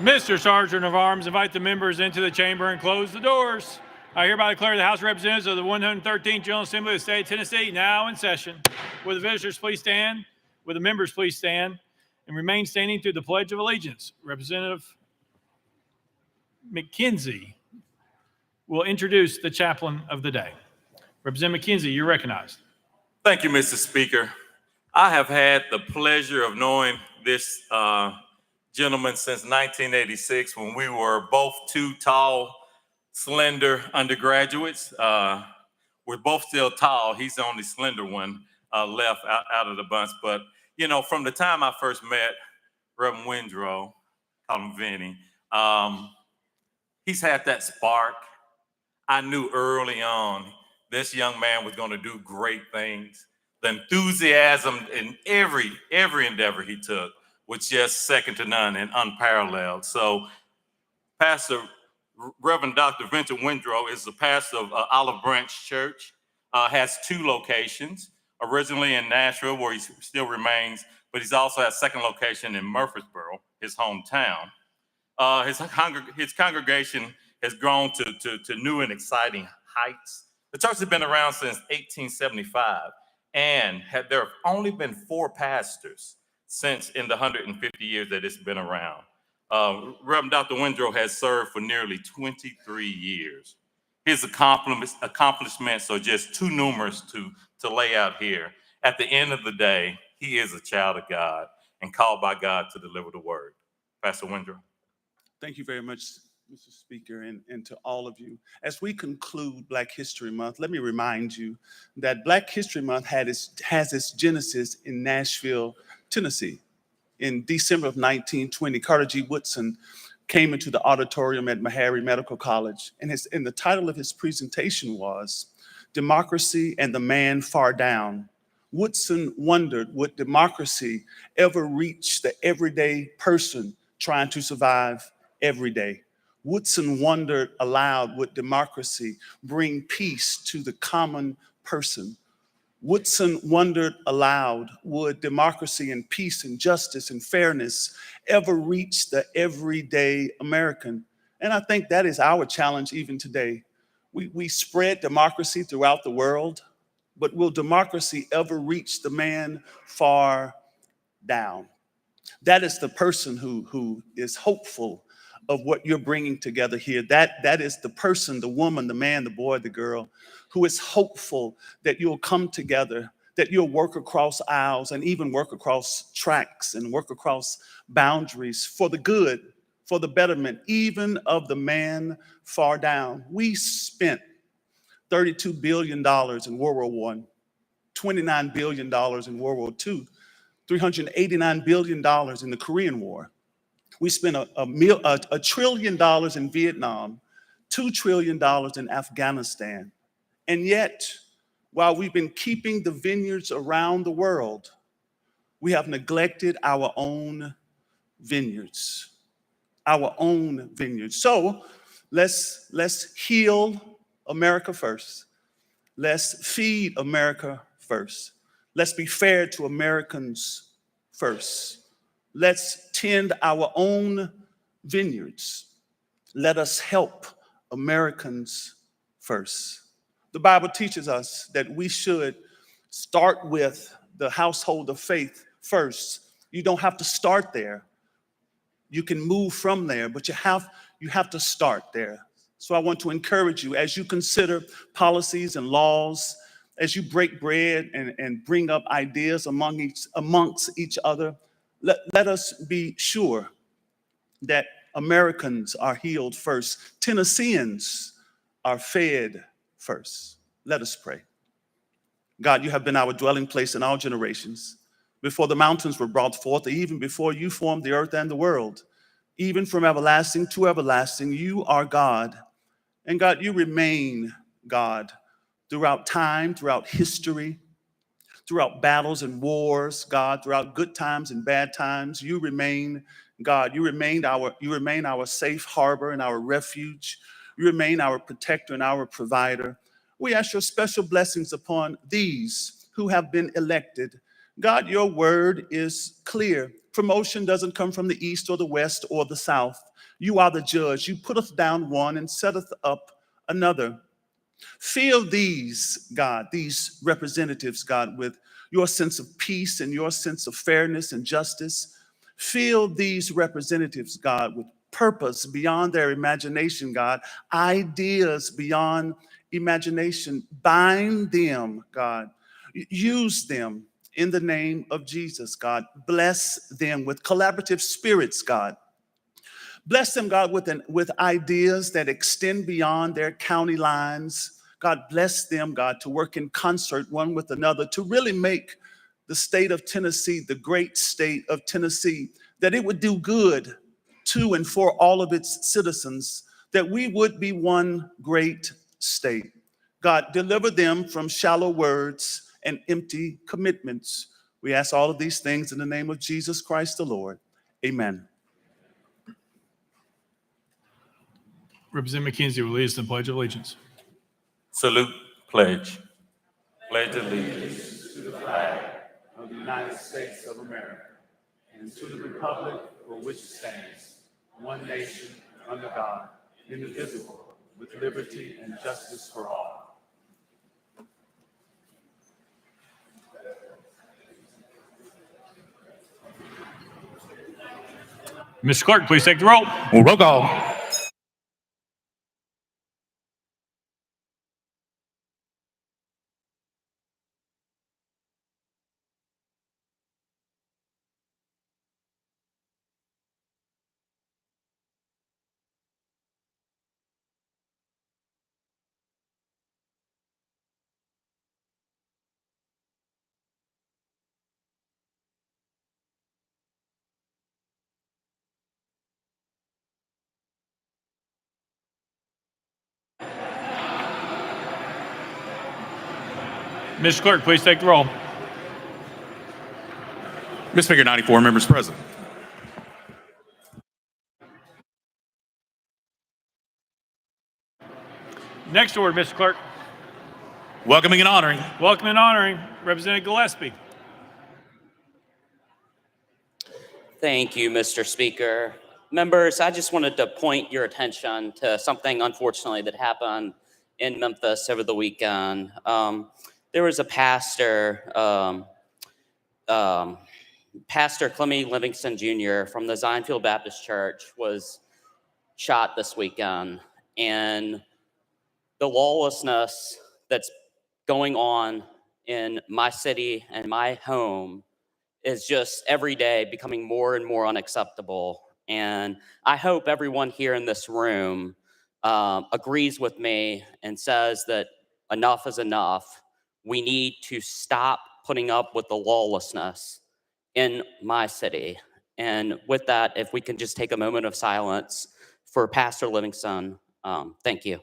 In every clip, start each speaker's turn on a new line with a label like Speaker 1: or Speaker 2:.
Speaker 1: Mr. Sergeant of Arms, invite the members into the chamber and close the doors. I hereby declare the House of Representatives of the 113th General Assembly of the State of Tennessee now in session. Will the visitors please stand? Will the members please stand and remain standing through the Pledge of Allegiance? Representative McKenzie will introduce the chaplain of the day. Representative McKenzie, you're recognized.
Speaker 2: Thank you, Mr. Speaker. I have had the pleasure of knowing this gentleman since 1986 when we were both two tall, slender undergraduates. We're both still tall. He's the only slender one left out of the bunch. But, you know, from the time I first met Reverend Windrow, call him Vinny, he's had that spark. I knew early on this young man was going to do great things. The enthusiasm in every endeavor he took was just second to none and unparalleled. So Pastor Reverend Dr. Vincent Windrow is the pastor of Olive Branch Church, has two locations, originally in Nashville where he still remains, but he's also has a second location in Murfreesboro, his hometown. His congregation has grown to new and exciting heights. The church has been around since 1875, and there have only been 4 pastors since in the 150 years that it's been around. Reverend Dr. Windrow has served for nearly 23 years. His accomplishments are just too numerous to lay out here. At the end of the day, he is a child of God and called by God to deliver the word. Pastor Windrow.
Speaker 3: Thank you very much, Mr. Speaker, and to all of you. As we conclude Black History Month, let me remind you that Black History Month has its genesis in Nashville, Tennessee. In December of 1920, Carter G. Woodson came into the auditorium at Meharry Medical College, and the title of his presentation was Democracy and the Man Far Down. Woodson wondered, would democracy ever reach the everyday person trying to survive every day? Woodson wondered aloud, would democracy bring peace to the common person? Woodson wondered aloud, would democracy and peace and justice and fairness ever reach the everyday American? And I think that is our challenge even today. We spread democracy throughout the world, but will democracy ever reach the man far down? That is the person who is hopeful of what you're bringing together here. That is the person, the woman, the man, the boy, the girl, who is hopeful that you'll come together, that you'll work across aisles and even work across tracks and work across boundaries for the good, for the betterment, even of the man far down. We spent $32 billion in World War I, $29 billion in World War II, $389 billion in the Korean War. We spent $1 trillion in Vietnam, $2 trillion in Afghanistan. And yet, while we've been keeping the vineyards around the world, we have neglected our own vineyards, our own vineyards. So let's heal America first. Let's feed America first. Let's be fair to Americans first. Let's tend our own vineyards. Let us help Americans first. The Bible teaches us that we should start with the household of faith first. You don't have to start there. You can move from there, but you have to start there. So I want to encourage you as you consider policies and laws, as you break bread and bring up ideas amongst each other, let us be sure that Americans are healed first. Tennesseans are fed first. Let us pray. God, you have been our dwelling place in all generations. Before the mountains were brought forth, even before you formed the earth and the world, even from everlasting to everlasting, you are God. And God, you remain God throughout time, throughout history, throughout battles and wars, God, throughout good times and bad times. You remain God. You remain our safe harbor and our refuge. You remain our protector and our provider. We ask your special blessings upon these who have been elected. God, your word is clear. Promotion doesn't come from the east or the west or the south. You are the judge. You putteth down one and setteth up another. Fill these, God, these representatives, God, with your sense of peace and your sense of fairness and justice. Fill these representatives, God, with purpose beyond their imagination, God, ideas beyond imagination. Bind them, God. Use them in the name of Jesus, God. Bless them with collaborative spirits, God. Bless them, God, with ideas that extend beyond their county lines. God, bless them, God, to work in concert one with another, to really make the state of Tennessee the great state of Tennessee, that it would do good to and for all of its citizens, that we would be one great state. God, deliver them from shallow words and empty commitments. We ask all of these things in the name of Jesus Christ the Lord. Amen.
Speaker 1: Representative McKenzie will lead us in the Pledge of Allegiance.
Speaker 2: Salute, pledge. Pledge allegiance
Speaker 3: To the flag of the United States of America and to the republic for which it stands, one nation, under God, indivisible, with liberty and justice for all.
Speaker 1: Mr. Clerk, please take the roll.
Speaker 4: Roll call.
Speaker 1: Mr. Clerk, please take the roll.
Speaker 4: Mr. Speaker, 94 members present.
Speaker 1: Next order, Mr. Clerk.
Speaker 4: Welcoming and honoring.
Speaker 1: Welcome and honoring Representative Gillespie.
Speaker 5: Thank you, Mr. Speaker. Members, I just wanted to point your attention to something, unfortunately, that happened in Memphis over the weekend. There was a pastor, Pastor Clemmy Livingston Jr. from the Zionfield Baptist Church was shot this weekend. And the lawlessness that's going on in my city and my home is just every day becoming more and more unacceptable. And I hope everyone here in this room agrees with me and says that enough is enough. We need to stop putting up with the lawlessness in my city. And with that, if we can just take a moment of silence for Pastor Livingston, thank you.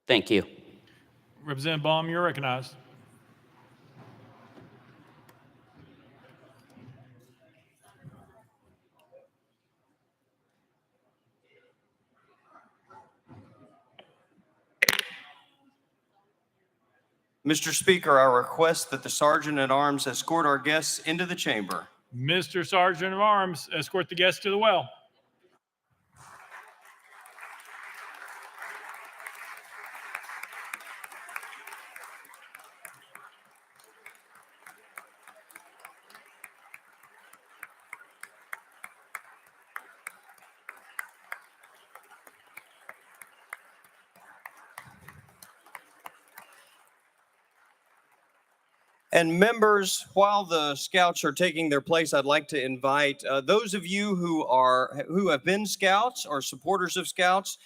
Speaker 5: Thank you.
Speaker 1: Representative Baum, you're recognized.
Speaker 6: Mr. Speaker, I request that the Sergeant at Arms escort our guests into the chamber.
Speaker 1: Mr. Sergeant of Arms, escort the guests to the well.
Speaker 6: And members, while the scouts are taking their place, I'd like to invite those of you who have been scouts or supporters of scouts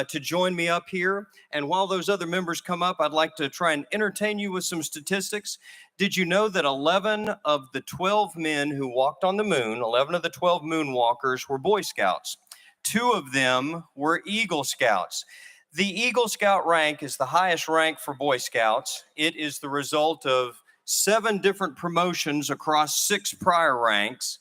Speaker 6: to join me up here. And while those other members come up, I'd like to try and entertain you with some statistics. Did you know that 11 of the 12 men who walked on the moon, 11 of the 12 moonwalkers were Boy Scouts? 2 of them were Eagle Scouts. The Eagle Scout rank is the highest rank for Boy Scouts. It is the result of 7 different promotions across 6 prior ranks.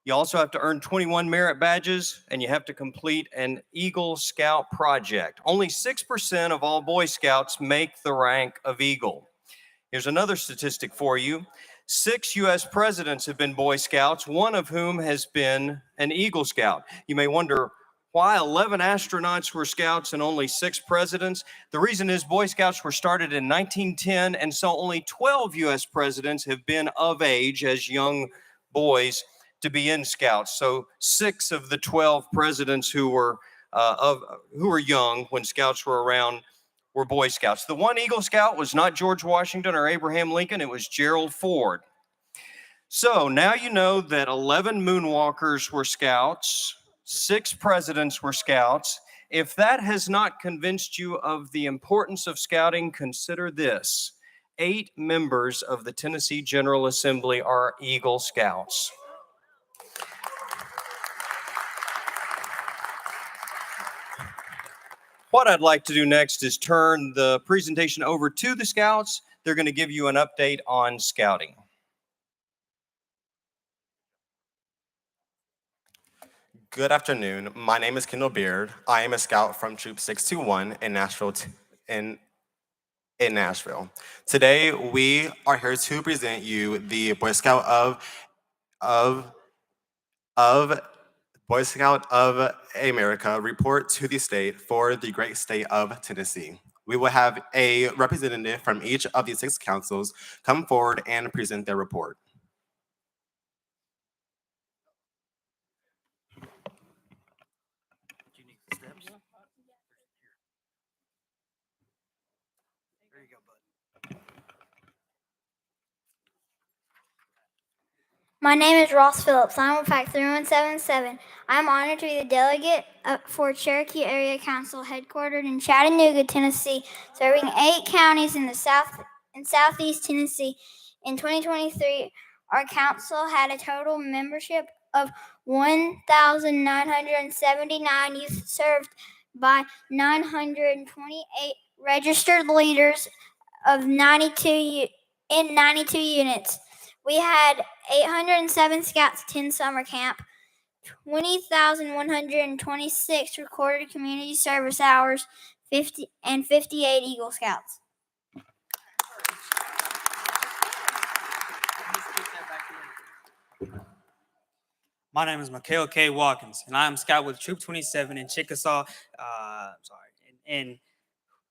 Speaker 6: You also have to earn 21 merit badges, and you have to complete an Eagle Scout project. Only 6% of all Boy Scouts make the rank of Eagle. Here's another statistic for you. 6 U.S. presidents have been Boy Scouts, one of whom has been an Eagle Scout. You may wonder why 11 astronauts were Scouts and only 6 presidents. The reason is Boy Scouts were started in 1910, and so only 12 U.S. presidents have been of age as young boys to be in Scouts. So 6 of the 12 presidents who were young when Scouts were around were Boy Scouts. The one Eagle Scout was not George Washington or Abraham Lincoln, it was Gerald Ford. So now you know that 11 moonwalkers were Scouts, 6 presidents were Scouts. If that has not convinced you of the importance of Scouting, consider this. 8 members of the Tennessee General Assembly are Eagle Scouts. What I'd like to do next is turn the presentation over to the Scouts. They're going to give you an update on Scouting.
Speaker 7: Good afternoon. My name is Kendall Beard. I am a Scout from Troop 621 in Nashville. Nashville. Today, we are here to present you the Boy Scout of Boy Scout of America report to the state for the great state of Tennessee. We will have a representative from each of the 6 councils come forward and present their report.
Speaker 8: My name is Ross Phillips. I'm with Pack 3177. I'm honored to be the delegate for Cherokee Area Council headquartered in Chattanooga, Tennessee, serving 8 counties in the South and Southeast Tennessee. In 2023, our council had a total membership of 1,979 youth served by 928 registered leaders of 92 units. We had 807 Scouts attend summer camp, 20,126 recorded community service hours, 58 Eagle Scouts.
Speaker 9: My name is Mikhail K. Watkins, and I am Scout with Troop 27 in Chickasaw,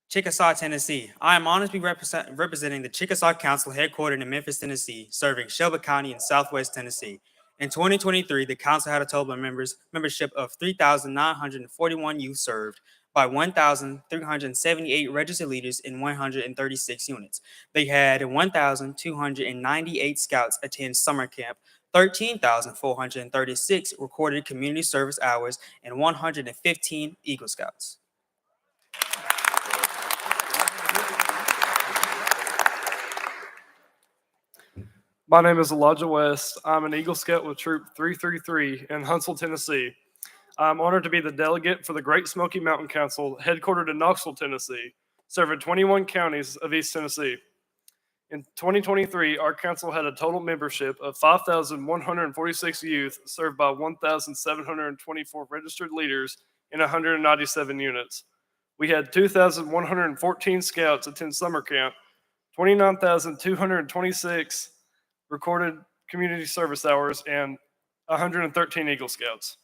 Speaker 9: Chickasaw, Tennessee. I am honored to be representing the Chickasaw Council headquartered in Memphis, Tennessee, serving Shelby County in Southwest Tennessee. In 2023, the council had a total of membership of 3,941 youth served by 1,378 registered leaders in 136 units. They had 1,298 Scouts attend summer camp, 13,436 recorded community service hours, and 115 Eagle Scouts.
Speaker 10: My name is Elijah West. I'm an Eagle Scout with Troop 333 in Huntsville, Tennessee. I'm honored to be the delegate for the Great Smoky Mountain Council, headquartered in Knoxville, Tennessee, serving 21 counties of East Tennessee. In 2023, our council had a total membership of 5,146 youth served by 1,724 registered leaders in 197 units. We had 2,114 Scouts attend summer camp, 29,226 recorded community service hours, and 113 Eagle Scouts.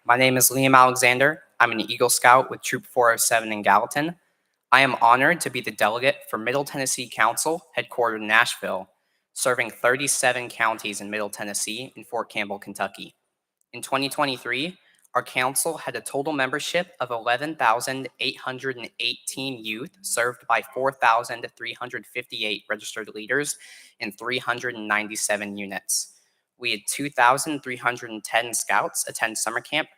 Speaker 11: My name is Liam Alexander. I'm an Eagle Scout with Troop 407 in Gallatin. I am honored to be the delegate for Middle Tennessee Council, headquartered in Nashville, serving 37 counties in Middle Tennessee and Fort Campbell, Kentucky. In 2023, our council had a total membership of 11,818 youth served by 4,358 registered leaders in 397 units. We had 2,310 Scouts attend summer camp,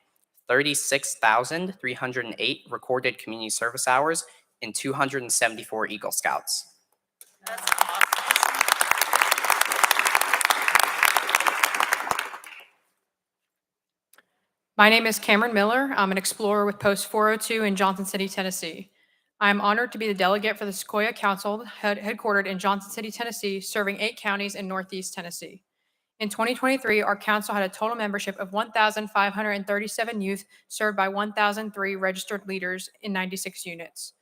Speaker 11: 36,308 recorded community service hours, and 274 Eagle Scouts.
Speaker 8: That's awesome.
Speaker 12: My name is Cameron Miller. I'm an explorer with Post 402 in Johnson City, Tennessee. I am honored to be the delegate for the Sequoia Council headquartered in Johnson City, Tennessee, serving 8 counties in Northeast Tennessee. In 2023, our council had a total membership of 1,537 youth served by 1,003 registered leaders in 96 units.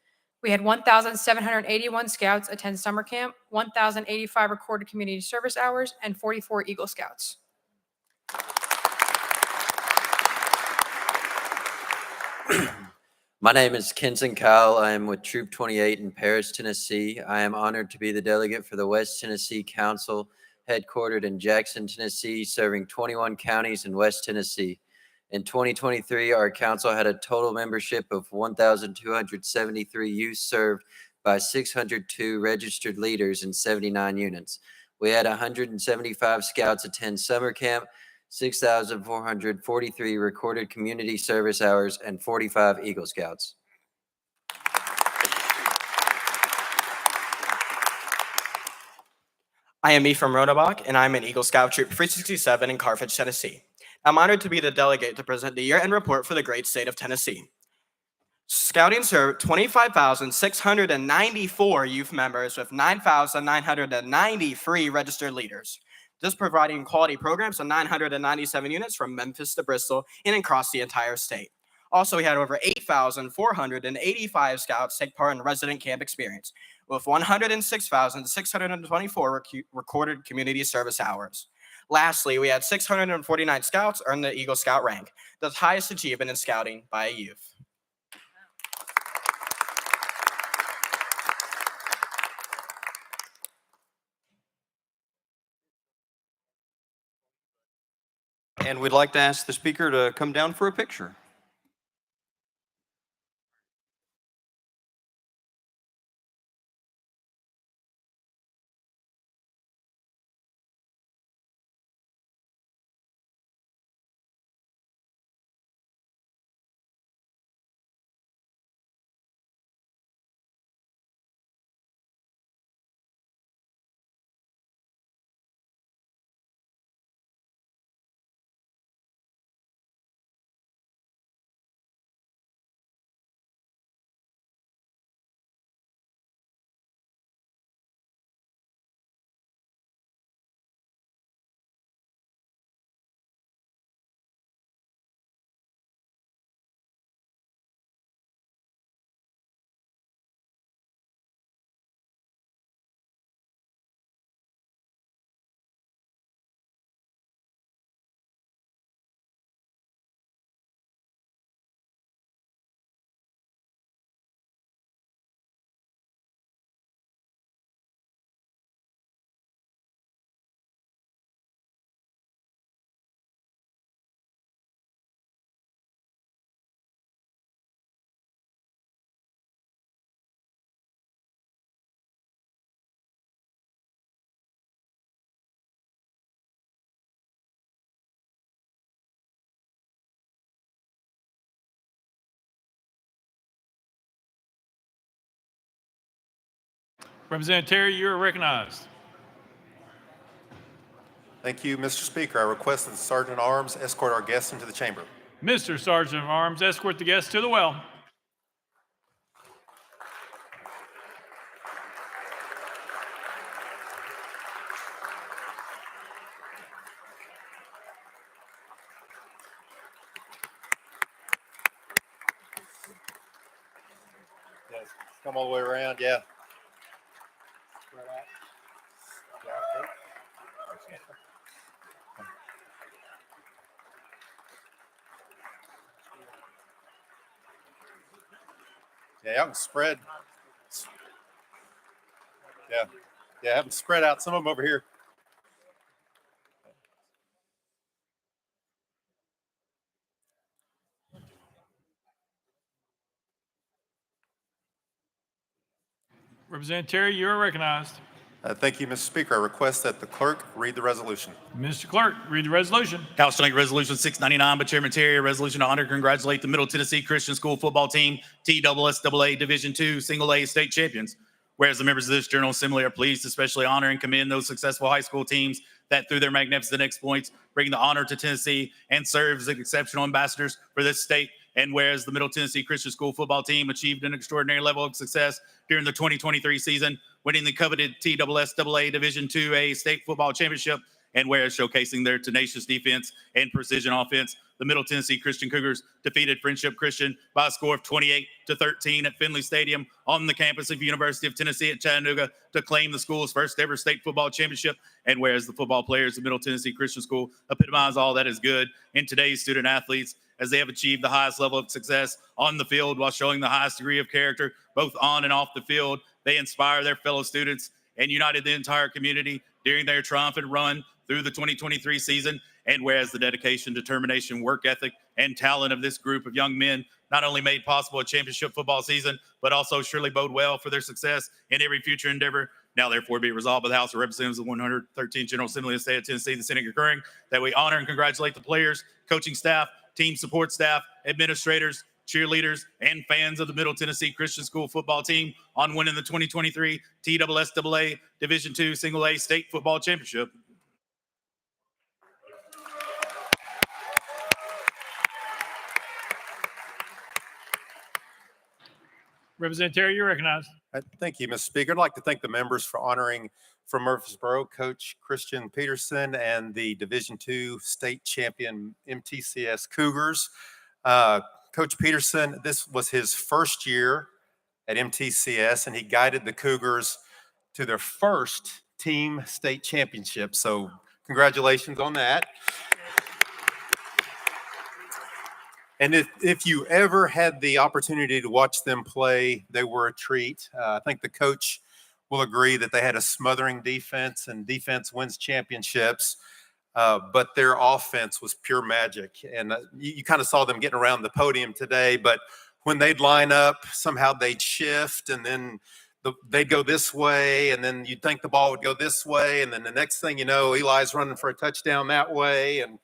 Speaker 12: We had 1,781 scouts attend summer camp, 1,085 recorded community service hours, and 44 Eagle Scouts.
Speaker 13: My name is Kenton Kyle. I am with Troop 28 in Paris, Tennessee. I am honored to be the delegate for the West Tennessee Council, headquartered in Jackson, Tennessee, serving 21 counties in West Tennessee. In 2023, our council had a total membership of 1,273 youth served by 602 registered leaders in 79 units. We had 175 scouts attend summer camp, 6,443 recorded community service hours, and 45 Eagle Scouts.
Speaker 14: I am Ephraim Rodabach, and I'm an Eagle Scout Troop 367 in Carthage, Tennessee. I'm honored to be the delegate to present the year-end report for the great state of Tennessee. Scouting served 25,694 youth members with 9,993 registered leaders. This providing quality programs in 997 units from Memphis to Bristol and across the entire state. Also, we had over 8,485 scouts take part in resident camp experience, with 106,624 recorded community service hours. Lastly, we had 649 scouts earn the Eagle Scout rank, the highest achievement in scouting by a youth.
Speaker 6: And we'd like to ask the speaker to come down for a picture.
Speaker 1: Representative Terry, you are recognized.
Speaker 15: Thank you, Mr. Speaker. I request that the Sergeant at Arms escort our guests into the chamber.
Speaker 1: Mr. Sergeant of Arms, escort the guests to the well.
Speaker 15: Yes, come all the way around, yeah. Yeah, have them spread. Yeah, have them spread out. Some of them over here.
Speaker 1: Representative Terry, you are recognized.
Speaker 15: Thank you, Mr. Speaker. I request that the clerk read the resolution.
Speaker 1: Mr. Clerk, read the resolution.
Speaker 4: Council Senate Resolution 699 by Chairman Terry, a resolution to honor and congratulate the Middle Tennessee Christian School football team, TSSAA Division II Single A state champions. whereas the members of this General Assembly are pleased to especially honor and commend those successful high school teams that through their magnificent exploits bring the honor to Tennessee and serve as exceptional ambassadors for this state. And whereas the Middle Tennessee Christian School football team achieved an extraordinary level of success during the 2023 season, winning the coveted TSSAA Division IIA State Football Championship, and whereas showcasing their tenacious defense and precision offense, the Middle Tennessee Christian Cougars defeated Friendship Christian by a score of 28-13 at Finley Stadium on the campus of University of Tennessee at Chattanooga to claim the school's first ever state football championship. And whereas the football players of Middle Tennessee Christian School epitomize all that is good in today's student athletes, as they have achieved the highest level of success on the field while showing the highest degree of character, both on and off the field. They inspire their fellow students and united the entire community during their triumphant run through the 2023 season. And whereas the dedication, determination, work ethic, and talent of this group of young men not only made possible a championship football season, but also surely bode well for their success in every future endeavor. Now, therefore, be it resolved by the House of Representatives of the 113th General Assembly of the State of Tennessee, the Senate concurring, that we honor and congratulate the players, coaching staff, team support staff, administrators, cheerleaders, and fans of the Middle Tennessee Christian School football team on winning the 2023 TSSAA Division II Single A State Football Championship.
Speaker 1: Representative Terry, you're recognized.
Speaker 15: Thank you, Mr. Speaker. I'd like to thank the members for honoring from Murfreesboro, Coach Christian Peterson and the Division II state champion MTCS Cougars. Coach Peterson, this was his first year at MTCS, and he guided the Cougars to their first team state championship. So congratulations on that. And if you ever had the opportunity to watch them play, they were a treat. I think the coach will agree that they had a smothering defense, and defense wins championships. But their offense was pure magic. And you kind of saw them getting around the podium today. But when they'd line up, somehow they'd shift, and then they'd go this way, and then you'd think the ball would go this way. And then the next thing you know, Eli's running for a touchdown that way. And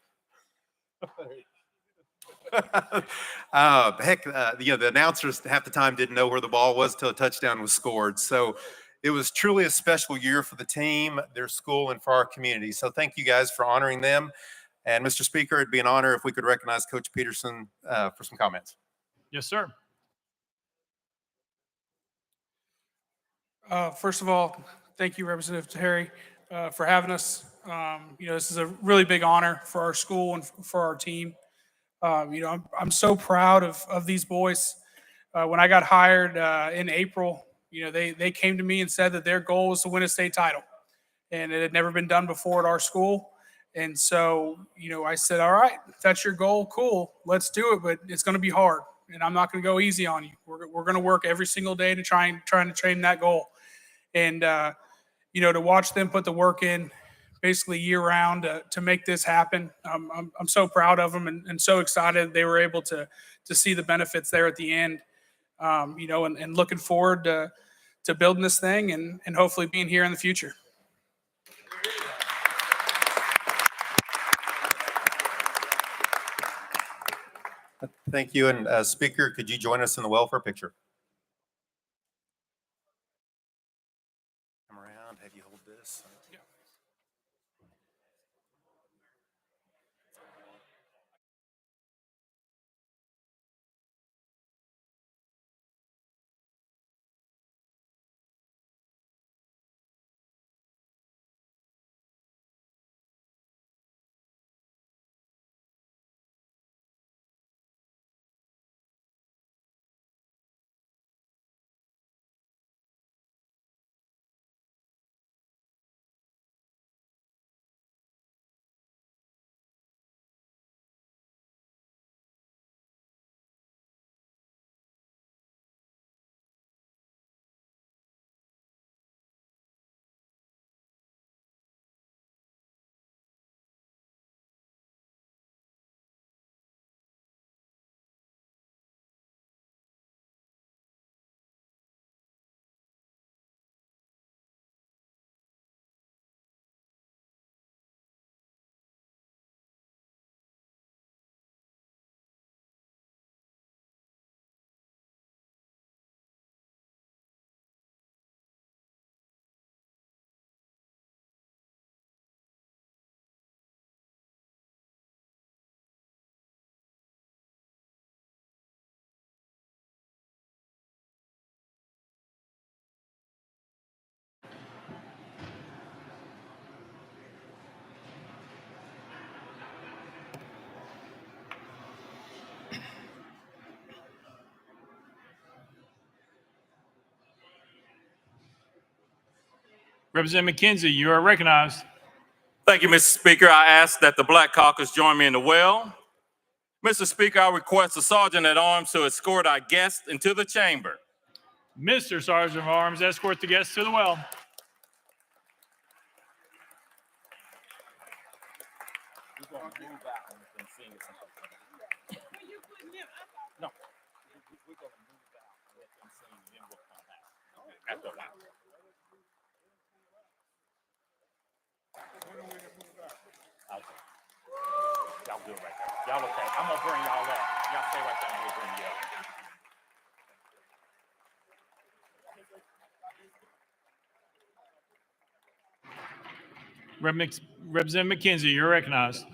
Speaker 15: the announcers half the time didn't know where the ball was till a touchdown was scored. So it was truly a special year for the team, their school, and for our community. So thank you guys for honoring them. And Mr. Speaker, it'd be an honor if we could recognize Coach Peterson for some comments.
Speaker 1: Yes, sir.
Speaker 16: First of all, thank you, Representative Terry, for having us. This is a really big honor for our school and for our team. I'm so proud of these boys. When I got hired in April, they came to me and said that their goal was to win a state title, and it had never been done before at our school. And so, I said, all right, if that's your goal, cool, let's do it, but it's going to be hard, and I'm not going to go easy on you. We're going to work every single day to trying to train that goal. And, to watch them put the work in basically year round to make this happen. I'm so proud of them and so excited they were able to see the benefits there at the end, and looking forward to building this thing and hopefully being here in the future.
Speaker 15: Thank you. And Speaker, could you join us in the welfare picture? Come around, have you hold this.
Speaker 1: Representative McKenzie, you are recognized.
Speaker 2: Thank you, Mr. Speaker. I ask that the Black Caucus join me in the well. Mr. Speaker, I request the Sergeant at Arms to escort our guests into the chamber.
Speaker 1: Mr. Sergeant of Arms, escort the guests to the well.
Speaker 2: Y'all good right there. Y'all okay. I'm gonna bring y'all up. Y'all stay right there and we'll bring you up.
Speaker 1: Representative McKenzie, you're recognized.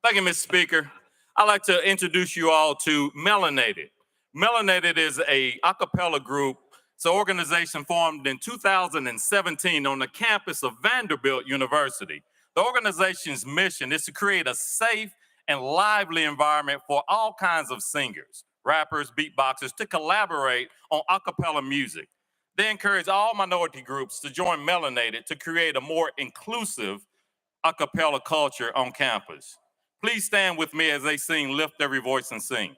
Speaker 2: Thank you, Mr. Speaker. I'd like to introduce you all to Melanated. Melanated is a a cappella group. It's an organization formed in 2017 on the campus of Vanderbilt University. The organization's mission is to create a safe and lively environment for all kinds of singers, rappers, beatboxers to collaborate on a cappella music. They encourage all minority groups to join Melanated to create a more inclusive a cappella culture on campus. Please stand with me as they sing Lift Every Voice and Sing.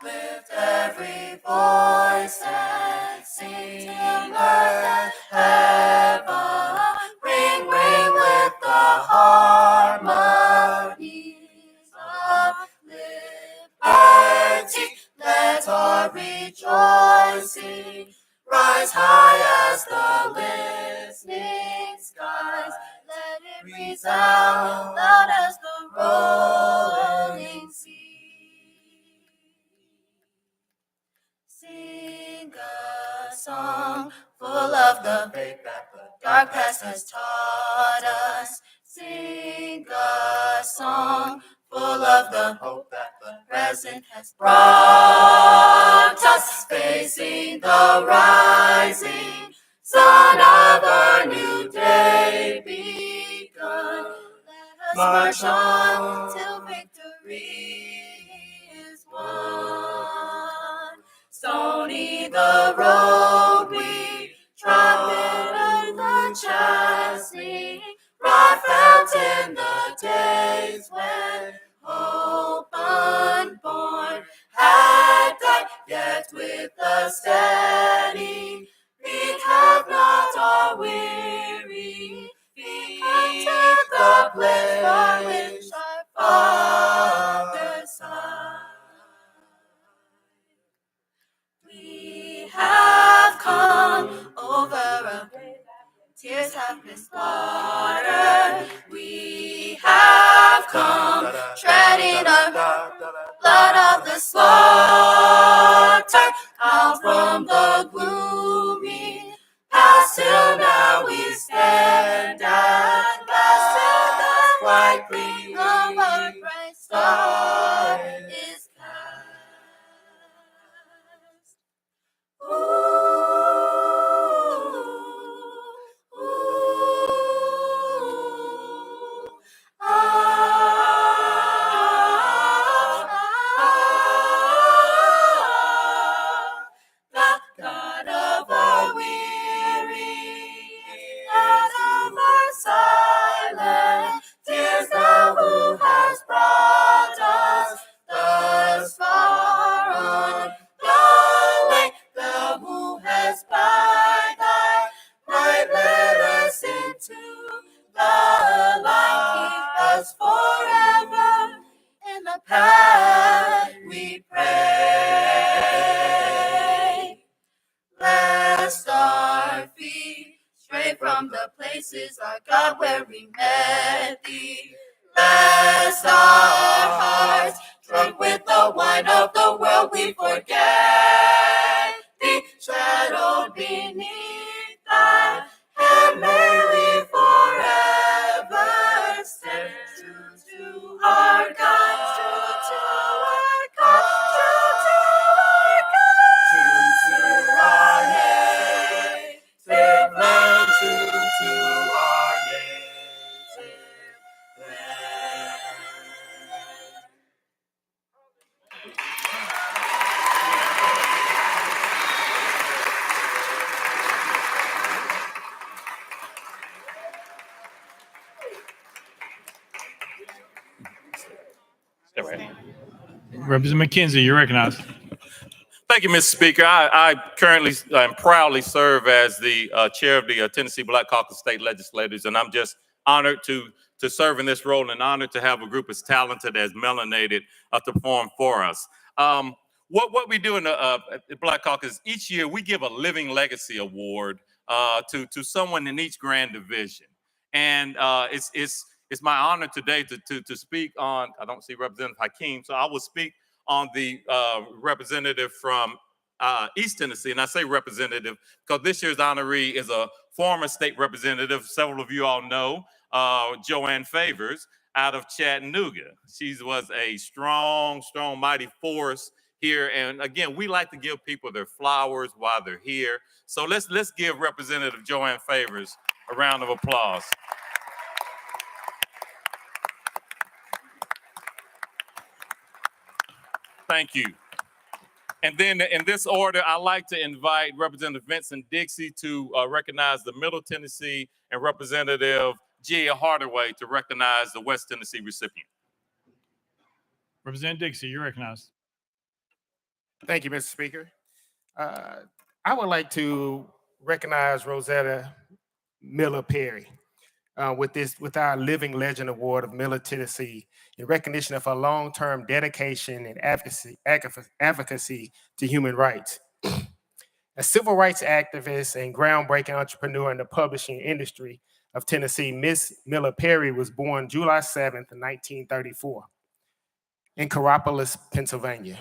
Speaker 17: Lift every voice and sing earth and heaven. Ring, ring with the harmonies of liberty. Let our rejoicing rise high as the listening skies. Let it resound loud as the rolling sea. Sing a song full of the faith that the dark past has taught us. Sing a song full of the hope that the present has brought us. Facing the rising sun of our new day begun. Let us march on till victory is won. Stony the road we trod, bitter the chastening, wrought felt in the days when hope unborn had died, yet with the steady feet have not our weary feet entered the place from which our fathers sighed. We have come over a grave, tears have been slaughtered. We have come treading our blood of the slaughter, out from the gloomy past till now we stand and pass till the bright gleam of our bright star is cast. Ooh, ooh, ah, the God of our weary, God of our silent tears, thou who hast brought us thus far on the way, thou who hast by thy might led us into the light, keep us forever in the path we pray. Lest our feet stray from the places, our God, where we met thee. Rest our hearts, drunk with the wine of the world, we forget thee, shadowed beneath thy hand, may we forever stand true to our God, true to our God, true to our God, true to our native land, true to our native land.
Speaker 1: Representative McKenzie, you're recognized.
Speaker 2: Thank you, Mr. Speaker. I currently and proudly serve as the chair of the Tennessee Black Caucus State Legislators, and I'm just honored to serve in this role and honored to have a group as talented as melanated to perform for us. What we do in the Black Caucus, each year we give a Living Legacy Award to someone in each grand division. And it's my honor today to speak on, I don't see Representative Hakeem, so I will speak on the representative from East Tennessee. And I say representative because this year's honoree is a former state representative, several of you all know, Joanne Favors out of Chattanooga. She was a strong, mighty force here. And again, we like to give people their flowers while they're here. So let's give Representative Joanne Favors a round of applause. Thank you. And then in this order, I'd like to invite Representative Vincent Dixie to recognize the Middle Tennessee and Representative Gia Hardaway to recognize the West Tennessee recipient.
Speaker 1: Representative Dixie, you're recognized.
Speaker 18: Thank you, Mr. Speaker. I would like to recognize Rosetta Miller Perry with our Living Legend Award of Middle Tennessee in recognition of her long-term dedication and advocacy to human rights. A civil rights activist and groundbreaking entrepreneur in the publishing industry of Tennessee, Miss Miller Perry was born July 7th, 1934 in Coropolis, Pennsylvania.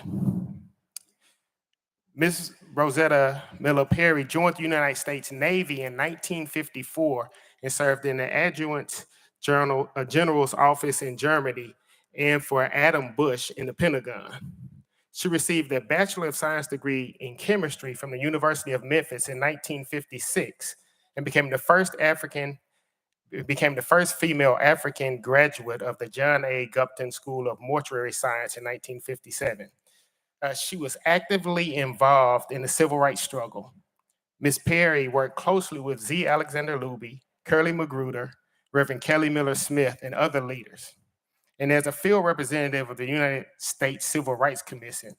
Speaker 18: Miss Rosetta Miller Perry joined the United States Navy in 1954 and served in the Adjutant General's Office in Germany and for Adam Bush in the Pentagon. She received a Bachelor of Science degree in chemistry from the University of Memphis in 1956 and became the first female African graduate of the John A. Gupton School of Mortuary Science in 1957. She was actively involved in the civil rights struggle. Ms. Perry worked closely with Z. Alexander Luby, Curly Magruder, Reverend Kelly Miller Smith, and other leaders. And as a field representative of the United States Civil Rights Commission,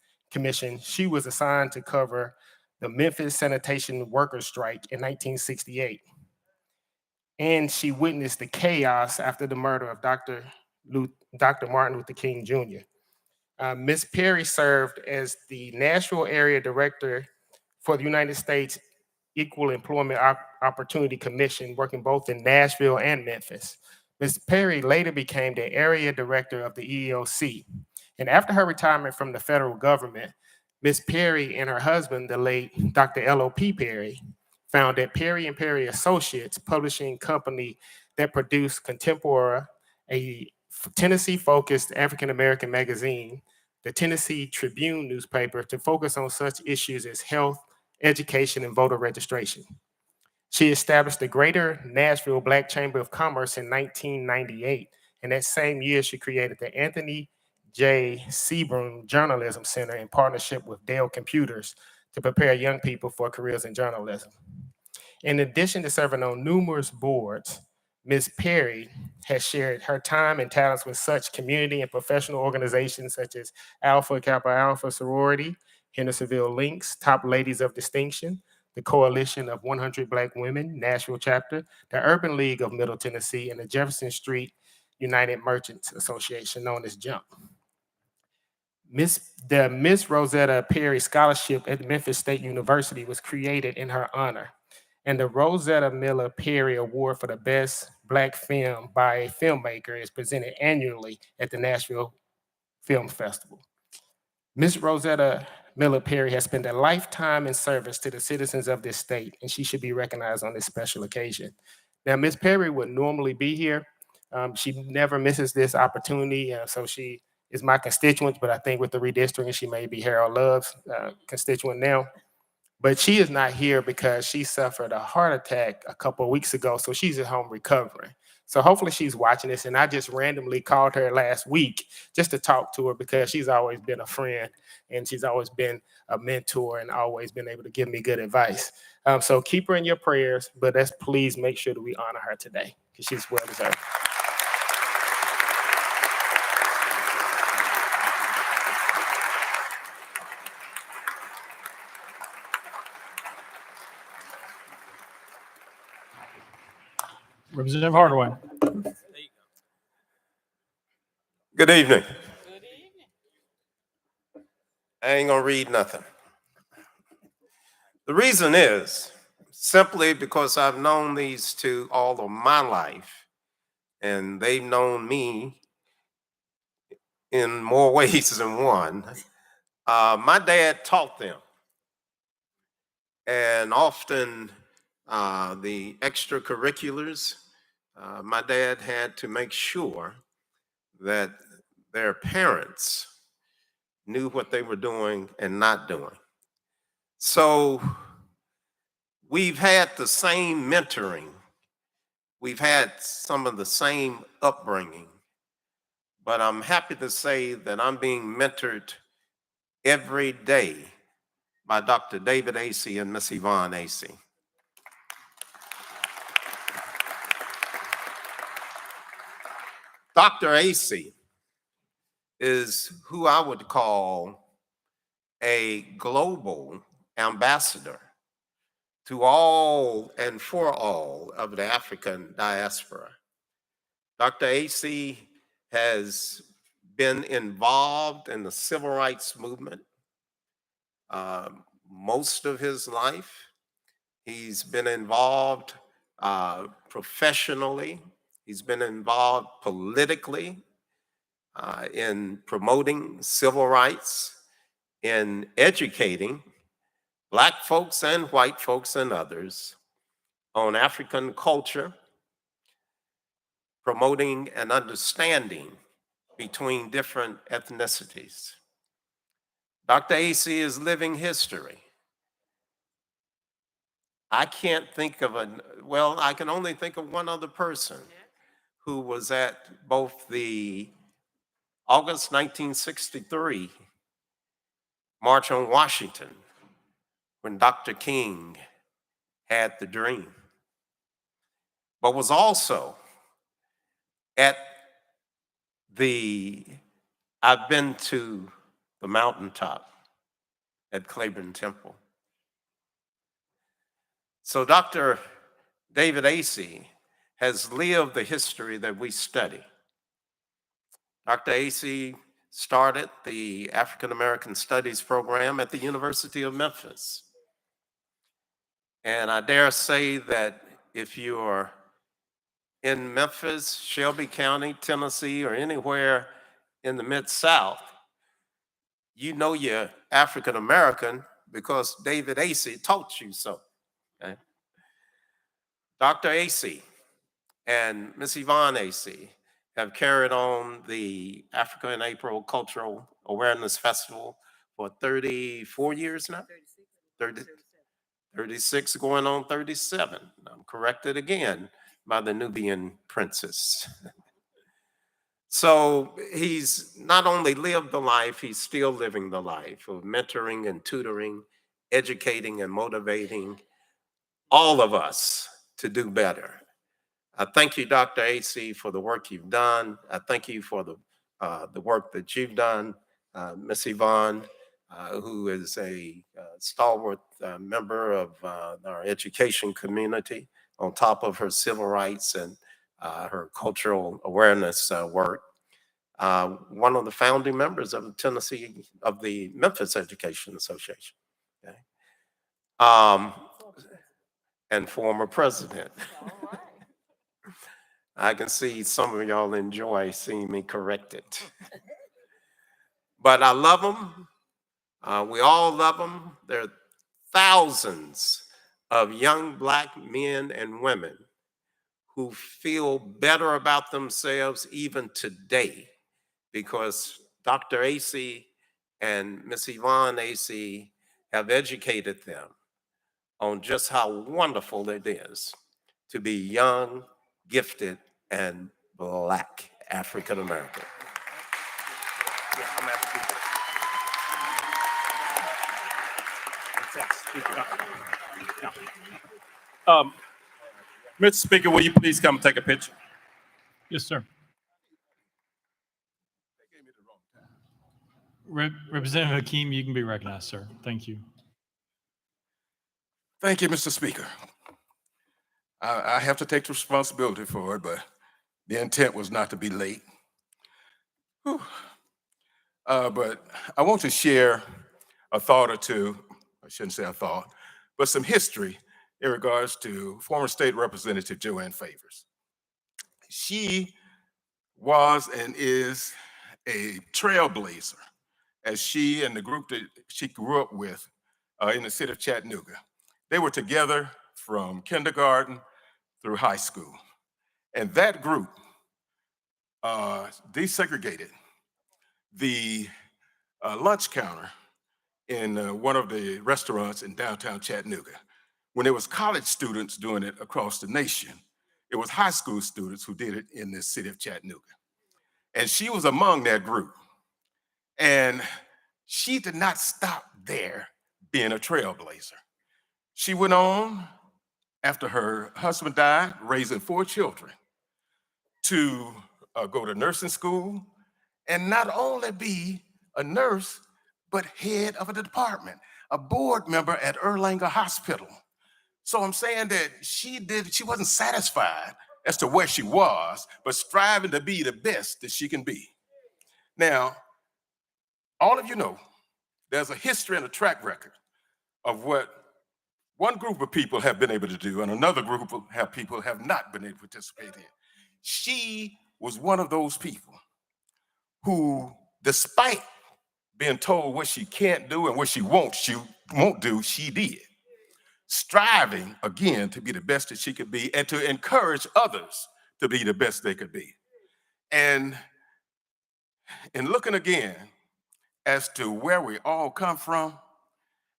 Speaker 18: she was assigned to cover the Memphis sanitation workers' strike in 1968. And she witnessed the chaos after the murder of Dr. Martin Luther King Jr. Ms. Perry served as the National Area Director for the United States Equal Employment Opportunity Commission, working both in Nashville and Memphis. Ms. Perry later became the Area Director of the EEOC. And after her retirement from the federal government, Ms. Perry and her husband, the late Dr. L.O.P. Perry, founded Perry & Perry Associates, publishing company that produced Contemporary, a Tennessee-focused African-American magazine, the Tennessee Tribune newspaper, to focus on such issues as health, education, and voter registration. She established the Greater Nashville Black Chamber of Commerce in 1998, and that same year she created the Anthony J. Seabrook Journalism Center in partnership with Dell Computers to prepare young people for careers in journalism. In addition to serving on numerous boards, Ms. Perry has shared her time and talents with such community and professional organizations such as Alpha Kappa Alpha Sorority, Hendersonville Links, Top Ladies of Distinction, the Coalition of 100 Black Women, Nashville Chapter, the Urban League of Middle Tennessee, and the Jefferson Street United Merchants Association, known as JUMP. The Miss Rosetta Perry Scholarship at Memphis State University was created in her honor And the Rosetta Miller Perry Award for the best Black film by a filmmaker is presented annually at the Nashville Film Festival. Miss Rosetta Miller Perry has spent a lifetime in service to the citizens of this state, and she should be recognized on this special occasion. Now, Miss Perry would normally be here. She never misses this opportunity, so she is my constituent, but I think with the redistricting, she may be Harold Love's constituent now. But she is not here because she suffered a heart attack a couple of weeks ago, so she's at home recovering. So hopefully she's watching this, and I just randomly called her last week just to talk to her because she's always been a friend and she's always been a mentor and always been able to give me good advice. So keep her in your prayers, but let's please make sure that we honor her today because she's well deserved.
Speaker 1: Representative Hardaway.
Speaker 19: Good evening. I ain't gonna read nothing. The reason is simply because I've known these two all of my life, and they've known me in more ways than one. My dad taught them, and often the extracurriculars, my dad had to make sure that their parents knew what they were doing and not doing. So we've had the same mentoring. We've had some of the same upbringing, but I'm happy to say that I'm being mentored every day by Dr. David Acey and Miss Yvonne Acey. Dr. Acey is who I would call a global ambassador to all and for all of the African diaspora. Dr. Acey has been involved in the civil rights movement most of his life. He's been involved professionally. He's been involved politically in promoting civil rights, in educating Black folks and white folks and others on African culture, promoting an understanding between different ethnicities. Dr. Acey is living history. I can't think of I can only think of one other person who was at both the August 1963 March on Washington when Dr. King had the dream, but was also at I've been to the mountaintop at Claiborne Temple. So Dr. David Acey has lived the history that we study. Dr. Acey started the African American Studies program at the University of Memphis. And I dare say that if you are in Memphis, Shelby County, Tennessee, or anywhere in the Mid-South, you know you're African American because David Acey taught you so. Okay? Dr. Acey and Miss Yvonne Acey have carried on the Africa in April Cultural Awareness Festival for 34 years now? 36 going on 37. I'm corrected again by the Nubian princess. So he's not only lived the life, he's still living the life of mentoring and tutoring, educating and motivating all of us to do better. I thank you, Dr. Acey, for the work you've done. I thank you for the work that you've done, Miss Yvonne, who is a stalwart member of our education community, on top of her civil rights and her cultural awareness work. One of the founding members of the Memphis Education Association. Okay. and former president. I can see some of y'all enjoy seeing me corrected. But I love them. We all love them. There are thousands of young Black men and women who feel better about themselves even today because Dr. Acey and Miss Yvonne Acey have educated them on just how wonderful it is to be young, gifted, and Black African American.
Speaker 2: Mr. Speaker, will you please come take a picture?
Speaker 1: Yes, sir. Representative Hakeem, you can be recognized, sir. Thank you.
Speaker 20: Thank you, Mr. Speaker. I have to take the responsibility for it, but the intent was not to be late. Whew. But I want to share a thought or two, I shouldn't say a thought, but some history in regards to former State Representative Joanne Favors. She was and is a trailblazer, as she and the group that she grew up with in the city of Chattanooga. They were together from kindergarten through high school. And that group desegregated the lunch counter in one of the restaurants in downtown Chattanooga. When it was college students doing it across the nation, it was high school students who did it in the city of Chattanooga. And she was among that group. And she did not stop there being a trailblazer. She went on, after her husband died, raising 4 children, to go to nursing school and not only be a nurse, but head of a department, a board member at Erlanger Hospital. So I'm saying that she wasn't satisfied as to where she was, but striving to be the best that she can be. Now, all of you know, there's a history and a track record of what one group of people have been able to do and another group of people have not been able to participate in. She was one of those people who, despite being told what she can't do and what she won't do, she did. Striving, again, to be the best that she could be and to encourage others to be the best they could be. And in looking again as to where we all come from,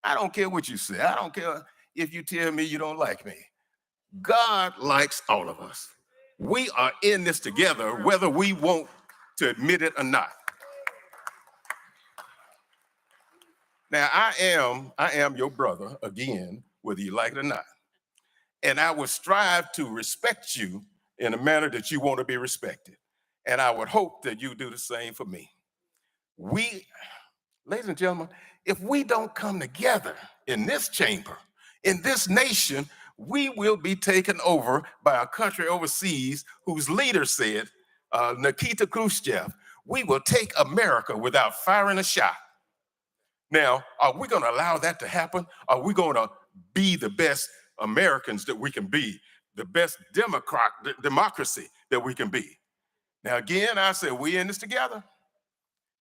Speaker 20: I don't care what you say. I don't care if you tell me you don't like me. God likes all of us. We are in this together, whether we want to admit it or not. Now, I am your brother, again, whether you like it or not. And I would strive to respect you in a manner that you want to be respected. And I would hope that you do the same for me. We, ladies and gentlemen, if we don't come together in this chamber, in this nation, we will be taken over by a country overseas whose leader said, Nikita Khrushchev, we will take America without firing a shot. Now, are we going to allow that to happen? Are we going to be the best Americans that we can be, the best democracy that we can be? Now, again, I say we in this together.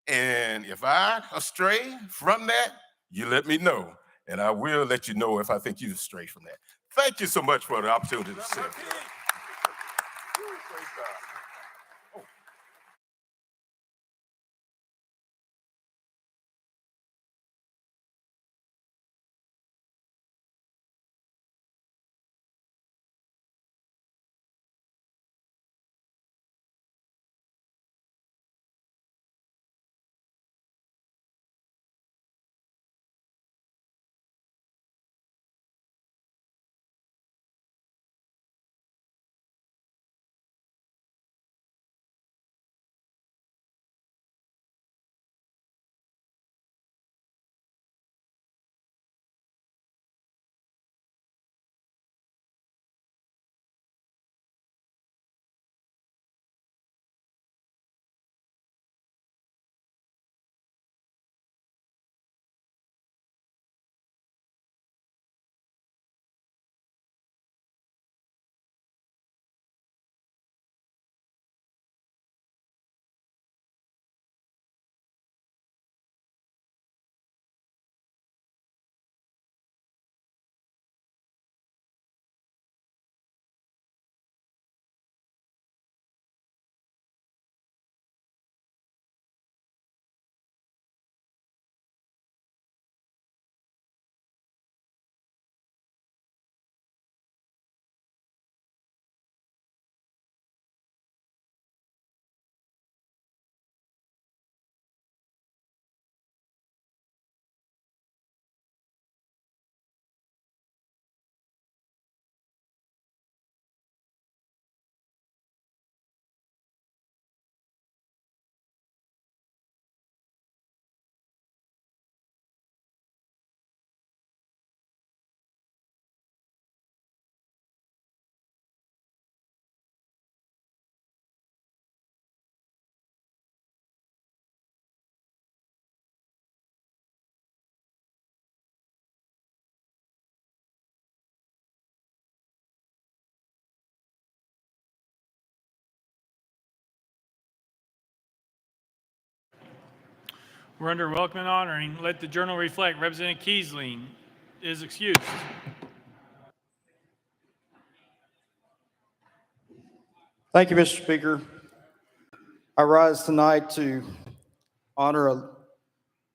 Speaker 20: And if I astray from that, you let me know. And I will let you know if I think you astray from that. Thank you so much for the opportunity to say.
Speaker 1: We're under welcome and honoring. Let the journal reflect. Representative Kiesling is excused.
Speaker 21: Thank you, Mr. Speaker. I rise tonight to honor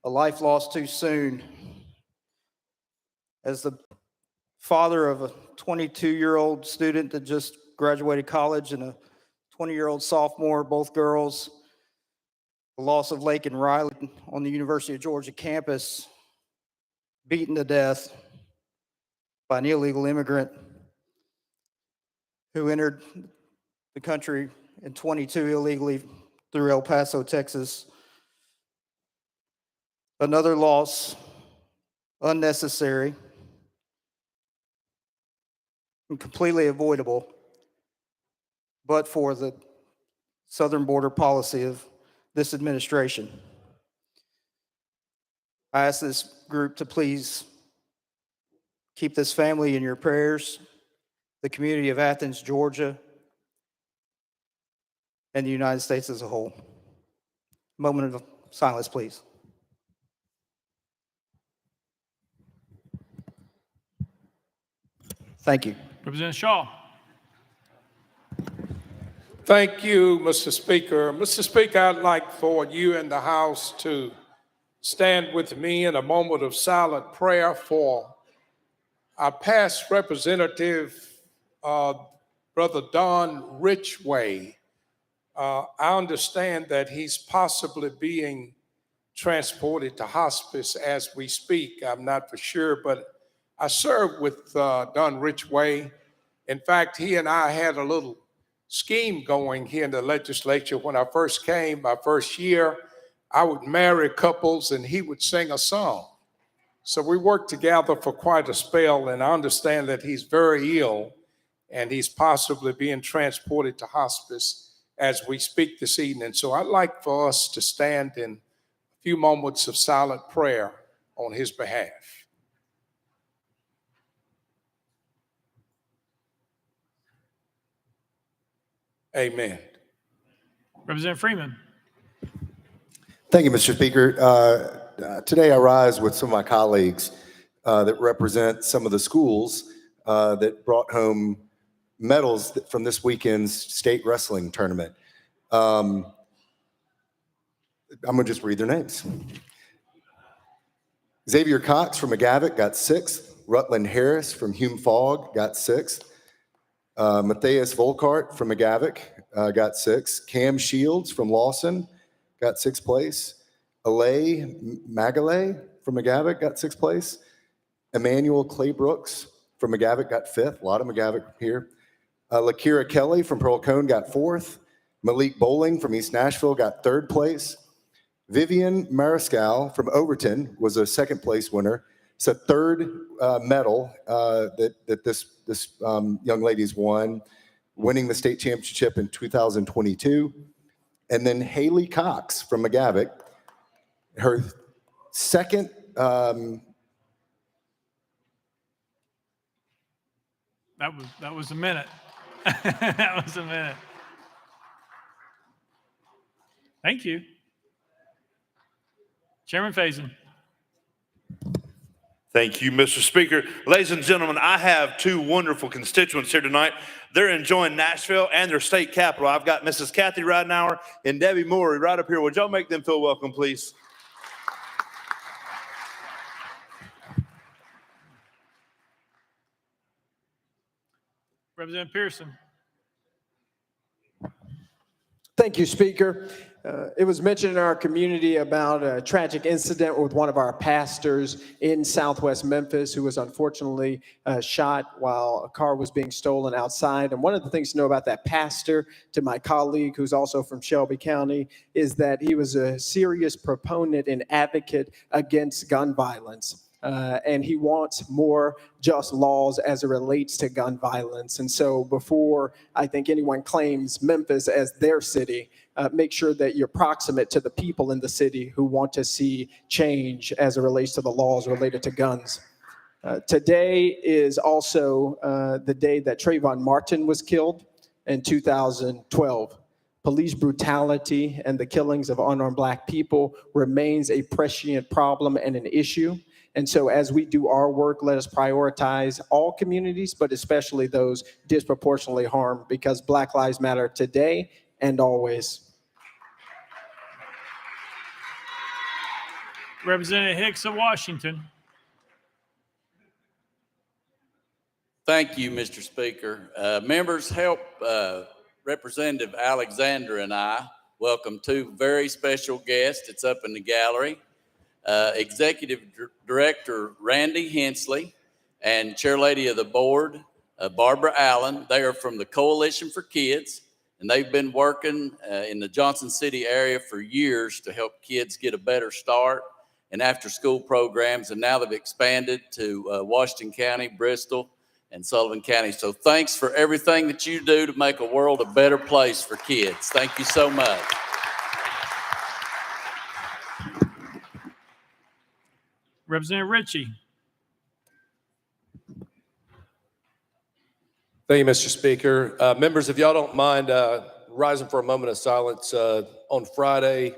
Speaker 21: a life lost too soon. As the father of a 22-year-old student that just graduated college and a 20-year-old sophomore, both girls, the loss of Lake and Riley on the University of Georgia campus, beaten to death by an illegal immigrant who entered the country in 22 illegally through El Paso, Texas. Another loss, unnecessary and completely avoidable, but for the southern border policy of this administration. I ask this group to please keep this family in your prayers, the community of Athens, Georgia, and the United States as a whole. Moment of silence, please. Thank you.
Speaker 1: Representative Shaw.
Speaker 22: Thank you, Mr. Speaker. Mr. Speaker, I'd like for you and the House to stand with me in a moment of silent prayer for our past representative, Brother Don Ridgway. I understand that he's possibly being transported to hospice as we speak. I'm not for sure, but I served with Don Ridgway. In fact, he and I had a little scheme going here in the legislature. When I first came, my first year, I would marry couples and he would sing a song. So we worked together for quite a spell, and I understand that he's very ill and he's possibly being transported to hospice as we speak this evening. So I'd like for us to stand in a few moments of silent prayer on his behalf. Amen.
Speaker 1: Representative Freeman.
Speaker 23: Thank you, Mr. Speaker. Today I rise with some of my colleagues that represent some of the schools that brought home medals from this weekend's state wrestling tournament. I'm going to just read their names. Xavier Cox from McGavock got 6th. Rutland Harris from Hume Fogg got 6th. Matthias Volkart from McGavock got 6th. Cam Shields from Lawson got 6th place. Alay Magalay from McGavock got 6th place. Emmanuel Claybrooks from McGavock got 5th. A lot of McGavock here. Lakira Kelly from Pearl Cone got 4th. Malik Bowling from East Nashville got 3rd place. Vivian Mariscal from Overton was a 2nd place winner. It's a 3rd medal that this young lady's won, winning the state championship in 2022. And then Haley Cox from McGavock, her 2nd
Speaker 1: That was a minute. That was a minute. Thank you. Chairman Faison.
Speaker 24: Thank you, Mr. Speaker. Ladies and gentlemen, I have 2 wonderful constituents here tonight. They're enjoying Nashville and their state capital. I've got Mrs. Kathy Ridenauer and Debbie Morey right up here. Would y'all make them feel welcome, please?
Speaker 1: Representative Pearson.
Speaker 25: Thank you, Speaker. It was mentioned in our community about a tragic incident with one of our pastors in Southwest Memphis who was unfortunately shot while a car was being stolen outside. And one of the things to know about that pastor, to my colleague who's also from Shelby County, is that he was a serious proponent and advocate against gun violence. And he wants more just laws as it relates to gun violence. And so before I think anyone claims Memphis as their city, make sure that you're proximate to the people in the city who want to see change as it relates to the laws related to guns. Today is also the day that Trayvon Martin was killed in 2012. Police brutality and the killings of unarmed Black people remains a prescient problem and an issue. And so as we do our work, let us prioritize all communities, but especially those disproportionately harmed, because Black Lives Matter today and always.
Speaker 1: Representative Hicks of Washington.
Speaker 3: Thank you, Mr. Speaker. Members, help Representative Alexander and I welcome two very special guests. It's up in the gallery. Executive Director Randy Hensley and Chairlady of the Board, Barbara Allen. They are from the Coalition for Kids, and they've been working in the Johnson City area for years to help kids get a better start and after-school programs, and now they've expanded to Washington County, Bristol, and Sullivan County. So thanks for everything that you do to make a world a better place for kids. Thank you so much.
Speaker 1: Representative Ritchie.
Speaker 5: Thank you, Mr. Speaker. Members, if y'all don't mind rising for a moment of silence. On Friday,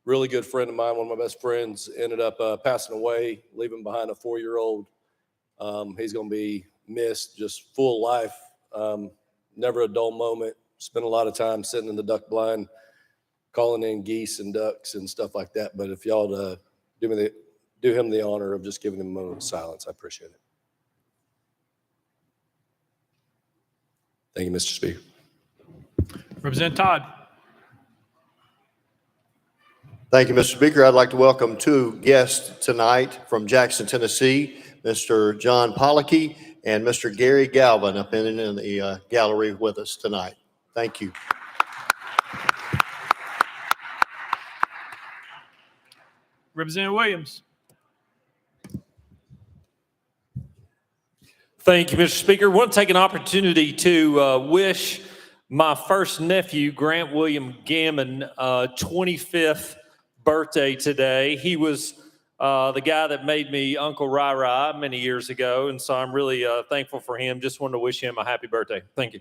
Speaker 5: really good friend of mine, one of my best friends, ended up passing away, leaving behind a 4-year-old. He's going to be missed, just full life, never a dull moment. Spent a lot of time sitting in the duck blind, calling in geese and ducks and stuff like that. But if y'all do him the honor of just giving him a moment of silence, I appreciate it. Thank you, Mr. Speaker.
Speaker 1: Representative Todd.
Speaker 7: Thank you, Mr. Speaker. I'd like to welcome two guests tonight from Jackson, Tennessee, Mr. John Pollocky and Mr. Gary Galvin up in the gallery with us tonight. Thank you.
Speaker 1: Representative Williams.
Speaker 9: Thank you, Mr. Speaker. I want to take an opportunity to wish my first nephew, Grant William Gammon, 25th birthday today. He was the guy that made me Uncle Rai Rai many years ago, and so I'm really thankful for him. Just wanted to wish him a happy birthday. Thank you.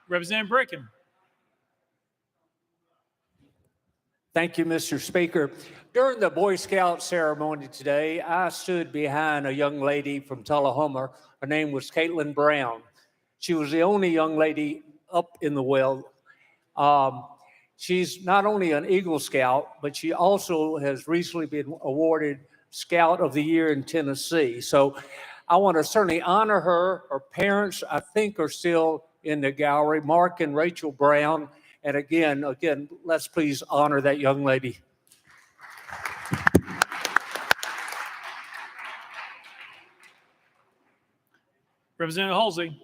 Speaker 1: Representative Bricken.
Speaker 10: Thank you, Mr. Speaker. During the Boy Scout ceremony today, I stood behind a young lady from Tullahoma. Her name was Caitlin Brown. She was the only young lady up in the well. She's not only an Eagle Scout, but she also has recently been awarded Scout of the Year in Tennessee. So I want to certainly honor her. Her parents, I think, are still in the gallery, Mark and Rachel Brown. And again, let's please honor that young lady.
Speaker 1: Representative Halsey.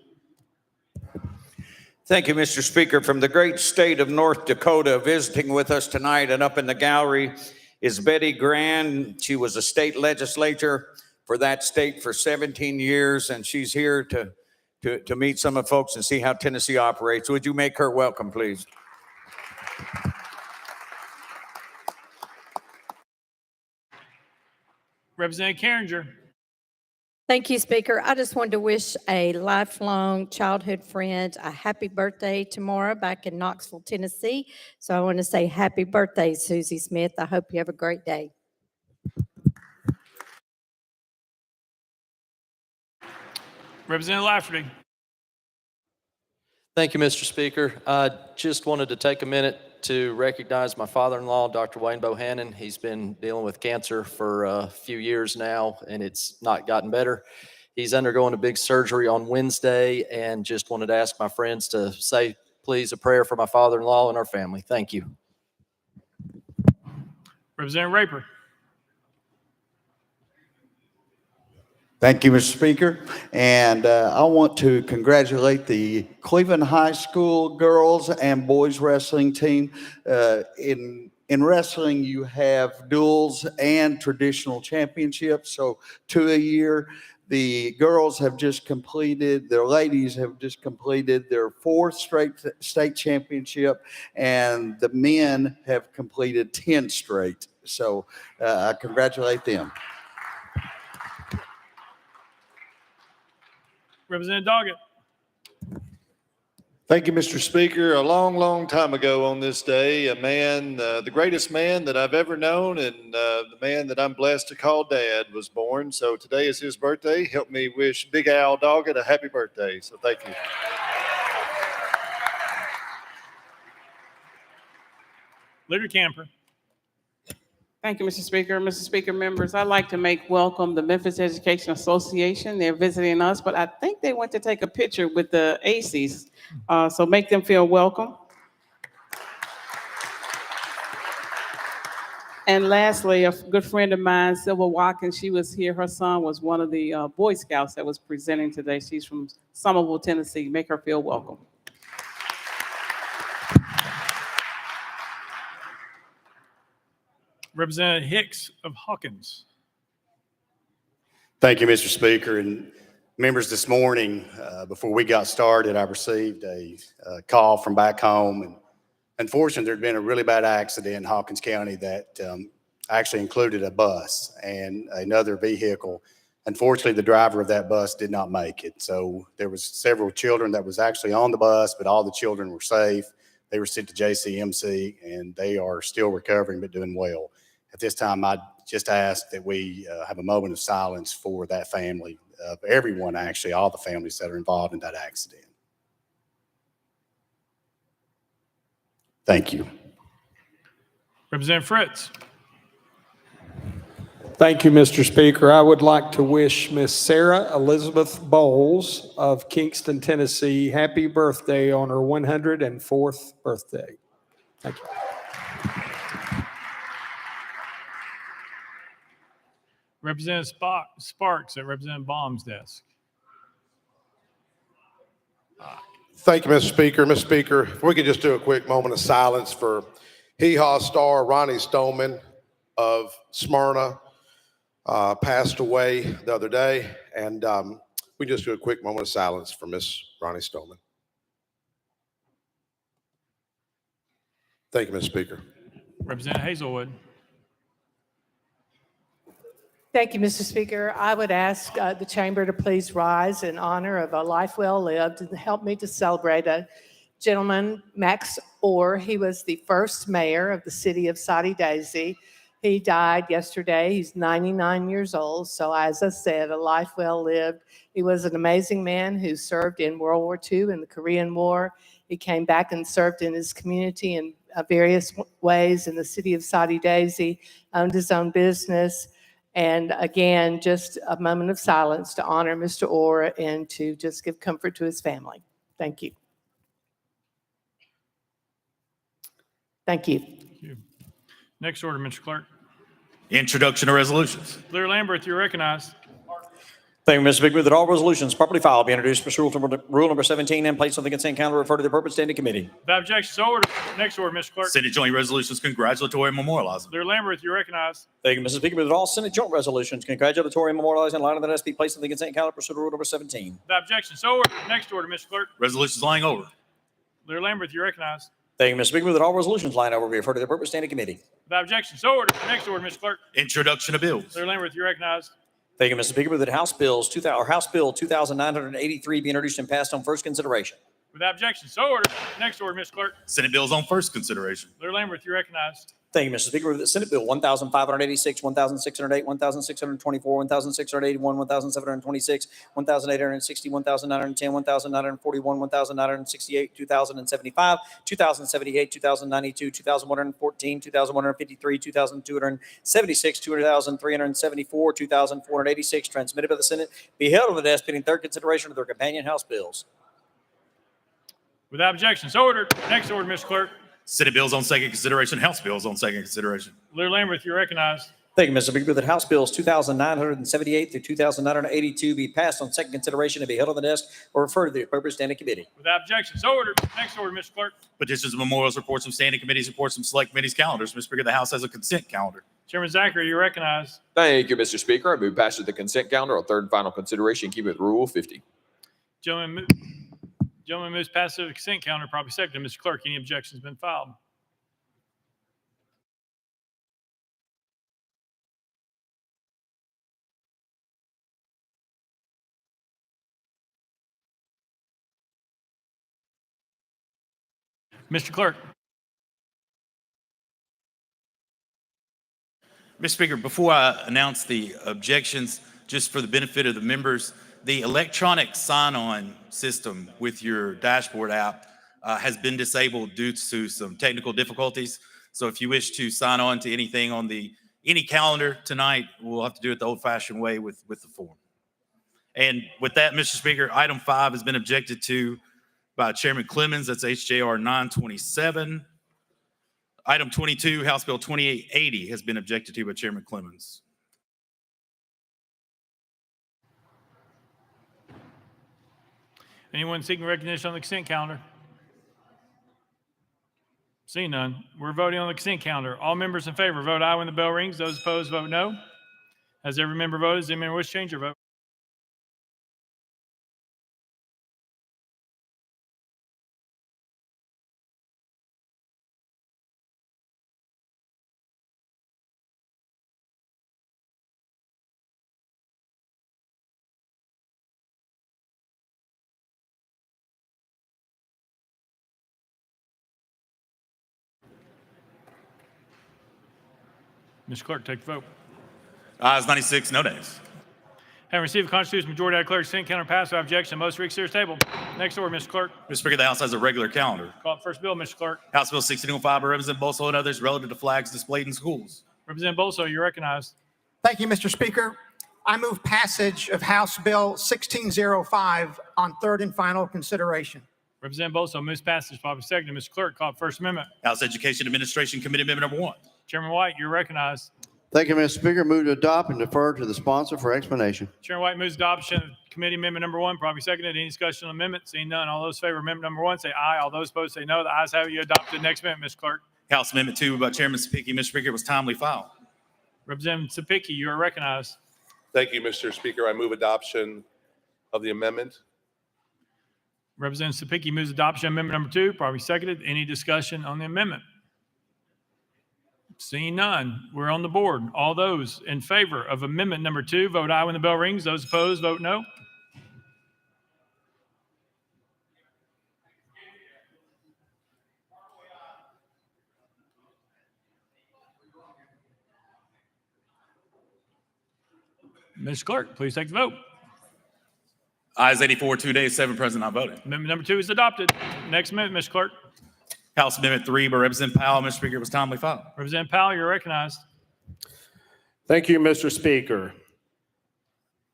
Speaker 26: Thank you, Mr. Speaker. From the great state of North Dakota, visiting with us tonight and up in the gallery is Betty Grand. She was a state legislator for that state for 17 years, and she's here to meet some of the folks and see how Tennessee operates. Would you make her welcome, please?
Speaker 1: Representative Carringer.
Speaker 27: Thank you, Speaker. I just wanted to wish a lifelong childhood friend a happy birthday tomorrow back in Knoxville, Tennessee. So I want to say happy birthday, Susie Smith. I hope you have a great day.
Speaker 1: Representative Lafferty.
Speaker 28: Thank you, Mr. Speaker. I just wanted to take a minute to recognize my father-in-law, Dr. Wayne Bohannon. He's been dealing with cancer for a few years now, and it's not gotten better. He's undergoing a big surgery on Wednesday, and just wanted to ask my friends to say, please, a prayer for my father-in-law and our family. Thank you.
Speaker 1: Representative Raper.
Speaker 29: Thank you, Mr. Speaker. And I want to congratulate the Cleveland High School girls and boys wrestling team. In wrestling, you have duals and traditional championships, so 2 a year. The girls have just completed, their ladies have just completed their 4th straight state championship, and the men have completed 10 straight. So I congratulate them.
Speaker 1: Representative Doggett.
Speaker 4: Thank you, Mr. Speaker. A long, long time ago on this day, a man, the greatest man that I've ever known and the man that I'm blessed to call Dad was born. So today is his birthday. Help me wish Big Al Doggett a happy birthday. So thank you.
Speaker 1: Leader Camper.
Speaker 6: Thank you, Mr. Speaker. Mr. Speaker, members, I'd like to make welcome the Memphis Education Association. They're visiting us, but I think they went to take a picture with the ACs. So make them feel welcome. And lastly, a good friend of mine, Sybil Watkins, she was here. Her son was one of the Boy Scouts that was presenting today. She's from Somerville, Tennessee. Make her feel welcome.
Speaker 1: Representative Hicks of Hawkins.
Speaker 8: Thank you, Mr. Speaker. And members, this morning, before we got started, I received a call from back home. And unfortunately, there'd been a really bad accident in Hawkins County that actually included a bus and another vehicle. Unfortunately, the driver of that bus did not make it. So there was several children that was actually on the bus, but all the children were safe. They were sent to JCMC, and they are still recovering but doing well. At this time, I just ask that we have a moment of silence for that family, everyone actually, all the families that are involved in that accident. Thank you.
Speaker 1: Representative Fritz.
Speaker 22: Thank you, Mr. Speaker. I would like to wish Miss Sarah Elizabeth Bowles of Kingston, Tennessee, happy birthday on her 104th birthday. Thank you.
Speaker 1: Representative Sparks at Representative Baum's desk.
Speaker 11: Thank you, Mr. Speaker. Mr. Speaker, if we could just do a quick moment of silence for Hee Haw star Ronnie Stoneman of Smyrna, passed away the other day. And we just do a quick moment of silence for Miss Ronnie Stoneman. Thank you, Mr. Speaker.
Speaker 1: Representative Hazelwood.
Speaker 12: Thank you, Mr. Speaker. I would ask the chamber to please rise in honor of a life well lived and help me to celebrate a gentleman, Max Orr. He was the first mayor of the city of Soddy Daisy. He died yesterday. He's 99 years old. So as I said, a life well lived. He was an amazing man who served in World War II and the Korean War. He came back and served in his community in various ways in the city of Soddy Daisy, owned his own business. And again, just a moment of silence to honor Mr. Orr and to just give comfort to his family. Thank you. Thank you.
Speaker 1: Thank you. Next order, Mr. Clerk.
Speaker 13: Introduction of resolutions.
Speaker 1: Leader Lambert, you're recognized.
Speaker 14: Thank you, Mr. Speaker. That all resolutions properly filed be introduced pursuant to rule number 17 and placed on the consent calendar, referred to the appropriate standing committee.
Speaker 1: Without objection, so ordered. Next order, Mr. Clerk.
Speaker 13: Senate joint resolutions congratulatory and memorializing.
Speaker 1: Leader Lambert, you're recognized.
Speaker 14: Thank you, Mr. Speaker. That all Senate joint resolutions congratulatory and memorializing in line of the rest be placed on the consent calendar, pursuant to rule number 17.
Speaker 1: Without objection, so ordered. Next order, Mr. Clerk.
Speaker 13: Resolutions lying over.
Speaker 1: Leader Lambert, you're recognized.
Speaker 14: Thank you, Mr. Speaker. That all resolutions lying over be referred to the appropriate standing committee.
Speaker 1: Without objection, so ordered. Next order, Mr. Clerk.
Speaker 13: Introduction of bills.
Speaker 1: Leader Lambert, you're recognized.
Speaker 14: Thank you, Mr. Speaker. That House Bill 2983 be introduced and passed on first consideration.
Speaker 1: Without objection, so ordered. Next order, Mr. Clerk.
Speaker 13: Senate bills on first consideration.
Speaker 1: Leader Lambert, you're recognized.
Speaker 14: Thank you, Mr. Speaker. That Senate Bill 1586, 1608, 1624, 1681, 1726, 1860, 1910, 1941, 1968, 2075, 2078, 2092, 2114, 2153, 2276, 2374, 2486, transmitted by the Senate, be held on the desk pending third consideration of their companion House bills.
Speaker 1: Without objection, so ordered. Next order, Mr. Clerk.
Speaker 13: Senate bills on second consideration. House bills on second consideration.
Speaker 1: Leader Lambert, you're recognized.
Speaker 14: Thank you, Mr. Speaker. That House Bills 2978 through 2982 be passed on second consideration and be held on the desk or referred to the appropriate standing committee.
Speaker 1: Without objection, so ordered. Next order, Mr. Clerk.
Speaker 13: Petitions and memorials, reports from standing committees, reports from select committees, calendars. Mr. Speaker, the House has a consent calendar.
Speaker 1: Chairman Zachary, you're recognized.
Speaker 15: Thank you, Mr. Speaker. I move passage of the consent calendar on third and final consideration, keep with Rule 50.
Speaker 1: Gentleman moves passage of the consent calendar, probably seconded. Mr. Clerk, any objections been filed? Mr. Clerk.
Speaker 13: Mr. Speaker, before I announce the objections, just for the benefit of the members, the electronic sign-on system with your dashboard app has been disabled due to some technical difficulties. So if you wish to sign on to anything on any calendar tonight, we'll have to do it the old-fashioned way with the form. And with that, Mr. Speaker, item 5 has been objected to by Chairman Clemens. That's HJR 927. Item 22, House Bill 2880 has been objected to by Chairman Clemens.
Speaker 1: Anyone seeking recognition on the consent calendar? Seeing none, we're voting on the consent calendar. All members in favor, vote aye when the bell rings. Those opposed, vote no. Has every member voted? Does any member wish to change their vote? Mr. Clerk, take the vote.
Speaker 13: Ayes 96, no nays.
Speaker 1: Having received a constitutional majority, I declare consent calendar passed without objection. Most reconsider table. Next order, Mr. Clerk.
Speaker 13: Mr. Speaker, the House has a regular calendar.
Speaker 1: Call the first bill, Mr. Clerk.
Speaker 13: House Bill 1605 by Representative Bolso and others relative to flags displayed in schools.
Speaker 1: Representative Bolso, you're recognized.
Speaker 2: Thank you, Mr. Speaker. I move passage of House Bill 1605 on third and final consideration.
Speaker 1: Representative Bolso moves passage. Probably seconded. Mr. Clerk, call the First Amendment.
Speaker 13: House Education Administration Committee Amendment number 1.
Speaker 1: Chairman White, you're recognized.
Speaker 16: Thank you, Mr. Speaker. Move to adopt and defer to the sponsor for explanation.
Speaker 1: Chairman White moves adoption of committee amendment number 1. Probably seconded. Any discussion on the amendment? Seeing none, all those in favor of amendment number 1 say aye. All those opposed say no. The ayes have it. You adopted. Next amendment, Mr. Clerk.
Speaker 13: House Amendment 2 by Chairman Sapicki. Mr. Speaker, was timely filed.
Speaker 1: Representative Sapicki, you are recognized.
Speaker 11: Thank you, Mr. Speaker. I move adoption of the amendment.
Speaker 1: Representative Sapicki moves adoption of amendment number 2. Probably seconded. Any discussion on the amendment? Seeing none, we're on the board. All those in favor of amendment number 2, vote aye when the bell rings. Those opposed, vote no. Mr. Clerk, please take the vote.
Speaker 13: Ayes 84, 2 days, 7 present, not voting.
Speaker 1: Amendment number 2 is adopted. Next amendment, Mr. Clerk.
Speaker 13: House Amendment 3 by Representative Powell. Mr. Speaker, was timely filed.
Speaker 1: Representative Powell, you're recognized.
Speaker 17: Thank you, Mr. Speaker.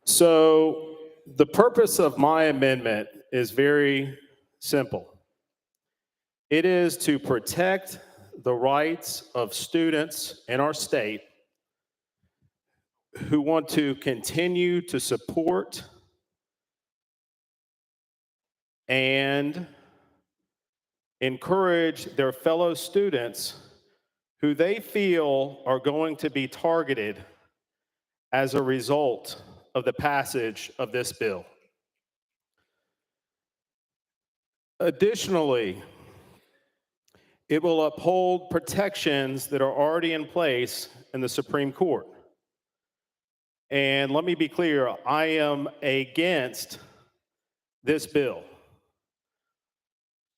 Speaker 17: So the purpose of my amendment is very simple. It is to protect the rights of students in our state who want to continue to support and encourage their fellow students who they feel are going to be targeted as a result of the passage of this bill. Additionally, it will uphold protections that are already in place in the Supreme Court. And let me be clear, I am against this bill.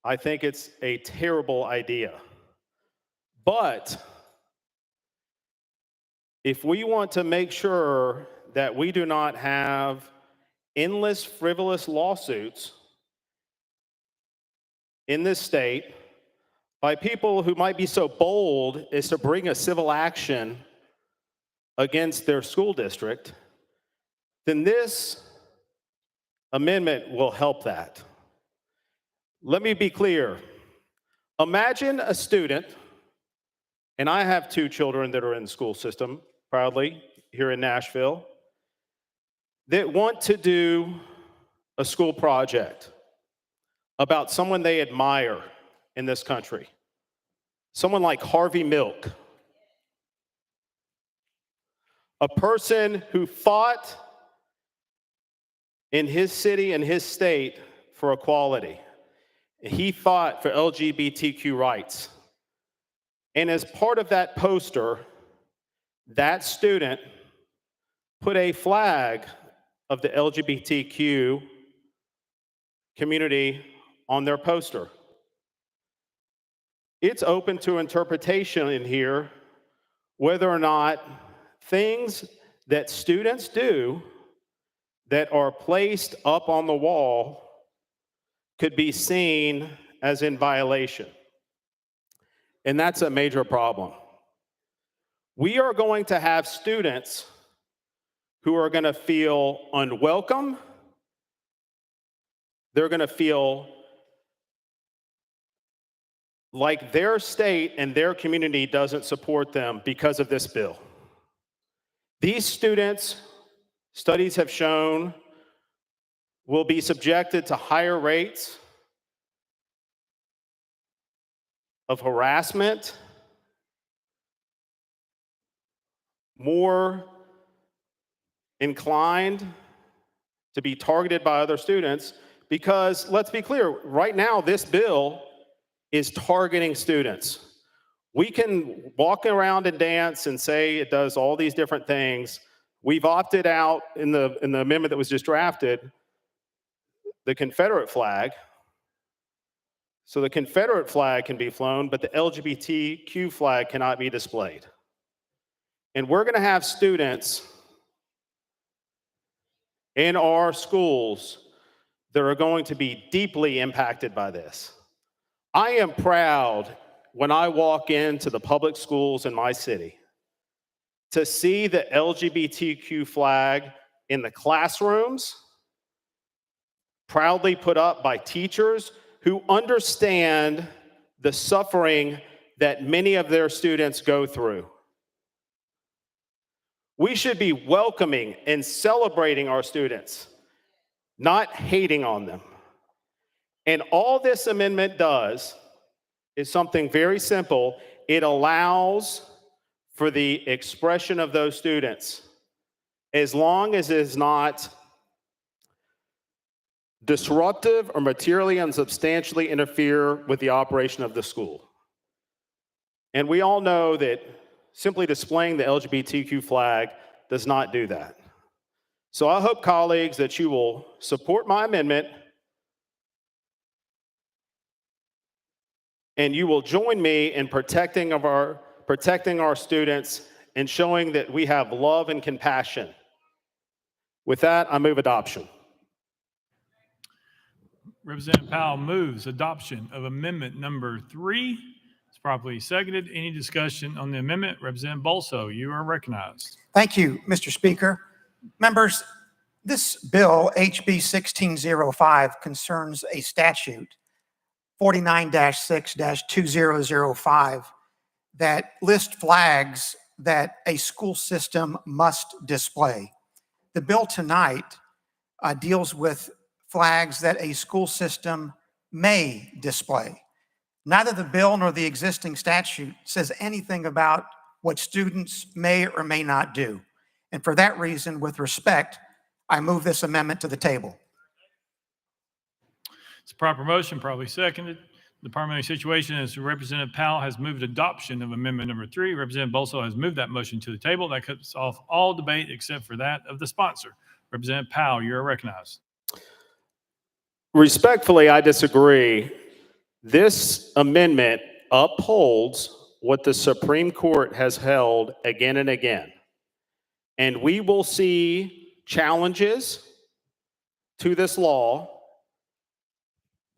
Speaker 17: I think it's a terrible idea. But if we want to make sure that we do not have endless frivolous lawsuits in this state by people who might be so bold as to bring a civil action against their school district, then this amendment will help that. Let me be clear. Imagine a student, and I have 2 children that are in the school system, proudly, here in Nashville, that want to do a school project about someone they admire in this country. Someone like Harvey Milk. A person who fought in his city and his state for equality. He fought for LGBTQ rights. And as part of that poster, that student put a flag of the LGBTQ community on their poster. it's open to interpretation in here whether or not things that students do that are placed up on the wall could be seen as in violation. And that's a major problem. We are going to have students who are going to feel unwelcome. They're going to feel like their state and their community doesn't support them because of this bill. These students, studies have shown, will be subjected to higher rates of harassment, more inclined to be targeted by other students, because let's be clear, right now this bill is targeting students. We can walk around and dance and say it does all these different things. We've opted out in the amendment that was just drafted, the Confederate flag. So the Confederate flag can be flown, but the LGBTQ flag cannot be displayed. And we're going to have students in our schools that are going to be deeply impacted by this. I am proud when I walk into the public schools in my city to see the LGBTQ flag in the classrooms, proudly put up by teachers who understand the suffering that many of their students go through. We should be welcoming and celebrating our students, not hating on them. And all this amendment does is something very simple. It allows for the expression of those students, as long as it is not disruptive or materially and substantially interfere with the operation of the school. And we all know that simply displaying the LGBTQ flag does not do that. So I hope, colleagues, that you will support my amendment and you will join me in protecting our students and showing that we have love and compassion. With that, I move adoption.
Speaker 1: Representative Powell moves adoption of amendment number 3. It's properly seconded. Any discussion on the amendment? Representative Bolso, you are recognized.
Speaker 2: Thank you, Mr. Speaker. Members, this bill, HB 1605, concerns a statute, 49-6-2005, that lists flags that a school system must display. The bill tonight deals with flags that a school system may display. Neither the bill nor the existing statute says anything about what students may or may not do. And for that reason, with respect, I move this amendment to the table.
Speaker 1: It's a proper motion, probably seconded. The parliamentary situation is Representative Powell has moved adoption of amendment number 3. Representative Bolso has moved that motion to the table. That cuts off all debate except for that of the sponsor. Representative Powell, you are recognized.
Speaker 17: Respectfully, I disagree. This amendment upholds what the Supreme Court has held again and again. And we will see challenges to this law,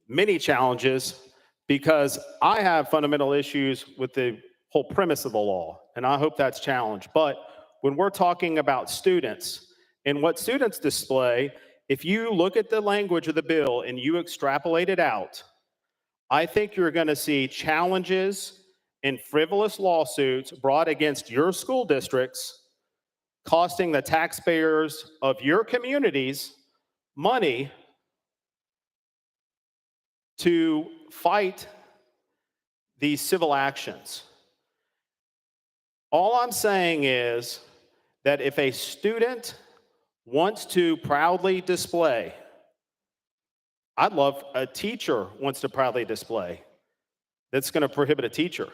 Speaker 17: many challenges, because I have fundamental issues with the whole premise of the law, and I hope that's challenged. But when we're talking about students and what students display, if you look at the language of the bill and you extrapolate it out, I think you're going to see challenges and frivolous lawsuits brought against your school districts, costing the taxpayers of your communities money to fight these civil actions. All I'm saying is that if a student wants to proudly display, I'd love a teacher wants to proudly display. That's going to prohibit a teacher.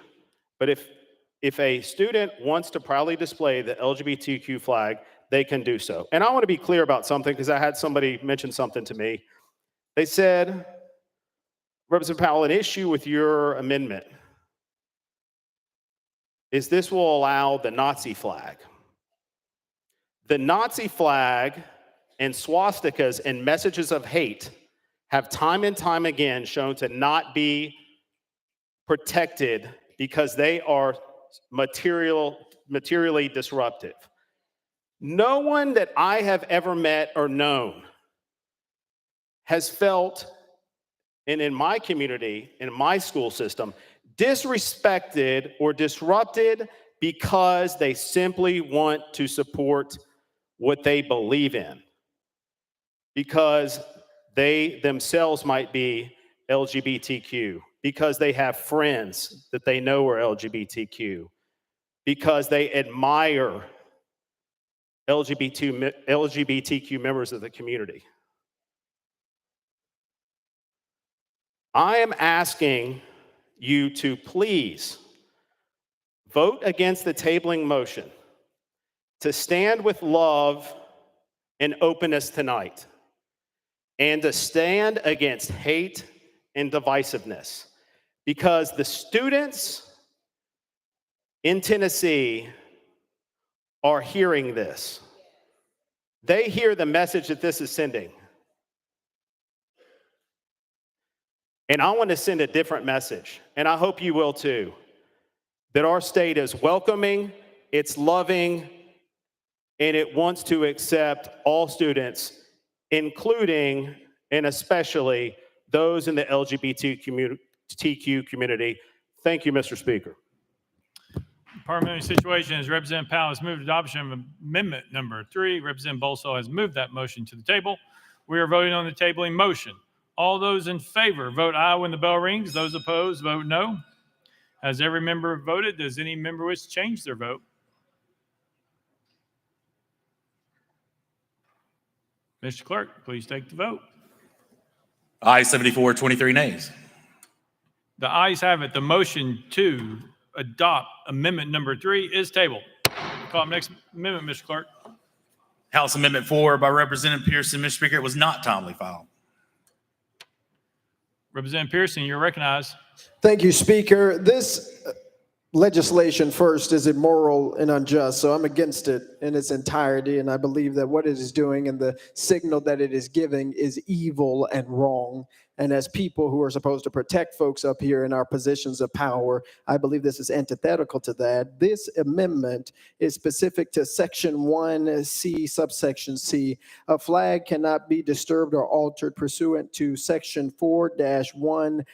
Speaker 17: But if a student wants to proudly display the LGBTQ flag, they can do so. And I want to be clear about something because I had somebody mention something to me. They said, Representative Powell, an issue with your amendment is this will allow the Nazi flag. The Nazi flag and swastikas and messages of hate have time and time again shown to not be protected because they are materially disruptive. No one that I have ever met or known has felt, and in my community, in my school system, disrespected or disrupted because they simply want to support what they believe in, because they themselves might be LGBTQ, because they have friends that they know are LGBTQ, because they admire LGBTQ members of the community. I am asking you to please vote against the tabling motion, to stand with love and openness tonight, and to stand against hate and divisiveness, because the students in Tennessee are hearing this. They hear the message that this is sending. And I want to send a different message, and I hope you will too, that our state is welcoming, it's loving, and it wants to accept all students, including and especially those in the LGBTQ community. Thank you, Mr. Speaker.
Speaker 1: Parliamentary Situations, Representative Powell has moved adoption of amendment number 3. Representative Bolso has moved that motion to the table. We are voting on the tabling motion. All those in favor, vote aye when the bell rings. Those opposed, vote no. Has every member voted? Does any member wish to change their vote? Mr. Clerk, please take the vote.
Speaker 13: Aye 74, 23 nays.
Speaker 1: The ayes have it. The motion to adopt amendment number 3 is tabled. Call up next amendment, Mr. Clerk.
Speaker 13: House Amendment 4 by Representative Pearson. Mr. Speaker, it was not timely filed.
Speaker 1: Representative Pearson, you're recognized.
Speaker 3: Thank you, Speaker. This legislation first is immoral and unjust, so I'm against it in its entirety, and I believe that what it is doing and the signal that it is giving is evil and wrong. And as people who are supposed to protect folks up here in our positions of power, I believe this is antithetical to that. This amendment is specific to Section 1C, subsection C. A flag cannot be disturbed or altered pursuant to Section 4-1-412.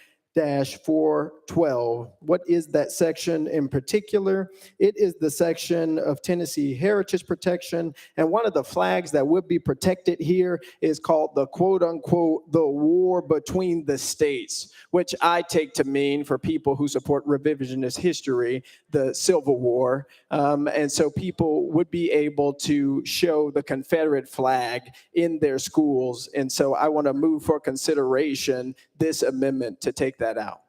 Speaker 3: What is that section in particular? It is the section of Tennessee heritage protection, and one of the flags that would be protected here is called the quote unquote the war between the states, which I take to mean, for people who support revisionist history, the Civil War. And so people would be able to show the Confederate flag in their schools, and so I want to move for consideration this amendment to take that out.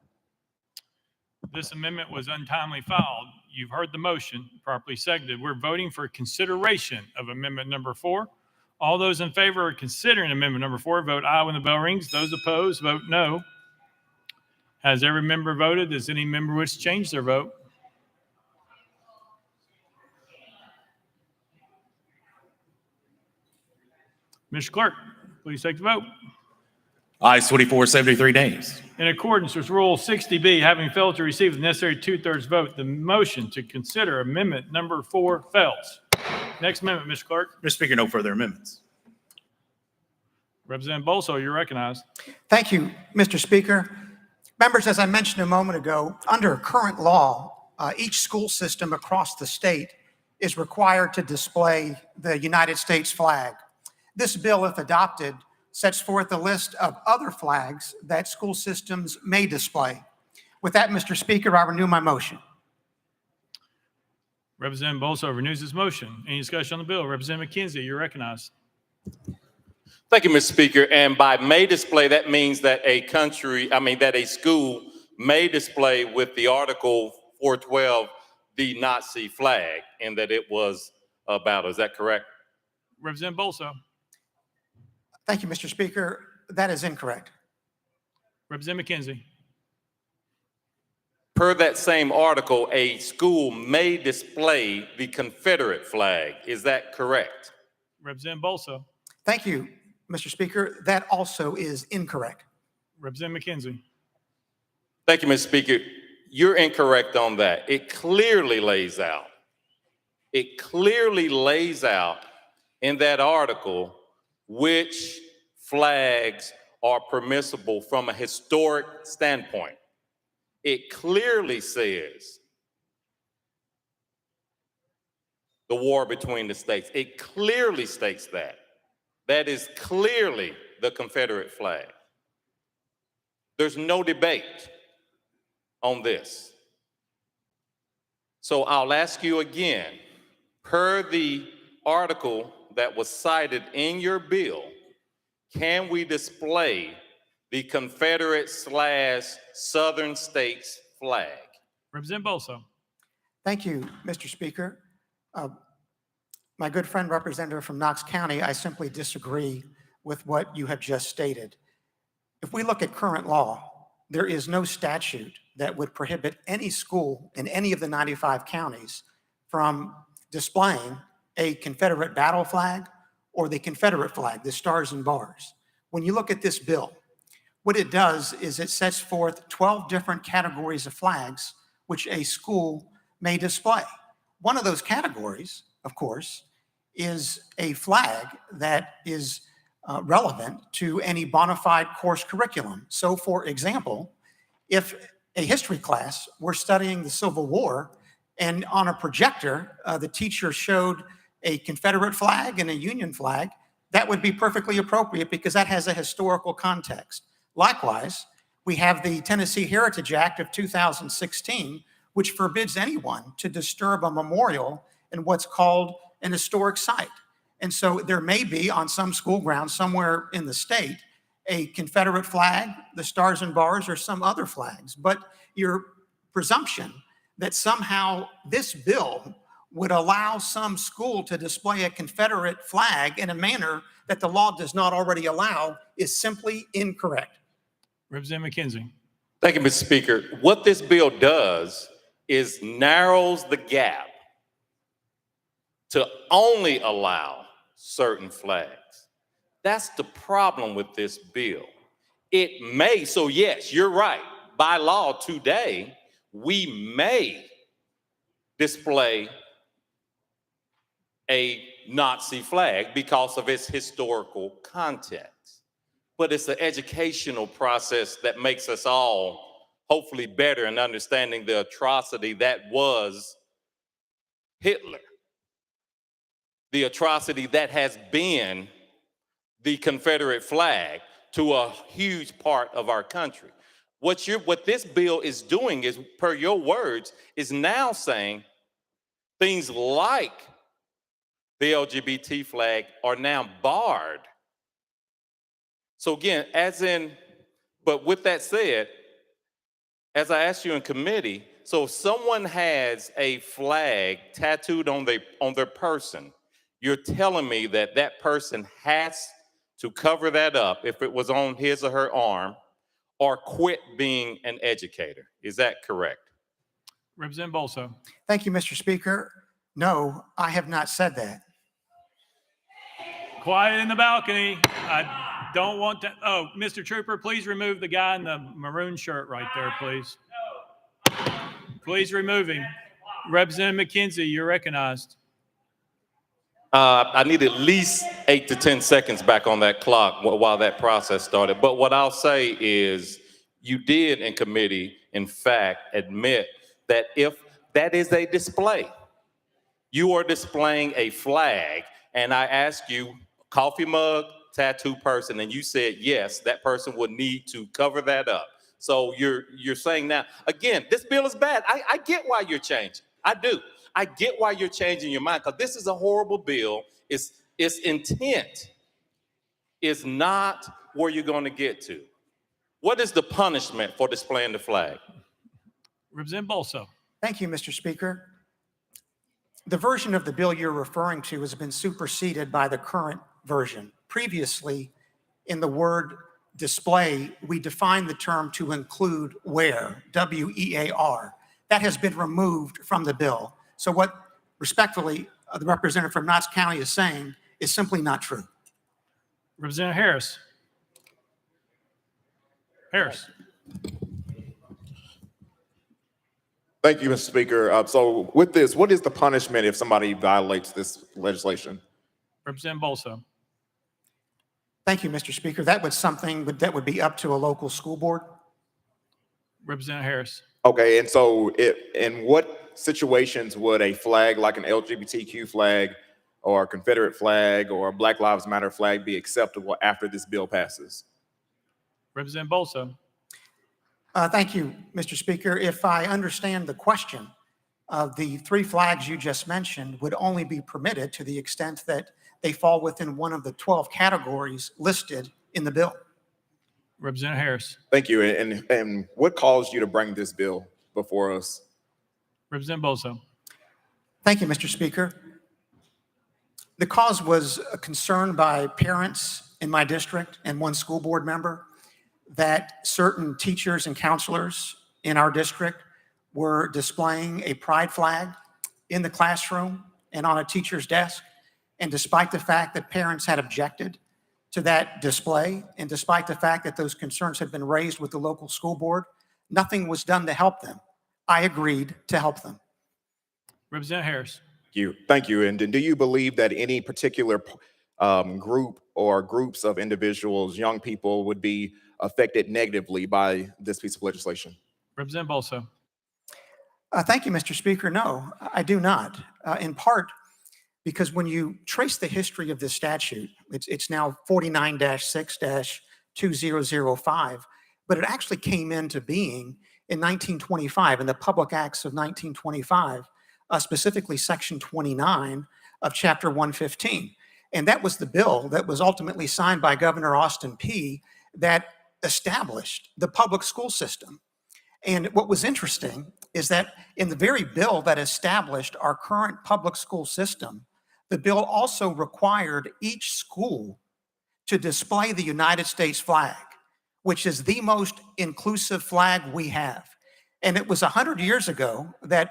Speaker 1: This amendment was untimely filed. You've heard the motion, properly seconded. We're voting for consideration of amendment number 4. All those in favor of considering amendment number 4, vote aye when the bell rings. Those opposed, vote no. Has every member voted? Does any member wish to change their vote? Mr. Clerk, please take the vote.
Speaker 13: Ayes 24, 73 nays.
Speaker 1: In accordance with Rule 60B, having failed to receive the necessary 2/3 vote, the motion to consider amendment number 4 fails. Next amendment, Mr. Clerk.
Speaker 13: Mr. Speaker, no further amendments.
Speaker 1: Representative Bolso, you're recognized.
Speaker 2: Thank you, Mr. Speaker. Members, as I mentioned a moment ago, under current law, each school system across the state is required to display the United States flag. This bill, if adopted, sets forth a list of other flags that school systems may display. With that, Mr. Speaker, I renew my motion.
Speaker 1: Representative Bolso renews his motion. Any discussion on the bill? Representative McKenzie, you're recognized.
Speaker 5: Thank you, Mr. Speaker. And by may display, that means that a school may display with the Article 412 the Nazi flag, and that it was about. Is that correct?
Speaker 1: Representative Bolso.
Speaker 2: Thank you, Mr. Speaker. That is incorrect.
Speaker 1: Representative McKenzie.
Speaker 5: per that same article, a school may display the Confederate flag. Is that correct?
Speaker 1: Representative Bolso.
Speaker 2: Thank you, Mr. Speaker. That also is incorrect.
Speaker 1: Representative McKenzie.
Speaker 5: Thank you, Mr. Speaker. You're incorrect on that. It clearly lays out in that article which flags are permissible from a historic standpoint. It clearly says the war between the states. It clearly states that. That is clearly the Confederate flag. There's no debate on this. So I'll ask you again, per the article that was cited in your bill, can we display the Confederate/Southern States flag?
Speaker 1: Representative Bolso.
Speaker 2: Thank you, Mr. Speaker. My good friend representative from Knox County, I simply disagree with what you have just stated. If we look at current law, there is no statute that would prohibit any school in any of the 95 counties from displaying a Confederate battle flag or the Confederate flag, the stars and bars. When you look at this bill, what it does is it sets forth 12 different categories of flags which a school may display. One of those categories, of course, is a flag that is relevant to any bona fide course curriculum. So, for example, if a history class were studying the Civil War and on a projector, the teacher showed a Confederate flag and a Union flag, that would be perfectly appropriate because that has a historical context. Likewise, we have the Tennessee Heritage Act of 2016, which forbids anyone to disturb a memorial in what's called an historic site. And so there may be on some school grounds somewhere in the state a Confederate flag, the stars and bars, or some other flags. But your presumption that somehow this bill would allow some school to display a Confederate flag in a manner that the law does not already allow is simply incorrect.
Speaker 1: Representative McKenzie.
Speaker 5: Thank you, Mr. Speaker. What this bill does is narrows the gap to only allow certain flags. That's the problem with this bill. It may, so yes, you're right. By law today, we may display a Nazi flag because of its historical context. But it's an educational process that makes us all hopefully better in understanding the atrocity that was Hitler, the atrocity that has been the Confederate flag to a huge part of our country. What this bill is doing is, per your words, is now saying things like the LGBT flag are now barred. So again, but with that said, as I asked you in committee, so if someone has a flag tattooed on their person, you're telling me that that person has to cover that up if it was on his or her arm, or quit being an educator. Is that correct?
Speaker 1: Representative Bolso.
Speaker 2: Thank you, Mr. Speaker. No, I have not said that.
Speaker 1: Quiet in the balcony. I don't want to. Oh, Mr. Trooper, please remove the guy in the maroon shirt right there, please. Please remove him. Representative McKenzie, you're recognized.
Speaker 5: I need at least 8 to 10 seconds back on that clock while that process started. But what I'll say is you did in committee, in fact, admit that if that is a display, you are displaying a flag, and I asked you, coffee mug, tattoo person, and you said, yes, that person would need to cover that up. So you're saying now, again, this bill is bad. I get why you're changing. I do. I get why you're changing your mind, because this is a horrible bill. Its intent is not where you're going to get to. What is the punishment for displaying the flag?
Speaker 1: Representative Bolso.
Speaker 2: Thank you, Mr. Speaker. The version of the bill you're referring to has been superseded by the current version. Previously, in the word display, we define the term to include wear, W-E-A-R. That has been removed from the bill. So what respectfully the representative from Knox County is saying is simply not true.
Speaker 1: Representative Harris. Harris.
Speaker 15: Thank you, Mr. Speaker. So with this, what is the punishment if somebody violates this legislation?
Speaker 1: Representative Bolso.
Speaker 2: Thank you, Mr. Speaker. That was something that would be up to a local school board.
Speaker 1: Representative Harris.
Speaker 15: Okay, and so in what situations would a flag like an LGBTQ flag or a Confederate flag or a Black Lives Matter flag be acceptable after this bill passes?
Speaker 1: Representative Bolso.
Speaker 2: Thank you, Mr. Speaker. If I understand the question, the three flags you just mentioned would only be permitted to the extent that they fall within one of the 12 categories listed in the bill.
Speaker 1: Representative Harris.
Speaker 15: Thank you. And what caused you to bring this bill before us?
Speaker 1: Representative Bolso.
Speaker 2: Thank you, Mr. Speaker. The cause was a concern by parents in my district and one school board member that certain teachers and counselors in our district were displaying a pride flag in the classroom and on a teacher's desk. And despite the fact that parents had objected to that display, and despite the fact that those concerns had been raised with the local school board, nothing was done to help them. I agreed to help them.
Speaker 1: Representative Harris.
Speaker 15: Thank you. And do you believe that any particular group or groups of individuals, young people, would be affected negatively by this piece of legislation?
Speaker 1: Representative Bolso.
Speaker 2: Thank you, Mr. Speaker. No, I do not. In part because when you trace the history of this statute, it's now 49-6-2005, but it actually came into being in 1925 in the Public Acts of 1925, specifically Section 29 of Chapter 115. And that was the bill that was ultimately signed by Governor Austin Peay that established the public school system. And what was interesting is that in the very bill that established our current public school system, the bill also required each school to display the United States flag, which is the most inclusive flag we have. And it was 100 years ago that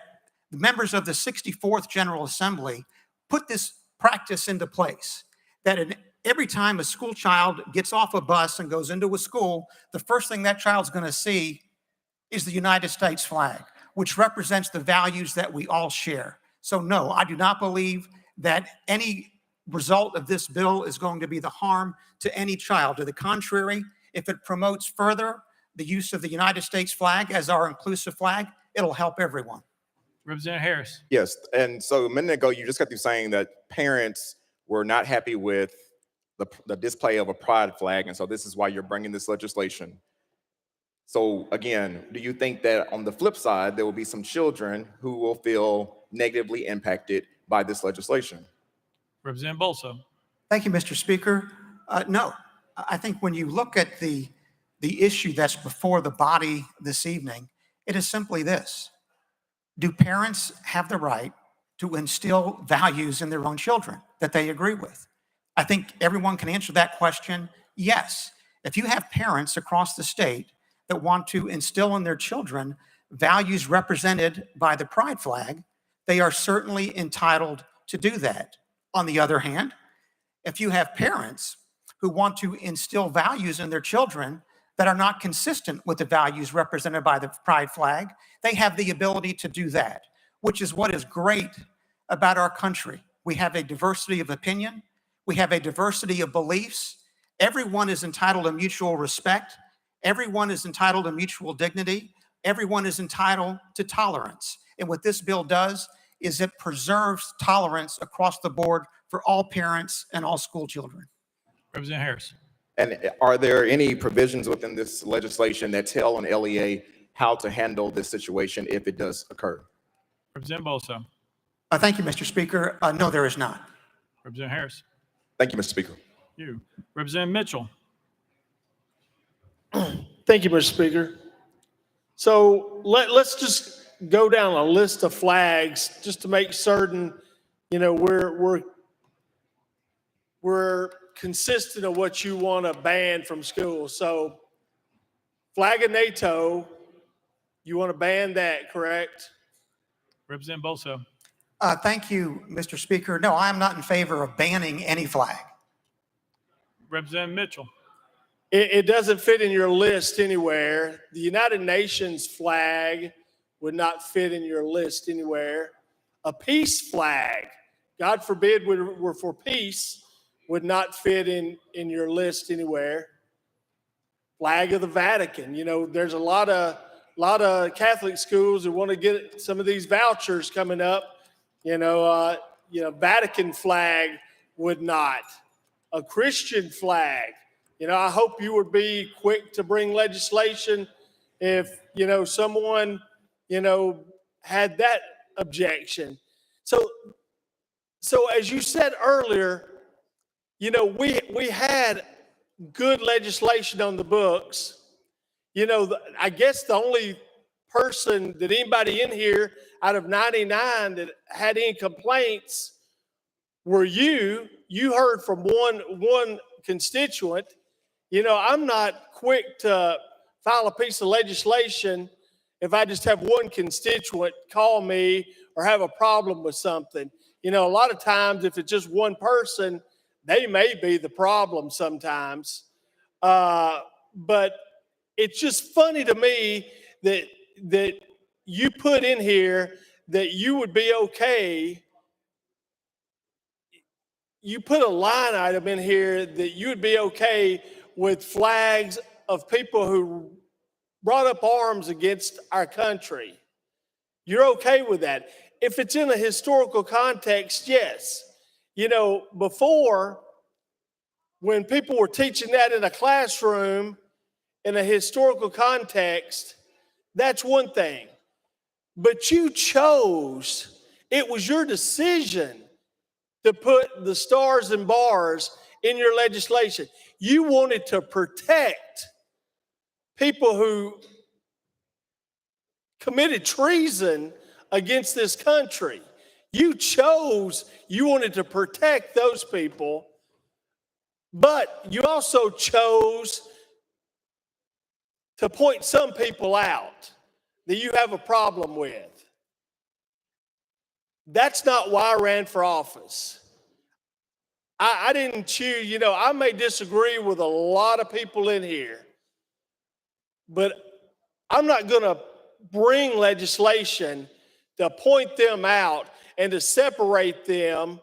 Speaker 2: the members of the 64th General Assembly put this practice into place, that every time a school child gets off a bus and goes into a school, the first thing that child's going to see is the United States flag, which represents the values that we all share. So no, I do not believe that any result of this bill is going to be the harm to any child. To the contrary, if it promotes further the use of the United States flag as our inclusive flag, it'll help everyone.
Speaker 1: Representative Harris.
Speaker 15: Yes. And so a minute ago, you just got through saying that parents were not happy with the display of a pride flag. And so this is why you're bringing this legislation. So again, do you think that on the flip side, there will be some children who will feel negatively impacted by this legislation?
Speaker 1: Representative Bolso.
Speaker 2: Thank you, Mr. Speaker. No, I think when you look at the issue that's before the body this evening, it is simply this. Do parents have the right to instill values in their own children that they agree with? I think everyone can answer that question, yes. If you have parents across the state that want to instill in their children values represented by the pride flag, they are certainly entitled to do that. On the other hand, if you have parents who want to instill values in their children that are not consistent with the values represented by the pride flag, they have the ability to do that, which is what is great about our country. We have a diversity of opinion. We have a diversity of beliefs. Everyone is entitled to mutual respect. Everyone is entitled to mutual dignity. Everyone is entitled to tolerance. And what this bill does is it preserves tolerance across the board for all parents and all school children.
Speaker 1: Representative Harris.
Speaker 15: And are there any provisions within this legislation that tell an LEA how to handle this situation if it does occur?
Speaker 1: Representative Bolso.
Speaker 2: Thank you, Mr. Speaker. No, there is not.
Speaker 1: Representative Harris.
Speaker 15: Thank you, Mr. Speaker.
Speaker 1: You. Representative Mitchell.
Speaker 7: Thank you, Mr. Speaker. So let's just go down a list of flags just to make certain, we're consistent of what you want to ban from schools. So flag of NATO, you want to ban that, correct?
Speaker 1: Representative Bolso.
Speaker 2: Thank you, Mr. Speaker. No, I'm not in favor of banning any flag.
Speaker 1: Representative Mitchell.
Speaker 7: It doesn't fit in your list anywhere. The United Nations flag would not fit in your list anywhere. A peace flag, God forbid we're for peace, would not fit in your list anywhere. Flag of the Vatican. You know, there's a lot of Catholic schools that want to get some of these vouchers coming up. Vatican flag would not. A Christian flag. I hope you would be quick to bring legislation if, someone, had that objection. So as you said earlier, we had good legislation on the books. I guess the only person that anybody in here out of 99 that had any complaints were you. You heard from one constituent. I'm not quick to file a piece of legislation if I just have one constituent call me or have a problem with something. A lot of times if it's just one person, they may be the problem sometimes. But it's just funny to me that you put in here that you would be okay. You put a line item in here that you would be okay with flags of people who brought up arms against our country. You're okay with that. If it's in a historical context, yes. Before, when people were teaching that in a classroom in a historical context, that's one thing. But you chose, it was your decision to put the stars and bars in your legislation. You wanted to protect people who committed treason against this country. You wanted to protect those people, but you also chose to point some people out that you have a problem with. That's not why I ran for office. I didn't choose, I may disagree with a lot of people in here, but I'm not going to bring legislation to point them out and to separate them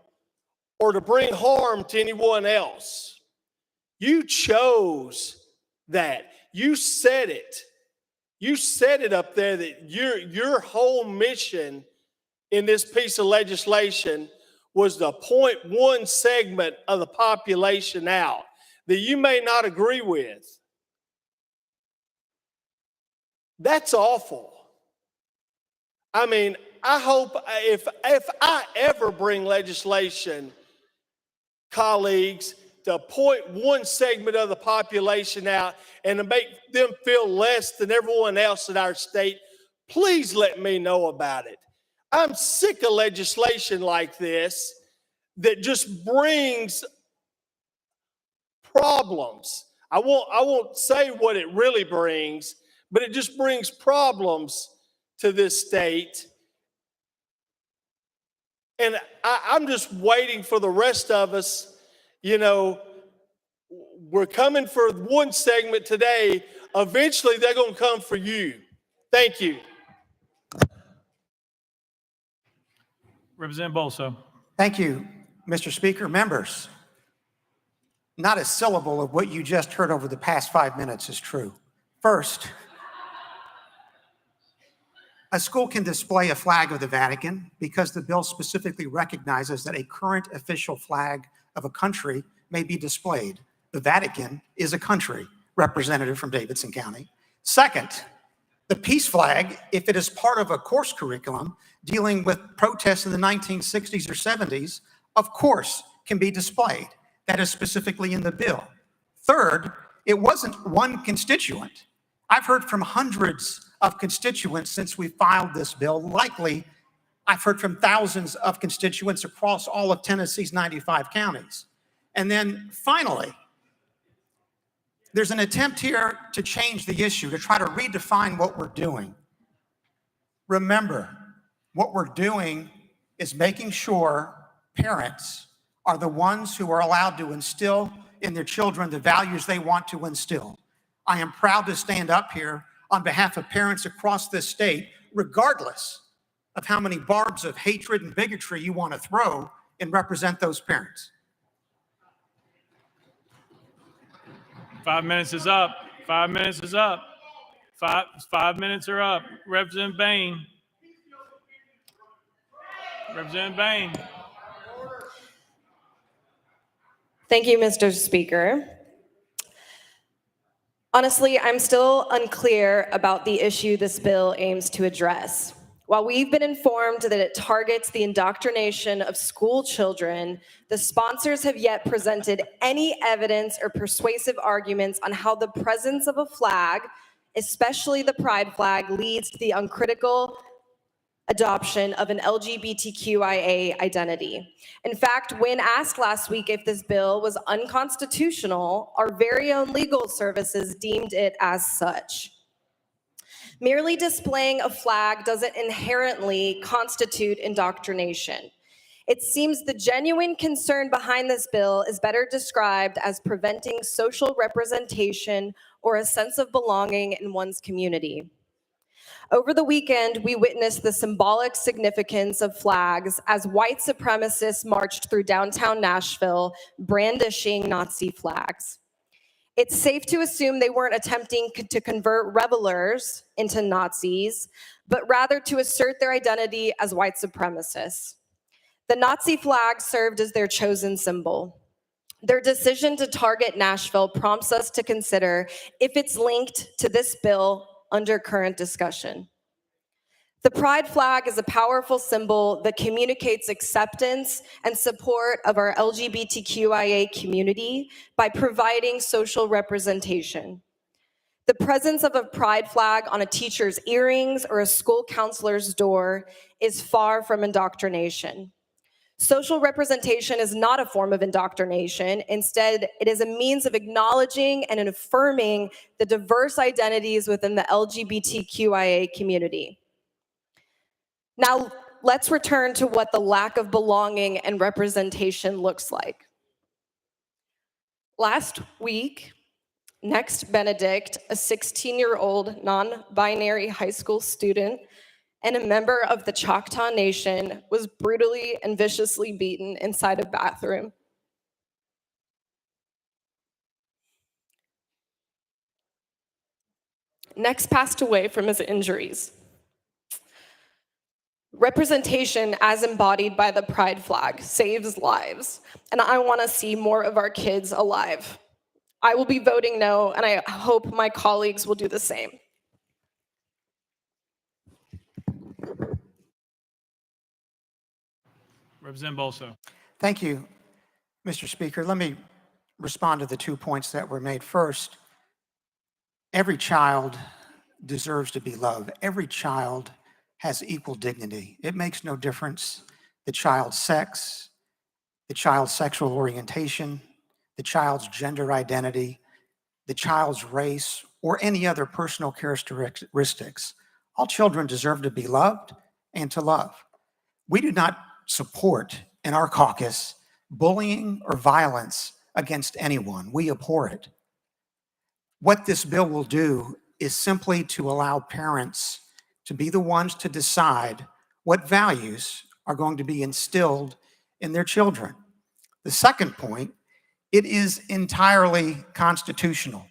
Speaker 7: or to bring harm to anyone else. You chose that. You said it. You said it up there that your whole mission in this piece of legislation was to point one segment of the population out that you may not agree with. That's awful. I mean, I hope if I ever bring legislation, colleagues, to point one segment of the population out and to make them feel less than everyone else in our state, please let me know about it. I'm sick of legislation like this that just brings problems. I won't say what it really brings, but it just brings problems to this state. And I'm just waiting for the rest of us. We're coming for one segment today. Eventually, they're going to come for you. Thank you.
Speaker 1: Representative Bolso.
Speaker 2: Thank you, Mr. Speaker. Members, not a syllable of what you just heard over the past 5 minutes is true. First, a school can display a flag of the Vatican because the bill specifically recognizes that a current official flag of a country may be displayed. The Vatican is a country, representative from Davidson County. Second, the peace flag, if it is part of a course curriculum dealing with protests in the 1960s or 70s, of course can be displayed. That is specifically in the bill. Third, it wasn't one constituent. I've heard from hundreds of constituents since we filed this bill. Likely, I've heard from thousands of constituents across all of Tennessee's 95 counties. And then finally, there's an attempt here to change the issue, to try to redefine what we're doing. Remember, what we're doing is making sure parents are the ones who are allowed to instill in their children the values they want to instill. I am proud to stand up here on behalf of parents across this state, regardless of how many barbs of hatred and bigotry you want to throw, and represent those parents.
Speaker 1: 5 minutes is up. 5 minutes is up. Five minutes are up. Representative Bain. Representative Bain.
Speaker 9: Thank you, Mr. Speaker. Honestly, I'm still unclear about the issue this bill aims to address. While we've been informed that it targets the indoctrination of school children, the sponsors have yet presented any evidence or persuasive arguments on how the presence of a flag, especially the pride flag, leads to the uncritical adoption of an LGBTQIA identity. In fact, when asked last week if this bill was unconstitutional, our very own legal services deemed it as such. Merely displaying a flag doesn't inherently constitute indoctrination. It seems the genuine concern behind this bill is better described as preventing social representation or a sense of belonging in one's community. Over the weekend, we witnessed the symbolic significance of flags as white supremacists marched through downtown Nashville, brandishing Nazi flags. It's safe to assume they weren't attempting to convert revelers into Nazis, but rather to assert their identity as white supremacists. The Nazi flag served as their chosen symbol. Their decision to target Nashville prompts us to consider if it's linked to this bill under current discussion. The pride flag is a powerful symbol that communicates acceptance and support of our LGBTQIA community by providing social representation. The presence of a pride flag on a teacher's earrings or a school counselor's door is far from indoctrination. Social representation is not a form of indoctrination. Instead, it is a means of acknowledging and affirming the diverse identities within the LGBTQIA community. Now, let's return to what the lack of belonging and representation looks like. Last week, Next Benedict, a 16-year-old non-binary high school student and a member of the Choctaw Nation, was brutally and viciously beaten inside a bathroom. Next passed away from his injuries. Representation as embodied by the pride flag saves lives, and I want to see more of our kids alive. I will be voting no, and I hope my colleagues will do the same.
Speaker 1: Representative Bolso.
Speaker 2: Thank you, Mr. Speaker. Let me respond to the 2 points that were made. First, every child deserves to be loved. Every child has equal dignity. It makes no difference the child's sex, the child's sexual orientation, the child's gender identity, the child's race, or any other personal characteristics. All children deserve to be loved and to love. We do not support in our caucus bullying or violence against anyone. We abhor it. What this bill will do is simply to allow parents to be the ones to decide what values are going to be instilled in their children. The second point, it is entirely constitutional.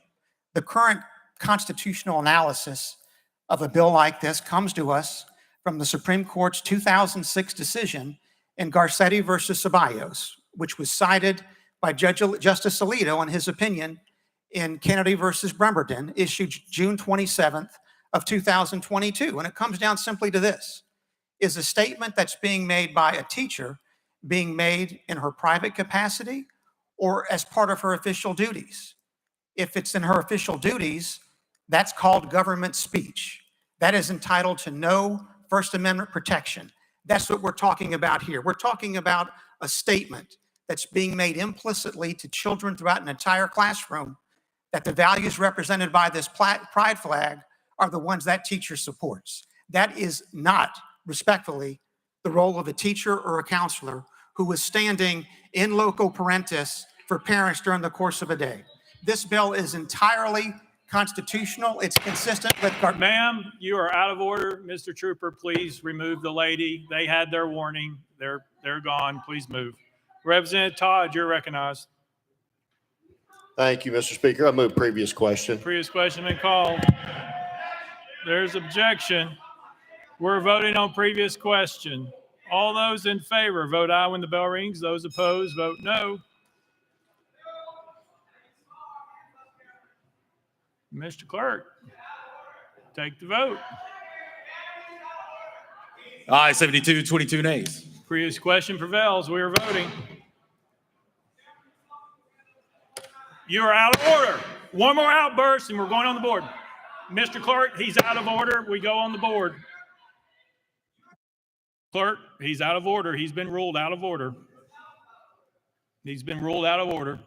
Speaker 2: The current constitutional analysis of a bill like this comes to us from the Supreme Court's 2006 decision in Garcetti versus Ceballos, which was cited by Justice Alito in his opinion in Kennedy versus Bremerton, issued June 27th of 2022. And it comes down simply to this: is a statement that's being made by a teacher being made in her private capacity or as part of her official duties? If it's in her official duties, that's called government speech. That is entitled to no First Amendment protection. That's what we're talking about here. We're talking about a statement that's being made implicitly to children throughout an entire classroom, that the values represented by this pride flag are the ones that teacher supports. That is not, respectfully, the role of a teacher or a counselor who is standing in loco parentis for parents during the course of a day. This bill is entirely constitutional. It's consistent with...
Speaker 1: Ma'am, you are out of order. Mr. Trooper, please remove the lady. They had their warning. They're gone. Please move. Representative Todd, you're recognized.
Speaker 4: Thank you, Mr. Speaker. I move previous question.
Speaker 1: Previous question been called. There's objection. We're voting on previous question. All those in favor, vote aye when the bell rings. Those opposed, vote no. Mr. Clerk, take the vote.
Speaker 13: Aye, 72, 22 nays.
Speaker 1: Previous question prevails. We are voting. You are out of order. One more outburst and we're going on the board. Mr. Clerk, he's out of order. We go on the board. Clerk, he's out of order. He's been ruled out of order. He's been ruled out of order.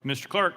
Speaker 1: Mr. Clerk.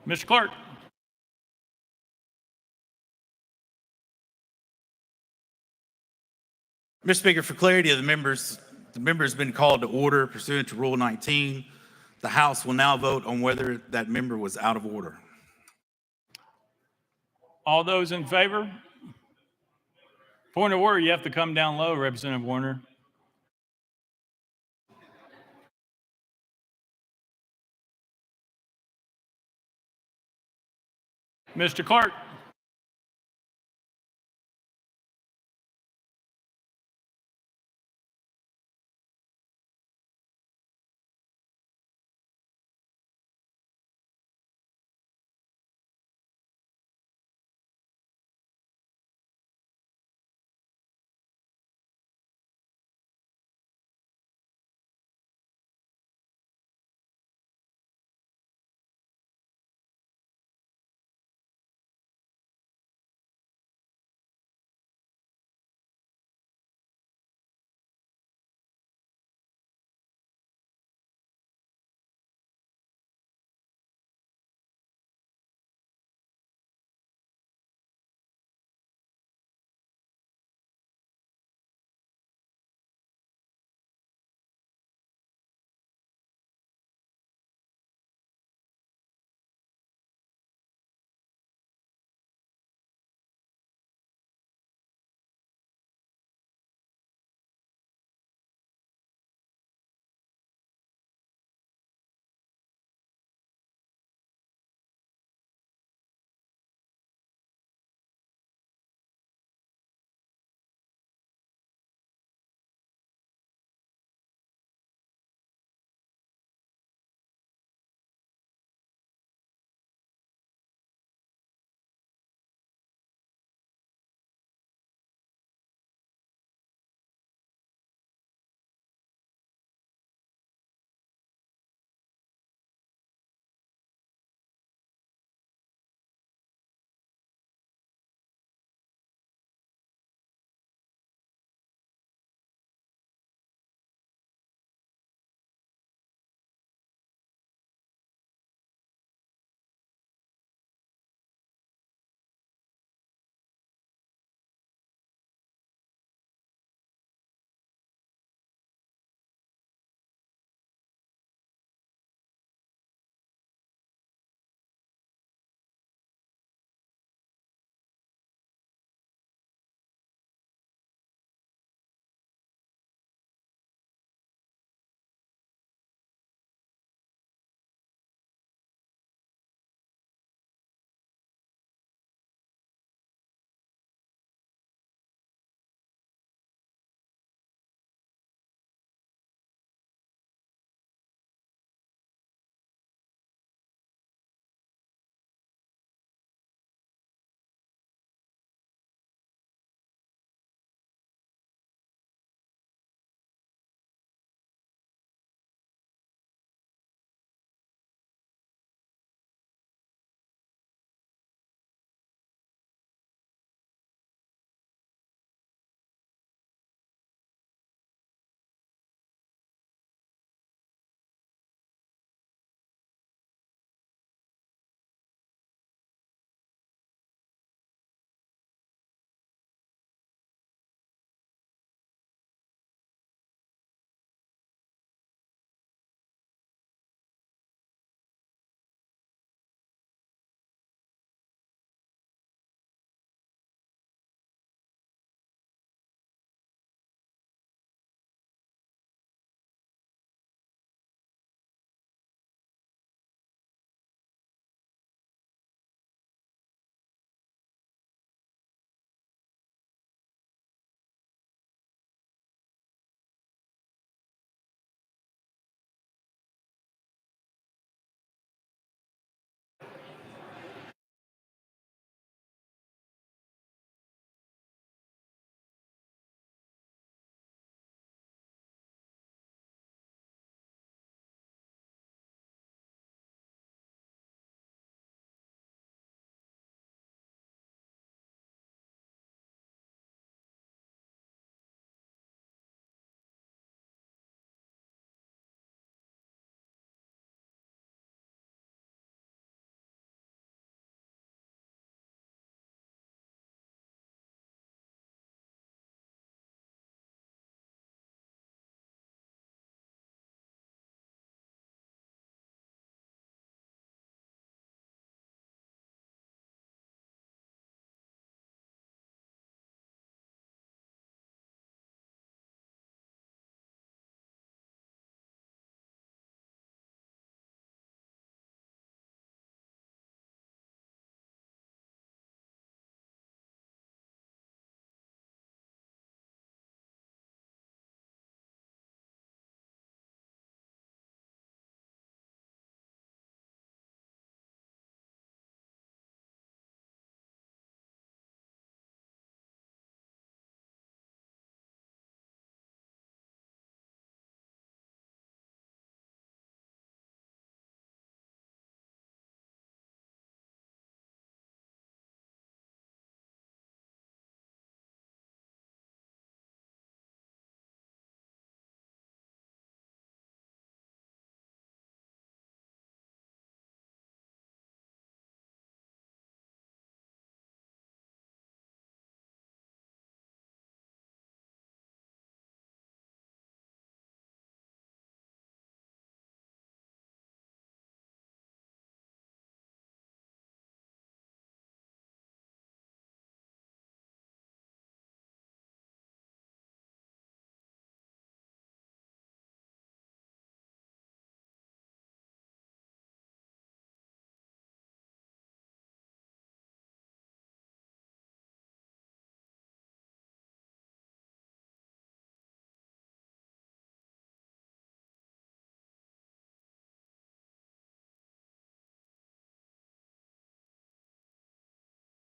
Speaker 1: Mr. Clerk.
Speaker 13: Mr. Speaker, for clarity of the member has been called to order pursuant to Rule 19. The House will now vote on whether that member was out of order.
Speaker 1: All those in favor? Point of order, you have to come down low, Representative Warner. Mr. Clerk.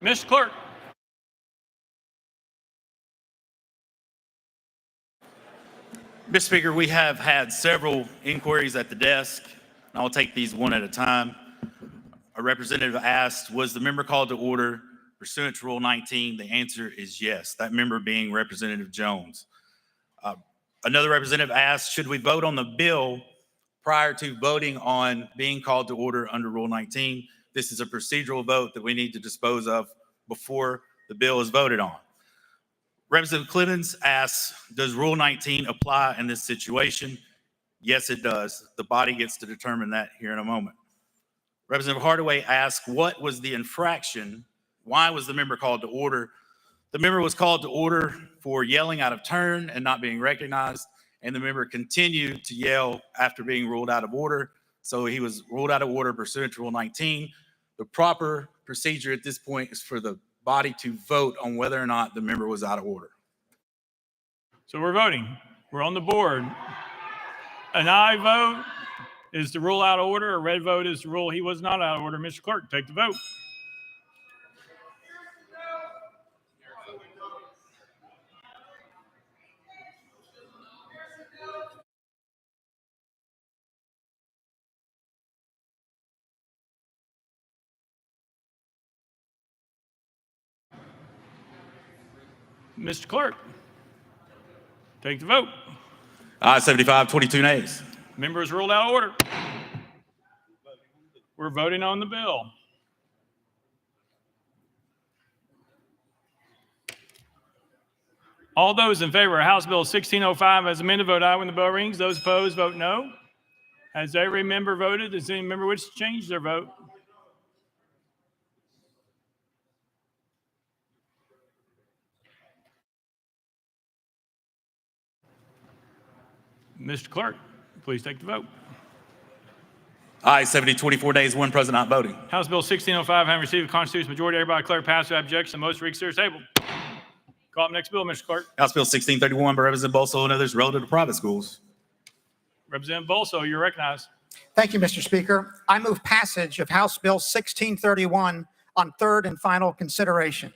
Speaker 1: Mr. Clerk.
Speaker 13: Mr. Speaker, we have had several inquiries at the desk, and I'll take these one at a time. A representative asked, was the member called to order pursuant to Rule 19? The answer is yes, that member being Representative Jones. Another representative asked, should we vote on the bill prior to voting on being called to order under Rule 19? This is a procedural vote that we need to dispose of before the bill is voted on. Representative Clemens asks, does Rule 19 apply in this situation? Yes, it does. The body gets to determine that here in a moment. Representative Hardaway asked, what was the infraction? Why was the member called to order? The member was called to order for yelling out of turn and not being recognized, and the member continued to yell after being ruled out of order. So he was ruled out of order pursuant to Rule 19. The proper procedure at this point is for the body to vote on whether or not the member was out of order.
Speaker 1: So we're voting. We're on the board. An aye vote is to rule out of order. A red vote is to rule he was not out of order. Mr. Clerk, take the vote. Mr. Clerk, take the vote.
Speaker 13: Aye, 75, 22 nays.
Speaker 1: Member is ruled out of order. We're voting on the bill. All those in favor of House Bill 1605 as amended, vote aye when the bell rings. Those opposed, vote no. Has every member voted? Does any member wish to change their vote? Mr. Clerk, please take the vote.
Speaker 13: Aye, 70, 24 nays, one present not voting.
Speaker 1: House Bill 1605 having received a constitutional majority, everybody declare passed without objection. The motion reconsider is tabled. Call up next bill, Mr. Clerk.
Speaker 13: House Bill 1631 by Representative Bolso and others relative to private schools.
Speaker 1: Representative Bolso, you're recognized.
Speaker 2: Thank you, Mr. Speaker. I move passage of House Bill 1631 on third and final consideration.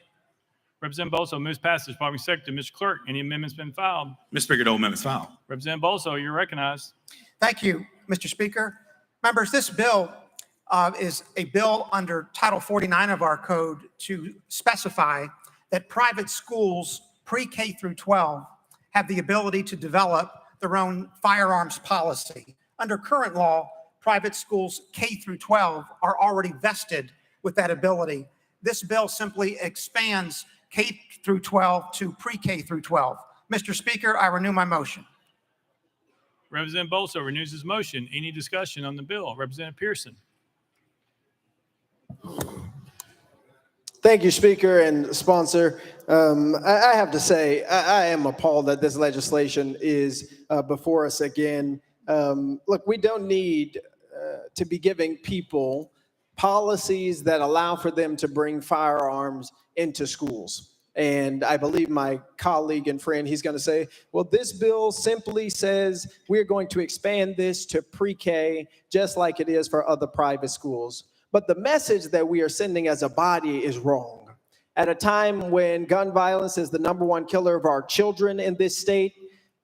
Speaker 1: Representative Bolso moves passage. Following secretary, Mr. Clerk, any amendments been filed?
Speaker 13: Mr. Speaker, no amendments filed.
Speaker 1: Representative Bolso, you're recognized.
Speaker 2: Thank you, Mr. Speaker. Members, this bill is a bill under Title 49 of our code to specify that private schools pre-K through 12 have the ability to develop their own firearms policy. Under current law, private schools K through 12 are already vested with that ability. This bill simply expands K through 12 to pre-K through 12. Mr. Speaker, I renew my motion.
Speaker 1: Representative Bolso renews his motion. Any discussion on the bill? Representative Pearson.
Speaker 3: Thank you, Speaker and sponsor. I have to say, I am appalled that this legislation is before us again. Look, we don't need to be giving people policies that allow for them to bring firearms into schools. And I believe my colleague and friend, he's going to say, well, this bill simply says we're going to expand this to pre-K just like it is for other private schools. But the message that we are sending as a body is wrong. At a time when gun violence is the #1 killer of our children in this state,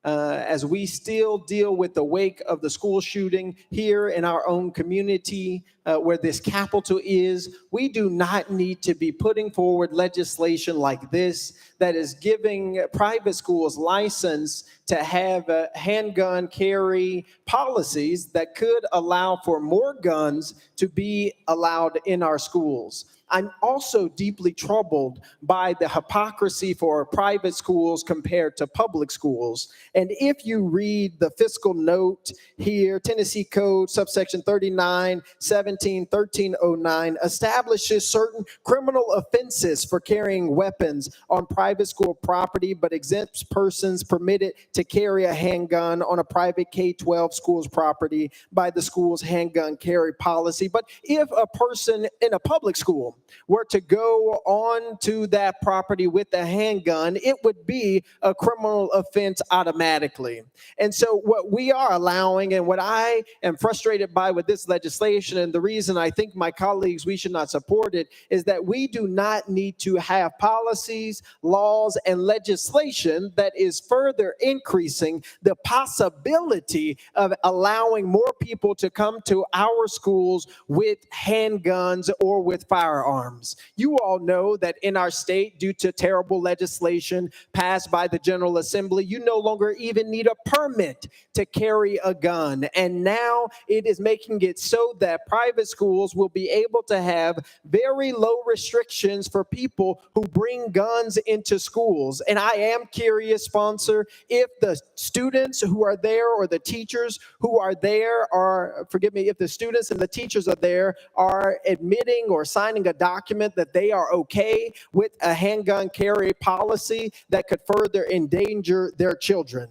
Speaker 3: as we still deal with the wake of the school shooting here in our own community where this capital is, we do not need to be putting forward legislation like this that is giving private schools license to have handgun carry policies that could allow for more guns to be allowed in our schools. I'm also deeply troubled by the hypocrisy for private schools compared to public schools. And if you read the fiscal note here, Tennessee Code subsection 3917-1309 establishes certain criminal offenses for carrying weapons on private private school property, but exempts persons permitted to carry a handgun on a private K-12 school's property by the school's handgun carry policy. But if a person in a public school were to go on to that property with a handgun, it would be a criminal offense automatically. And so what we are allowing, and what I am frustrated by with this legislation, and the reason I think my colleagues we should not support it, is that we do not need to have policies, laws, and legislation that is further increasing the possibility of allowing more people to come to our schools with handguns or with firearms. You all know that in our state, due to terrible legislation passed by the General Assembly, you no longer even need a permit to carry a gun. And now it is making it so that private schools will be able to have very low restrictions for people who bring guns into schools. And I am curious, sponsor, if the students who are there or the teachers who are there are, forgive me, if the students and the teachers are there are admitting or signing a document that they are okay with a handgun carry policy that could further endanger their children.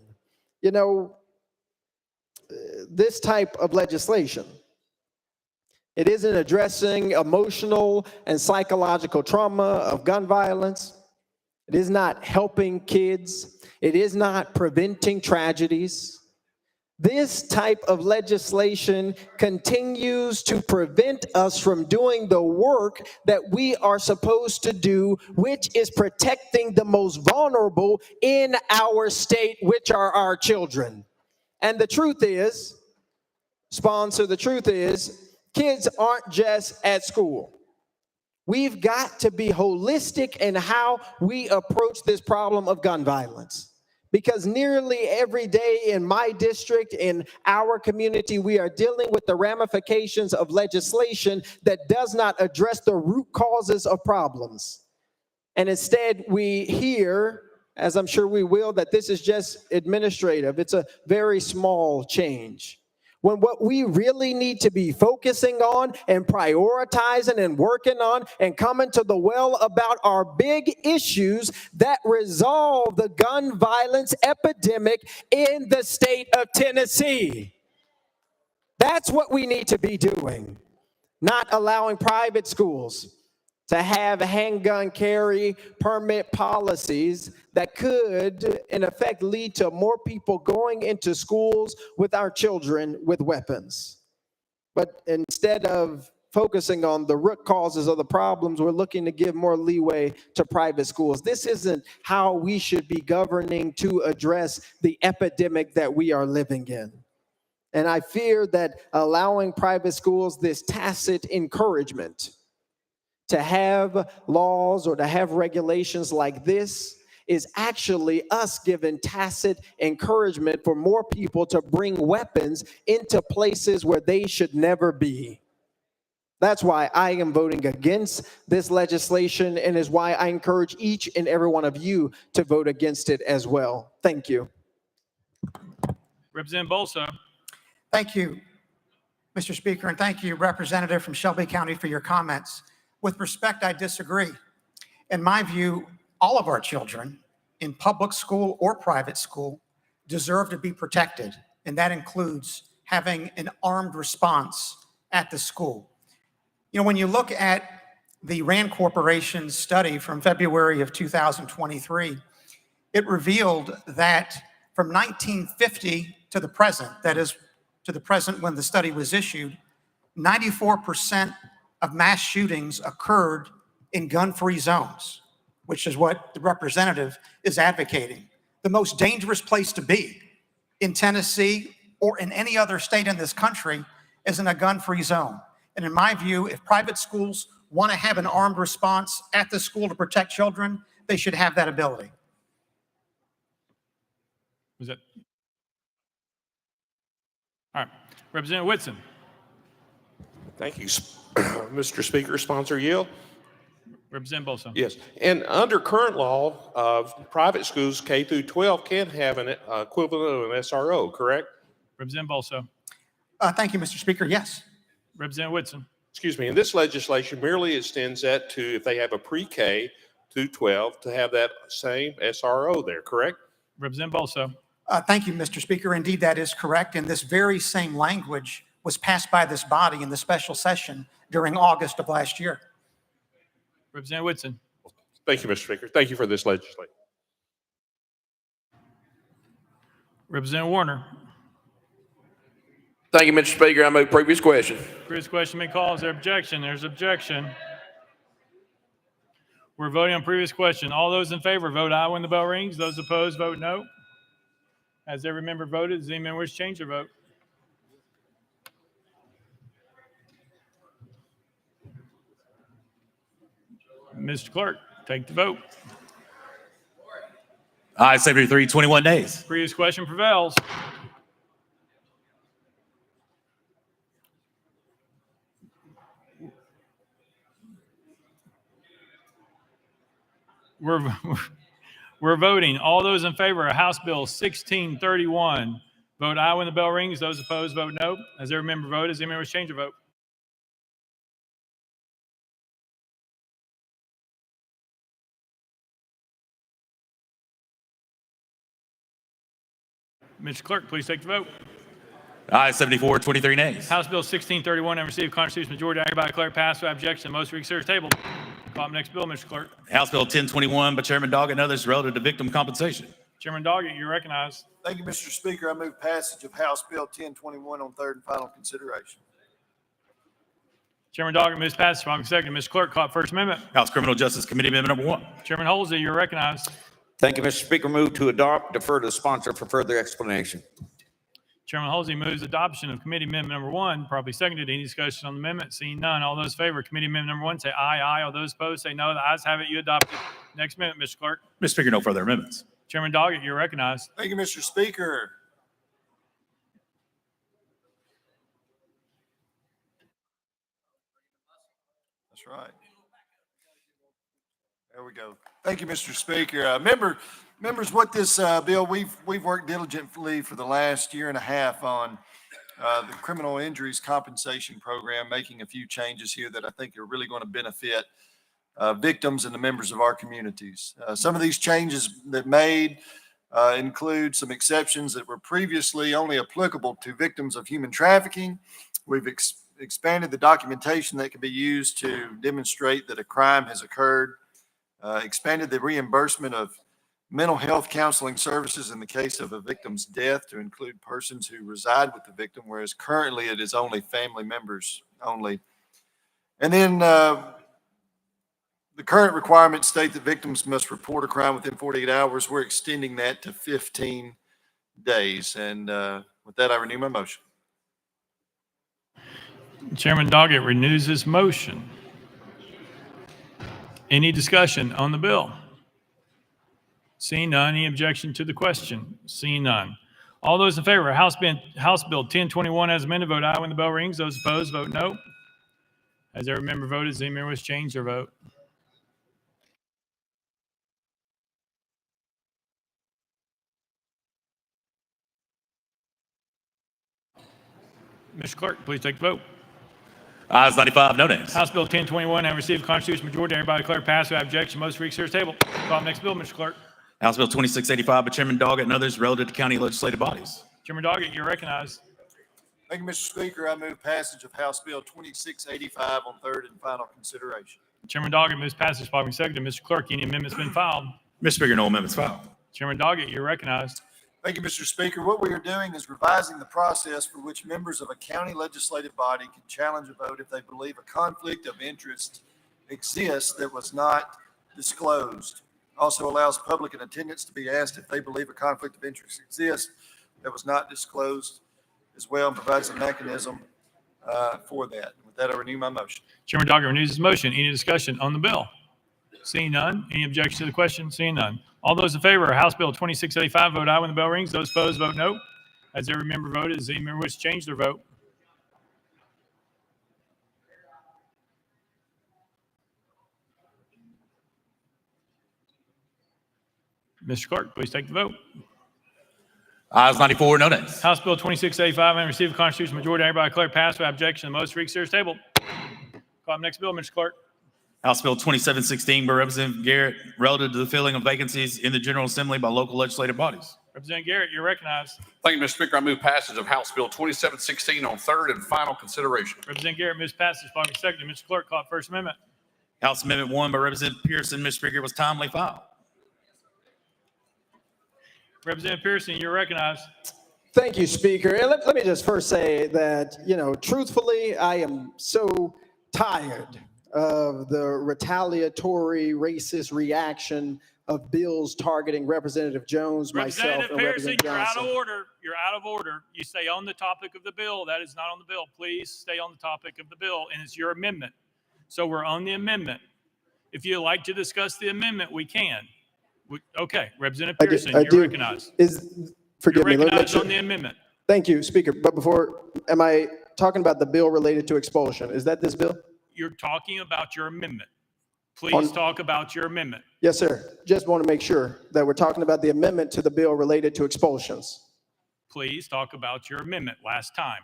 Speaker 3: You know, this type of legislation, it isn't addressing emotional and psychological trauma of gun violence. It is not helping kids. It is not preventing tragedies. This type of legislation continues to prevent us from doing the work that we are supposed to do, which is protecting the most vulnerable in our state, which are our children. And the truth is, sponsor, the truth is, kids aren't just at school. We've got to be holistic in how we approach this problem of gun violence. Because nearly every day in my district, in our community, we are dealing with the ramifications of legislation that does not address the root causes of problems. And instead, we hear, as I'm sure we will, that this is just administrative. It's a very small change. When what we really need to be focusing on and prioritizing and working on and coming to the well about are big issues that resolve the gun violence epidemic in the state of Tennessee. That's what we need to be doing, not allowing private schools to have handgun carry permit policies that could, in effect, lead to more people going into schools with our children with weapons. But instead of focusing on the root causes of the problems, we're looking to give more leeway to private schools. This isn't how we should be governing to address the epidemic that we are living in. And I fear that allowing private schools this tacit encouragement to have laws or to have regulations like this is actually us giving tacit encouragement for more people to bring weapons into places where they should never be. That's why I am voting against this legislation, and is why I encourage each and every one of you to vote against it as well. Thank you.
Speaker 1: Representative Bolso.
Speaker 2: Thank you, Mr. Speaker, and thank you, Representative from Shelby County, for your comments. With respect, I disagree. In my view, all of our children in public school or private school deserve to be protected, and that includes having an armed response at the school. You know, when you look at the RAND Corporation's study from February of 2023, it revealed that from 1950 to the present, that is, to the present when the study was issued, 94% of mass shootings occurred in gun-free zones, which is what the representative is advocating. The most dangerous place to be in Tennessee or in any other state in this country is in a gun-free zone. And in my view, if private schools want to have an armed response at the school to protect children, they should have that ability.
Speaker 1: Was that? All right. Representative Whitson.
Speaker 10: Thank you, Mr. Speaker. Sponsor Yield.
Speaker 1: Representative Bolso.
Speaker 10: Yes. And under current law, private schools K through 12 can have an equivalent of an SRO, correct?
Speaker 1: Representative Bolso.
Speaker 2: Thank you, Mr. Speaker. Yes.
Speaker 1: Representative Whitson.
Speaker 10: Excuse me. And this legislation merely extends that to if they have a pre-K 212 to have that same SRO there, correct?
Speaker 1: Representative Bolso.
Speaker 2: Thank you, Mr. Speaker. Indeed, that is correct. And this very same language was passed by this body in the special session during August of last year.
Speaker 1: Representative Whitson.
Speaker 10: Thank you, Mr. Speaker. Thank you for this legislation.
Speaker 1: Representative Warner.
Speaker 18: Thank you, Mr. Speaker. I move previous question.
Speaker 1: Previous question being called. Is there objection? There's objection. We're voting on previous question. All those in favor vote aye when the bell rings. Those opposed vote no. Has every member voted? Does any member wish to change their vote? Mr. Clerk, take the vote.
Speaker 13: Aye, 73, 21 days.
Speaker 1: Previous question prevails. We're voting. All those in favor of House Bill 1631, vote aye when the bell rings. Those opposed, vote no. Has every member voted? Does any member wish to change their vote? Mr. Clerk, please take the vote.
Speaker 13: Aye, 74, 23 nays.
Speaker 1: House Bill 1631 and received constitutional majority. I hereby declare passed without objection. Most reconsidered tabled. Call up next bill, Mr. Clerk.
Speaker 13: House Bill 1021 by Chairman Doggett and others relative to victim compensation.
Speaker 1: Chairman Doggett, you're recognized.
Speaker 4: Thank you, Mr. Speaker. I move passage of House Bill 1021 on third and final consideration.
Speaker 1: Chairman Doggett moves passage. Final second. Mr. Clerk, call up First Amendment.
Speaker 13: House Criminal Justice Committee Amendment number 1.
Speaker 1: Chairman Halsey, you're recognized.
Speaker 18: Thank you, Mr. Speaker. Move to adopt, defer to the sponsor for further explanation.
Speaker 1: Chairman Halsey moves adoption of Committee Amendment number 1. Properly seconded. Any discussion on the amendment? Seeing none. All those in favor of Committee Amendment number 1 say aye, aye. All those opposed say no. The ayes have it. You adopted. Next amendment, Mr. Clerk.
Speaker 13: Mr. Speaker, no further amendments.
Speaker 1: Chairman Doggett, you're recognized.
Speaker 4: Thank you, Mr. Speaker. That's right. There we go. Thank you, Mr. Speaker. Members, what this bill, we've worked diligently for the last year and a half on the criminal injuries compensation program, making a few changes here that I think are really going to benefit victims and the members of our communities. Some of these changes that made include some exceptions that were previously only applicable to victims of human trafficking. We've expanded the documentation that can be used to demonstrate that a crime has occurred, expanded the reimbursement of mental health counseling services in the case of a victim's death to include persons who reside with the victim, whereas currently it is only family members only. And then the current requirements state that victims must report a crime within 48 hours. We're extending that to 15 days. And with that, I renew my motion.
Speaker 1: Chairman Doggett renews his motion. Any discussion on the bill? Seeing none. Any objection to the question? Seeing none. All those in favor of House Bill 1021 as amended, vote aye when the bell rings. Those opposed, vote no. Has every member voted? Does any member wish to change their vote? Mr. Clerk, please take the vote.
Speaker 13: Ayes 95, no nays.
Speaker 1: House Bill 1021 and received constitutional majority. Everybody declare passed without objection. Most reconsidered table. Call up next bill, Mr. Clerk.
Speaker 13: House Bill 2685 by Chairman Doggett and others relative to county legislative bodies.
Speaker 1: Chairman Doggett, you're recognized.
Speaker 4: Thank you, Mr. Speaker. I move passage of House Bill 2685 on third and final consideration.
Speaker 1: Chairman Doggett moves passage. Following second. Mr. Clerk, any amendments been filed?
Speaker 13: Mr. Speaker, no amendments filed.
Speaker 1: Chairman Doggett, you're recognized.
Speaker 4: Thank you, Mr. Speaker. What we are doing is revising the process for which members of a county legislative body can challenge a vote if they believe a conflict of interest exists that was not disclosed. Also allows public in attendance to be asked if they believe a conflict of interest exists that was not disclosed as well, and provides a mechanism for that. With that, I renew my motion.
Speaker 1: Chairman Doggett renews his motion. Any discussion on the bill? Seeing none. Any objection to the question? Seeing none. All those in favor of House Bill 2685, vote aye when the bell rings. Those opposed, vote no. Has every member voted? Does any member wish to change their vote? Mr. Clerk, please take the vote.
Speaker 13: Ayes 94, no nays.
Speaker 1: House Bill 2685 and received a constitutional majority. Everybody declare passed without objection. The most reconsidered is tabled. Call up next bill, Mr. Clerk.
Speaker 13: House Bill 2716 by Representative Garrett, relative to the filling of vacancies in the General Assembly by local legislative bodies.
Speaker 1: Representative Garrett, you're recognized.
Speaker 19: Thank you, Mr. Speaker. I move passage of House Bill 2716 on third and final consideration.
Speaker 1: Representative Garrett moves passage. Following seconded. Mr. Clerk, call First Amendment.
Speaker 13: House Amendment 1 by Representative Pearson, Mr. Speaker, was timely filed.
Speaker 1: Representative Pearson, you're recognized.
Speaker 3: Thank you, Speaker. And let me just first say that, truthfully, I am so tired of the retaliatory, racist reaction of bills targeting Representative Jones, myself,
Speaker 1: Representative
Speaker 3: and
Speaker 1: Pearson,
Speaker 3: Representative
Speaker 1: you're out
Speaker 3: Johnson.
Speaker 1: of order. You're out of order. You stay on the topic of the bill. That is not on the bill. Please stay on the topic of the bill, and it's your amendment. So we're on the amendment. If you'd like to discuss the amendment, we can. Okay, Representative Pearson, you're recognized.
Speaker 3: Forgive me.
Speaker 1: You're
Speaker 3: let me make
Speaker 1: recognized
Speaker 3: sure.
Speaker 1: on the amendment.
Speaker 3: Thank you, Speaker. But am I talking about the bill related to expulsion? Is that this bill?
Speaker 1: You're talking about your amendment. Please talk about your amendment.
Speaker 3: Yes, sir. Just want to make sure that we're talking about the amendment to the bill related to expulsions.
Speaker 1: Please talk about your amendment last time.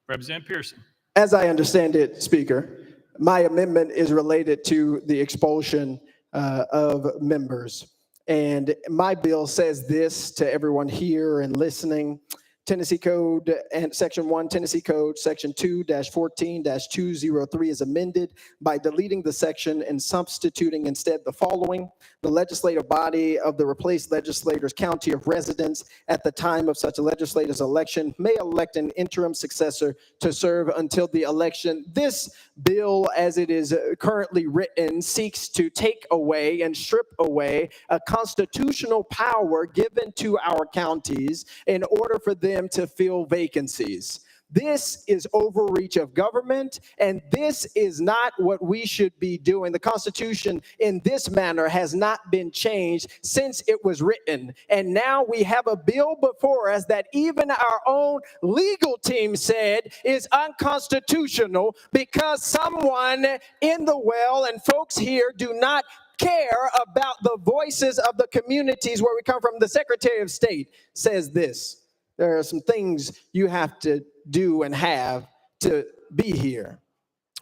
Speaker 1: Representative Pearson.
Speaker 3: As I understand it, Speaker, my amendment is related to the expulsion of members. And my bill says this to everyone here and listening. Tennessee Code and Section 1, Tennessee Code, Section 2-14-203 is amended by deleting the section and substituting instead the following. The legislative body of the replaced legislator's county of residence at the time of such a legislator's election may elect an interim successor to serve until the election. This bill, as it is currently written, seeks to take away and strip away a constitutional power given to our counties in order for them to fill vacancies. This is overreach of government, and this is not what we should be doing. The Constitution in this manner has not been changed since it was written. And now we have a bill before us that even our own legal team said is unconstitutional because someone in the well and folks here do not care about the voices of the communities where we come from. The Secretary of State says this. There are some things you have to do and have to be here.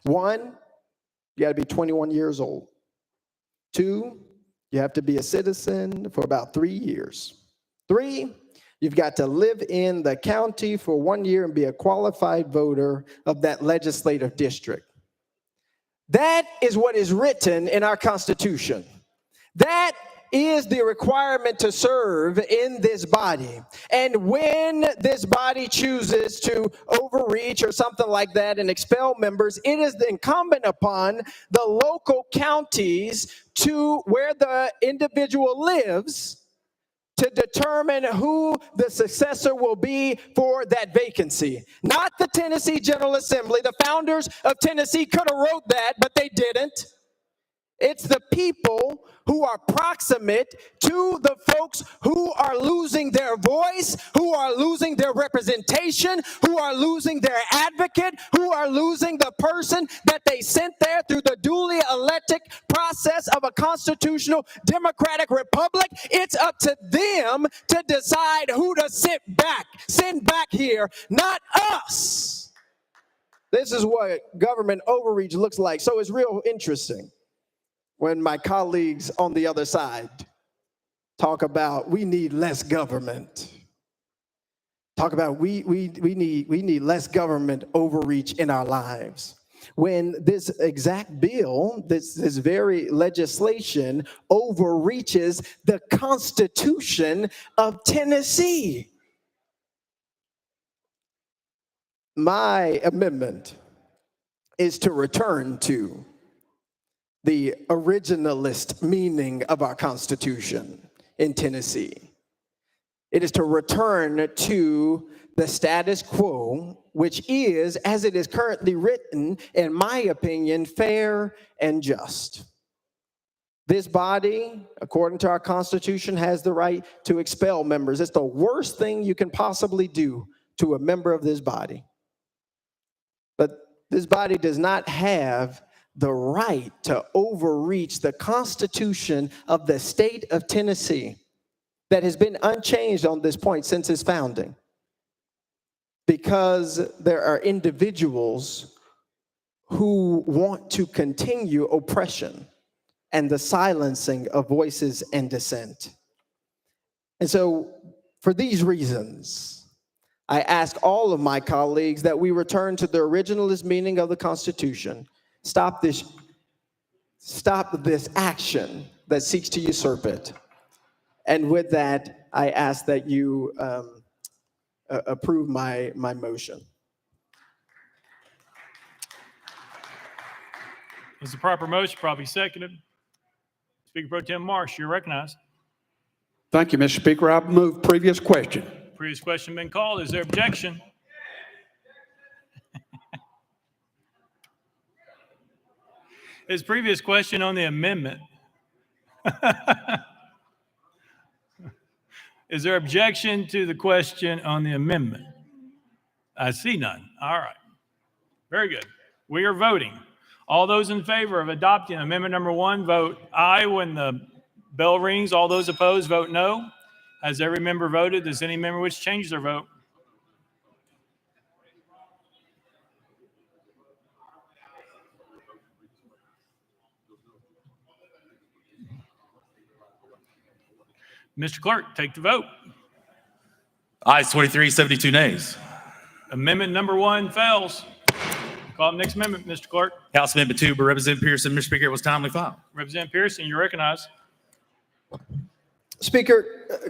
Speaker 3: 1, you got to be 21 years old. 2, you have to be a citizen for about 3 years. 3, you've got to live in the county for 1 year and be a qualified voter of that legislative district. That is what is written in our Constitution. That is the requirement to serve in this body. And when this body chooses to overreach or something like that and expel members, it is incumbent upon the local counties to where the individual lives to determine who the successor will be for that vacancy. Not the Tennessee General Assembly. The founders of Tennessee could have wrote that, but they didn't. It's the people who are proximate to the folks who are losing their voice, who are losing their representation, who are losing their advocate, who are losing the person that they sent there through the duly elected process of a constitutional democratic republic. It's up to them to decide who to send back here, not us. This is what government overreach looks like. So it's real interesting when my colleagues on the other side talk about we need less government. Talk about we need less government overreach in our lives. When this exact bill, this very legislation overreaches the Constitution of Tennessee. My amendment is to return to the originalist meaning of our Constitution in Tennessee. It is to return to the status quo, which is, as it is currently written, in my opinion, fair and just. This body, according to our Constitution, has the right to expel members. It's the worst thing you can possibly do to a member of this body. But this body does not have the right to overreach the Constitution of the state of Tennessee that has been unchanged on this point since its founding, because there are individuals who want to continue oppression and the silencing of voices and dissent. And so, for these reasons, I ask all of my colleagues that we return to the originalist meaning of the Constitution, stop this action that seeks to usurp it. And with that, I ask that you approve my motion.
Speaker 1: It's a proper motion, probably seconded. Speaker Pro Tem Marsh, you're recognized.
Speaker 20: Thank you, Mr. Speaker. I move previous question.
Speaker 1: Previous question been called. Is there objection? Is previous question on the amendment? Is there objection to the question on the amendment? I see none. All right. Very good. We are voting. All those in favor of adopting amendment number 1, vote aye when the bell rings. All those opposed, vote no. Has every member voted? Does any member wish to change their vote? Mr. Clerk, take the vote.
Speaker 13: Ayes 23, 72 nays.
Speaker 1: Amendment number 1 fails. Call up next amendment, Mr. Clerk.
Speaker 13: House Amendment 2 by Representative Pearson. Mr. Speaker, it was timely filed.
Speaker 1: Representative Pearson, you're recognized.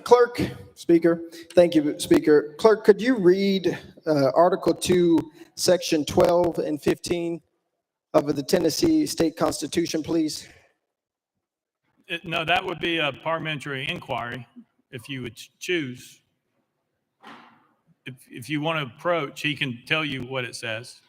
Speaker 3: Clerk, Speaker, thank you, Speaker. Clerk, could you read Article 2, Section 12 and 15 of the Tennessee State Constitution, please?
Speaker 1: No, that would be a parliamentary inquiry if you would choose. If you want to approach, he can tell you what it says.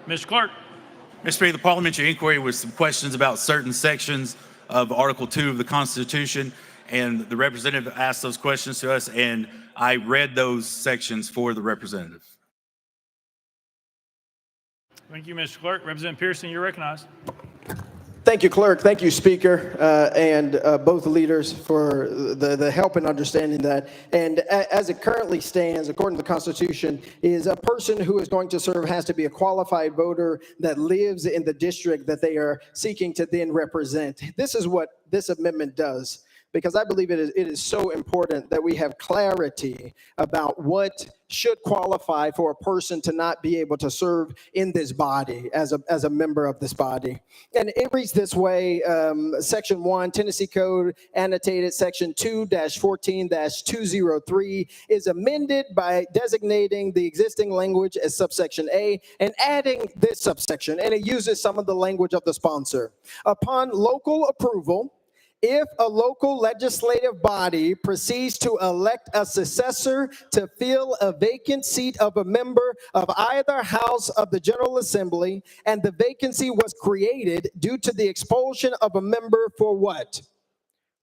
Speaker 1: Mr. Clerk.
Speaker 13: Mr. Speaker, the parliamentary inquiry was some questions about certain sections of Article 2 of the Constitution, and the representative asked those questions to us, and I read those sections for the representative.
Speaker 1: Thank you, Mr. Clerk. Representative Pearson, you're recognized.
Speaker 3: Thank you, Clerk. Thank you, Speaker, and both leaders for the help in understanding that. And as it currently stands, according to the Constitution, is a person who is going to serve has to be a qualified voter that lives in the district that they are seeking to then represent. This is what this amendment does, because I believe it is so important that we have clarity about what should qualify for a person to not be able to serve in this body as a member of this body. And it reads this way, Section 1, Tennessee Code, annotated Section 2-14-203 is amended by designating the existing language as subsection A and adding this subsection, and it uses some of the language of the sponsor. Upon local approval, if a local legislative body proceeds to elect a successor to fill a vacant seat of a member of either house of the General Assembly, and the vacancy was created due to the expulsion of a member for what?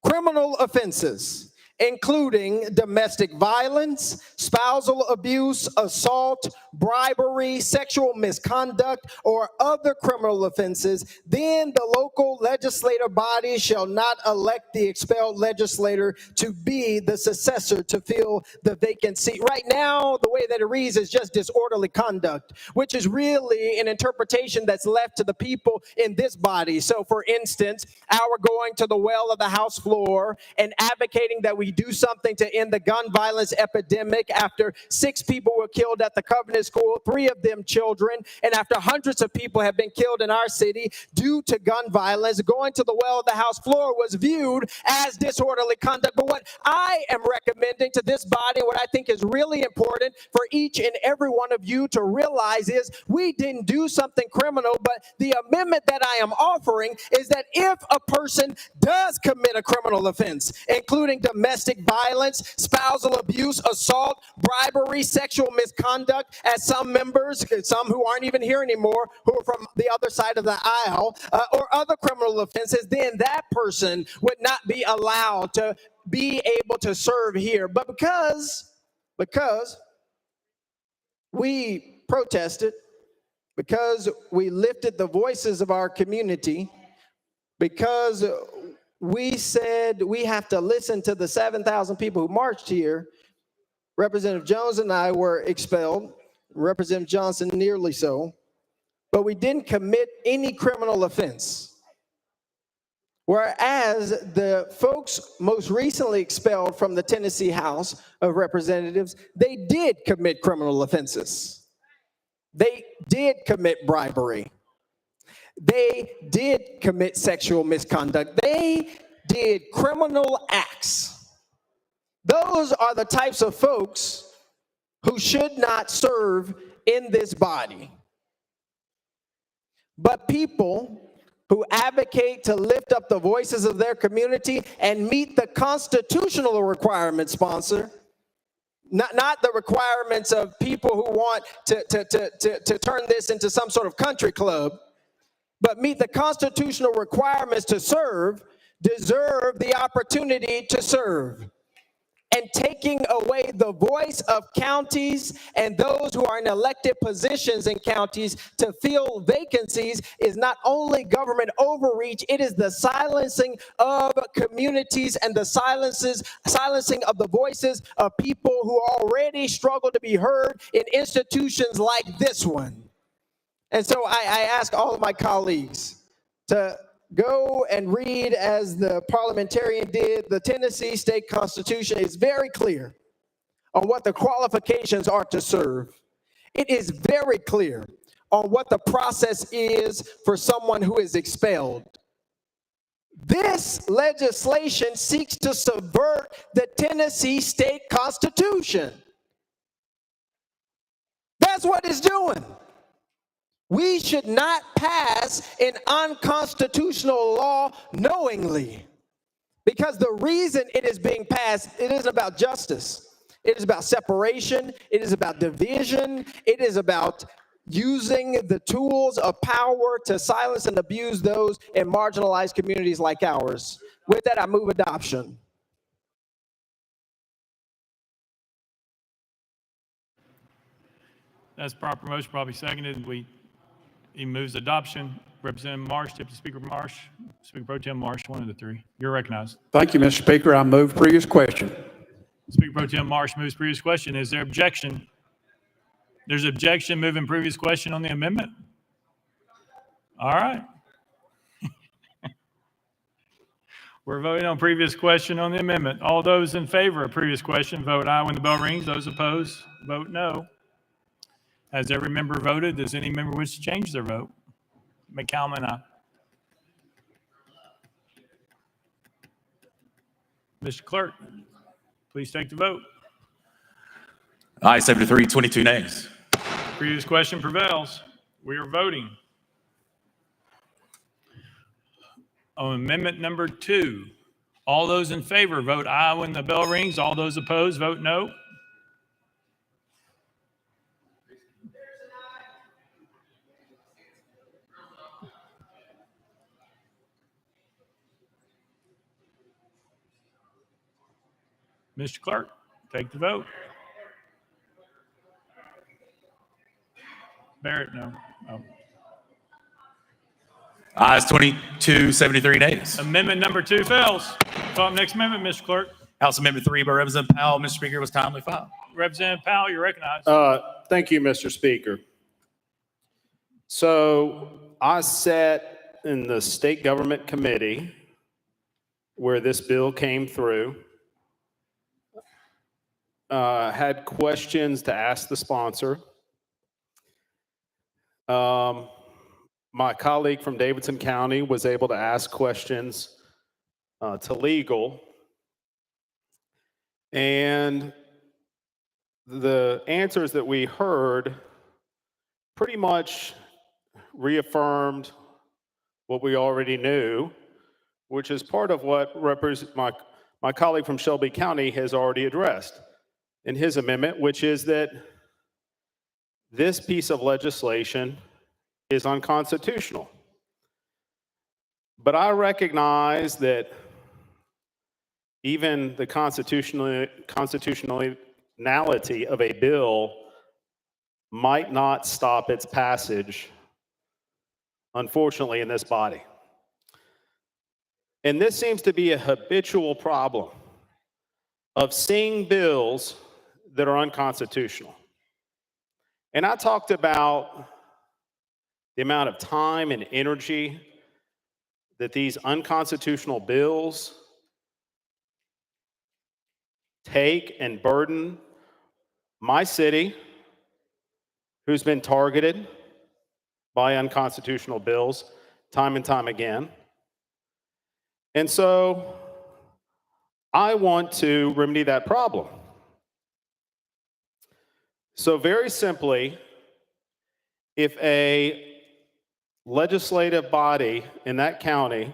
Speaker 3: Criminal offenses, including domestic violence, spousal abuse, assault, bribery, sexual misconduct, or other criminal offenses, then the local legislative body shall not elect the expelled legislator to be the successor to fill the vacant seat. Right now, the way that it reads is just disorderly conduct, which is really an interpretation that's left to the people in this body. So, for instance, our going to the well of the House floor and advocating that we do something to end the gun violence epidemic after 6 people were killed at the Covenant School, 3 of them children, and after hundreds of people have been killed in our city due to gun violence, going to the well of the House floor was viewed as disorderly conduct. But what I am recommending to this body, what I think is really important for each and every one of you to realize is we didn't do something criminal, but the amendment that I am offering is that if a person does commit a criminal offense, including domestic violence, spousal abuse, assault, bribery, sexual misconduct, as some members, some who aren't even here anymore, who are from the other side of the aisle, or other criminal offenses, then that person would not be allowed to be able to serve here. But because we protested, because we lifted the voices of our community, because we said we have to listen to the 7,000 people who marched here, Representative Jones and I were expelled, Representative Johnson nearly so, but we didn't commit any criminal offense. Whereas the folks most recently expelled from the Tennessee House of Representatives, they did commit criminal offenses. They did commit bribery. They did commit sexual misconduct. They did criminal acts. Those are the types of folks who should not serve in this body. But people who advocate to lift up the voices of their community and meet the constitutional requirements, sponsor, not the requirements of people who want to turn this into some sort of country club, but meet the constitutional requirements to serve, deserve the opportunity to serve. And taking away the voice of counties and those who are in elected positions in counties to fill vacancies is not only government overreach, it is the silencing of communities and the silencing of the voices of people who already struggle to be heard in institutions like this one. And so I ask all of my colleagues to go and read, as the parliamentarian did, the Tennessee State Constitution. It's very clear on what the qualifications are to serve. It is very clear on what the process is for someone who is expelled. This legislation seeks to subvert the Tennessee State Constitution. That's what it's doing. We should not pass an unconstitutional law knowingly, because the reason it is being passed, it isn't about justice. It is about separation. It is about division. It is about using the tools of power to silence and abuse those in marginalized communities like ours. With that, I move adoption.
Speaker 1: That's proper motion, probably seconded. He moves adoption. Representative Marsh, Deputy Speaker Marsh, Speaker Pro Tem Marsh, one of the three. You're recognized.
Speaker 20: Thank you, Mr. Speaker. I move previous question.
Speaker 1: Speaker Pro Tem Marsh moves previous question. Is there objection? There's objection moving previous question on the amendment? All right. We're voting on previous question on the amendment. All those in favor of previous question, vote aye when the bell rings. Those opposed, vote no. Has every member voted? Does any member wish to change their vote? McCalman, aye. Mr. Clerk, please take the vote.
Speaker 13: Aye, 73, 22 nays.
Speaker 1: Previous question prevails. We are voting on amendment number 2. All those in favor, vote aye when the bell rings. All those opposed, vote no. Mr. Clerk, take the vote. Barrett, no. Oh.
Speaker 13: Ayes 22, 73 nays.
Speaker 1: Amendment number 2 fails. Call up next amendment, Mr. Clerk.
Speaker 13: House Amendment 3 by Representative Powell, Mr. Speaker, was timely filed.
Speaker 1: Representative Powell, you're recognized.
Speaker 17: Thank you, Mr. Speaker. So I sat in the State Government Committee where this bill came through. Had questions to ask the sponsor. My colleague from Davidson County was able to ask questions to legal. And the answers that we heard pretty much reaffirmed what we already knew, which is part of what my colleague from Shelby County has already addressed in his amendment, which is that this piece of legislation is unconstitutional. But I recognize that even the constitutionality of a bill might not stop its passage, unfortunately, in this body. And this seems to be a habitual problem of seeing bills that are unconstitutional. And I talked about the amount of time and energy that these unconstitutional bills take and burden my city, who's been targeted by unconstitutional bills time and time again. And so I want to remedy that problem. So very simply, if a legislative body in that county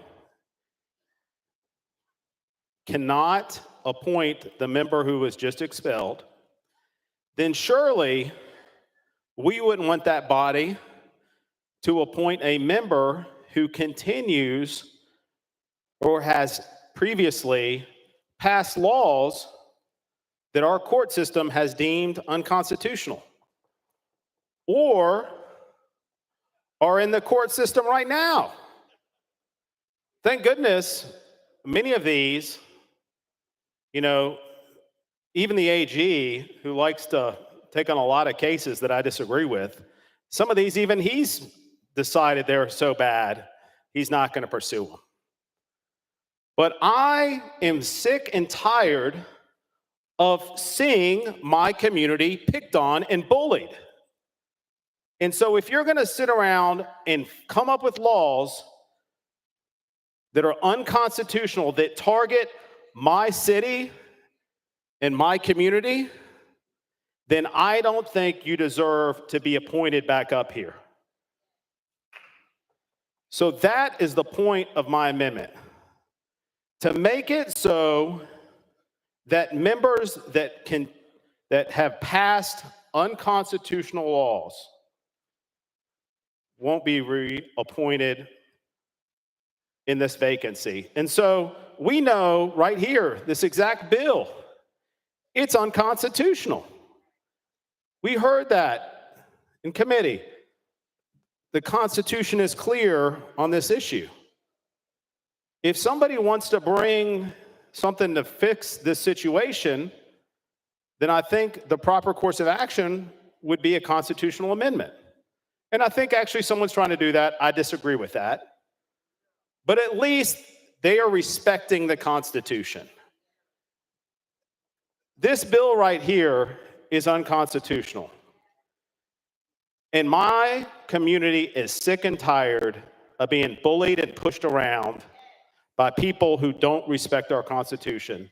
Speaker 17: cannot appoint the member who was just expelled, then surely we wouldn't want that body to appoint a member who continues or has previously passed laws that our court system has deemed unconstitutional, or are in the court system right now. Thank goodness, many of these, even the AG, who likes to take on a lot of cases that I disagree with, some of these, even he's decided they're so bad, he's not going to pursue them. But I am sick and tired of seeing my community picked on and bullied. And so if you're going to sit around and come up with laws that are unconstitutional, that target my city and my community, then I don't think you deserve to be appointed back up here. So that is the point of my amendment. To make it so that members that have passed unconstitutional laws won't be reappointed in this vacancy. And so we know right here, this exact bill, it's unconstitutional. We heard that in committee. The Constitution is clear on this issue. If somebody wants to bring something to fix this situation, then I think the proper course of action would be a constitutional amendment. And I think actually someone's trying to do that. I disagree with that. But at least they are respecting the Constitution. This bill right here is unconstitutional. And my community is sick and tired of being bullied and pushed around by people who don't respect our Constitution.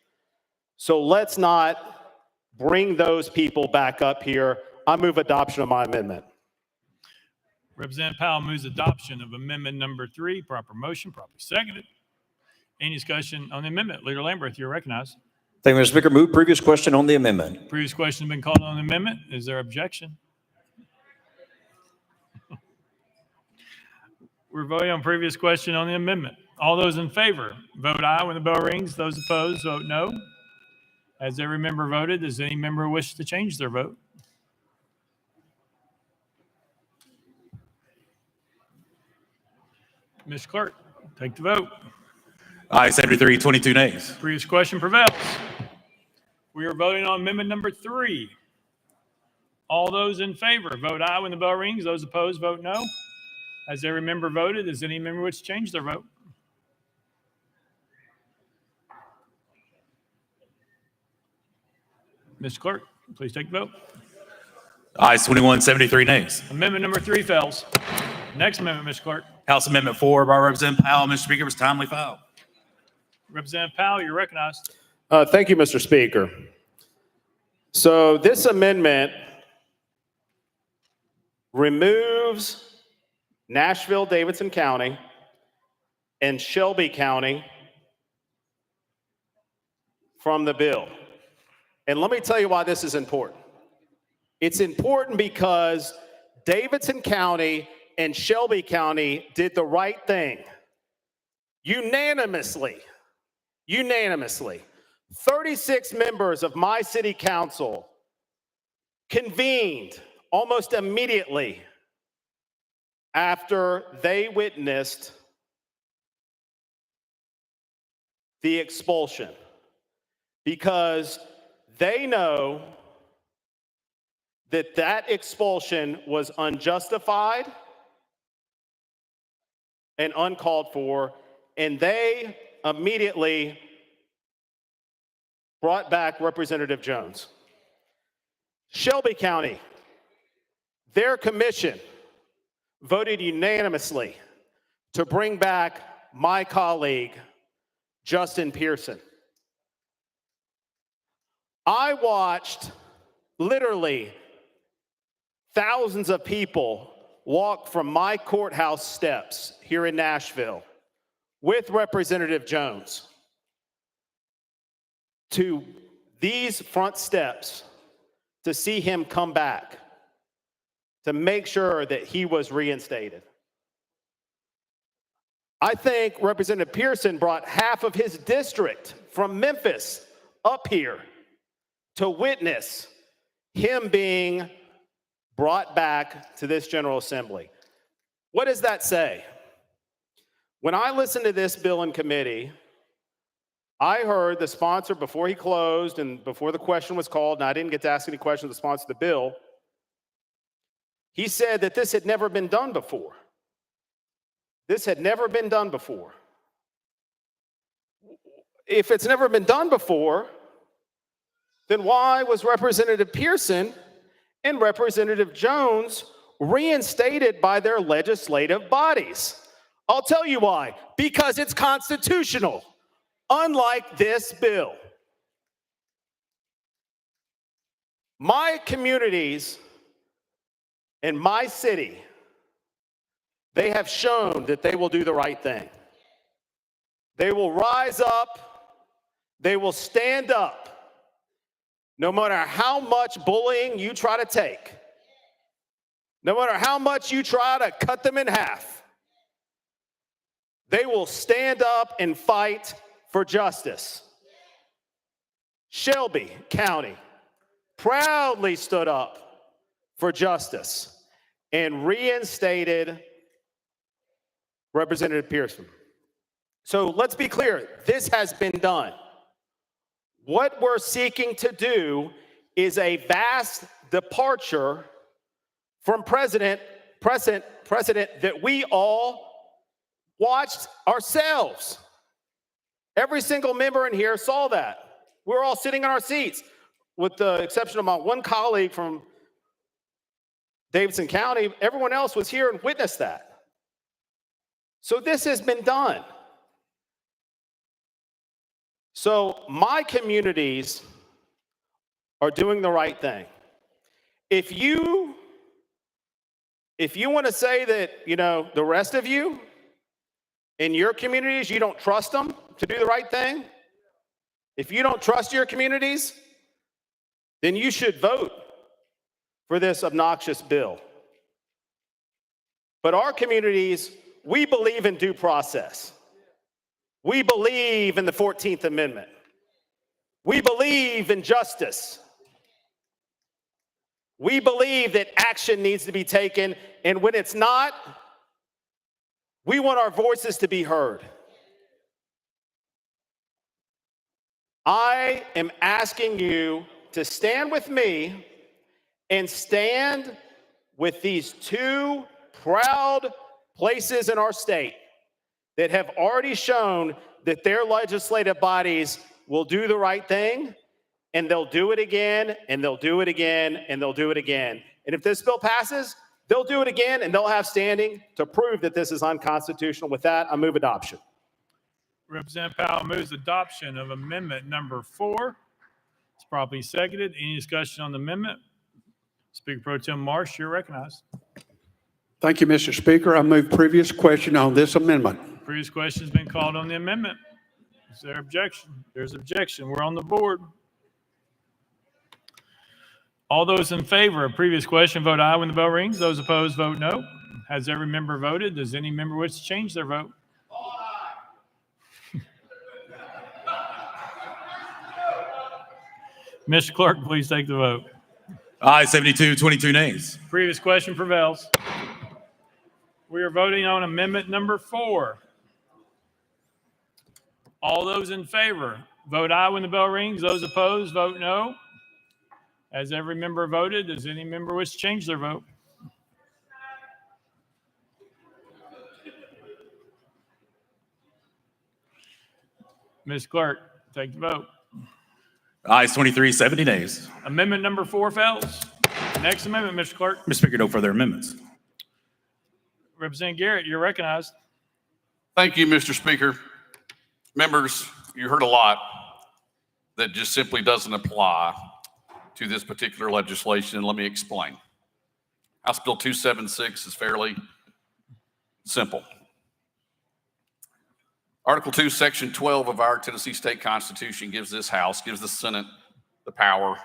Speaker 17: So let's not bring those people back up here. I move adoption of my amendment.
Speaker 1: Representative Powell moves adoption of amendment number 3. Proper motion, properly seconded. Any discussion on the amendment? Leader Lamberth, you're recognized.
Speaker 14: Thank you, Mr. Speaker. Move previous question on the amendment.
Speaker 1: Previous question has been called on the amendment. Is there objection? We're voting on previous question on the amendment. All those in favor, vote aye when the bell rings. Those opposed, vote no. Has every member voted? Does any member wish to change their vote? Ms. Clerk, take the vote.
Speaker 13: Aye, 73, 22 nays.
Speaker 1: Previous question prevails. We are voting on amendment number 3. All those in favor, vote aye when the bell rings. Those opposed, vote no. Has every member voted? Does any member wish to change their vote? Ms. Clerk, please take the vote.
Speaker 13: Aye, 21, 73 nays.
Speaker 1: Amendment number 3 fails. Next amendment, Ms. Clerk.
Speaker 13: House Amendment 4 by Representative Powell. Mr. Speaker, was timely filed.
Speaker 1: Representative Powell, you're recognized.
Speaker 17: Thank you, Mr. Speaker. So this amendment removes Nashville, Davidson County, and Shelby County from the bill. And let me tell you why this is important. It's important because Davidson County and Shelby County did the right thing. Unanimously. 36 members of my city council convened almost immediately after they witnessed the expulsion, because they know that that expulsion was unjustified and uncalled for, and they immediately brought back Representative Jones. Shelby County, their commission voted unanimously to bring back my colleague, Justin Pearson. I watched literally thousands of people walk from my courthouse steps here in Nashville with Representative Jones to these front steps to see him come back, to make sure that he was reinstated. I think Representative Pearson brought half of his district from Memphis up here to witness him being brought back to this General Assembly. What does that say? When I listened to this bill in committee, I heard the sponsor, before he closed and before the question was called, and I didn't get to ask any questions of the sponsor of the bill, he said that this had never been done before. This had never been done before. If it's never been done before, then why was Representative Pearson and Representative Jones reinstated by their legislative bodies? I'll tell you why. Because it's constitutional, unlike this bill. My communities in my city, they have shown that they will do the right thing. They will rise up. They will stand up. No matter how much bullying you try to take, no matter how much you try to cut them in half, they will stand up and fight for justice. Shelby County proudly stood up for justice and reinstated Representative Pearson. So let's be clear, this has been done. What we're seeking to do is a vast departure from precedent that we all watched ourselves. Every single member in here saw that. We're all sitting in our seats, with the exception of my one colleague from Davidson County. Everyone else was here and witnessed that. So this has been done. So my communities are doing the right thing. If you want to say that, the rest of you in your communities, you don't trust them to do the right thing, if you don't trust your communities, then you should vote for this obnoxious bill. But our communities, we believe in due process. We believe in the 14th Amendment. We believe in justice. We believe that action needs to be taken, and when it's not, we want our voices to be heard. I am asking you to stand with me and stand with these two proud places in our state that have already shown that their legislative bodies will do the right thing, and they'll do it again, and they'll do it again, and they'll do it again. And if this bill passes, they'll do it again, and they'll have standing to prove that this is unconstitutional. With that, I move adoption.
Speaker 1: Representative Powell moves adoption of amendment number 4. It's properly seconded. Any discussion on the amendment? Speaker Pro Tem Marsh, you're recognized.
Speaker 20: Thank you, Mr. Speaker. I move previous question on this amendment.
Speaker 1: Previous question has been called on the amendment. Is there objection? There's objection. We're on the board. All those in favor of previous question vote aye when the bell rings. Those opposed vote no. Has every member voted? Does any member wish to change their vote? Mr. Clerk, please take the vote.
Speaker 13: Aye, 72, 22 nays.
Speaker 1: Previous question prevails. We are voting on amendment number 4. All those in favor vote aye when the bell rings. Those opposed vote no. Has every member voted? Does any member wish to change their vote? Ms. Clerk, take the vote.
Speaker 13: Ayes 23, 70 nays.
Speaker 1: Amendment number 4 fails. Next amendment, Mr. Clerk.
Speaker 13: Mr. Speaker, no further amendments.
Speaker 1: Representative Garrett, you're recognized.
Speaker 19: Thank you, Mr. Speaker. Members, you heard a lot that just simply doesn't apply to this particular legislation, and let me explain. House Bill 276 is fairly simple. Article 2, Section 12 of our Tennessee State Constitution gives this House, gives the Senate the power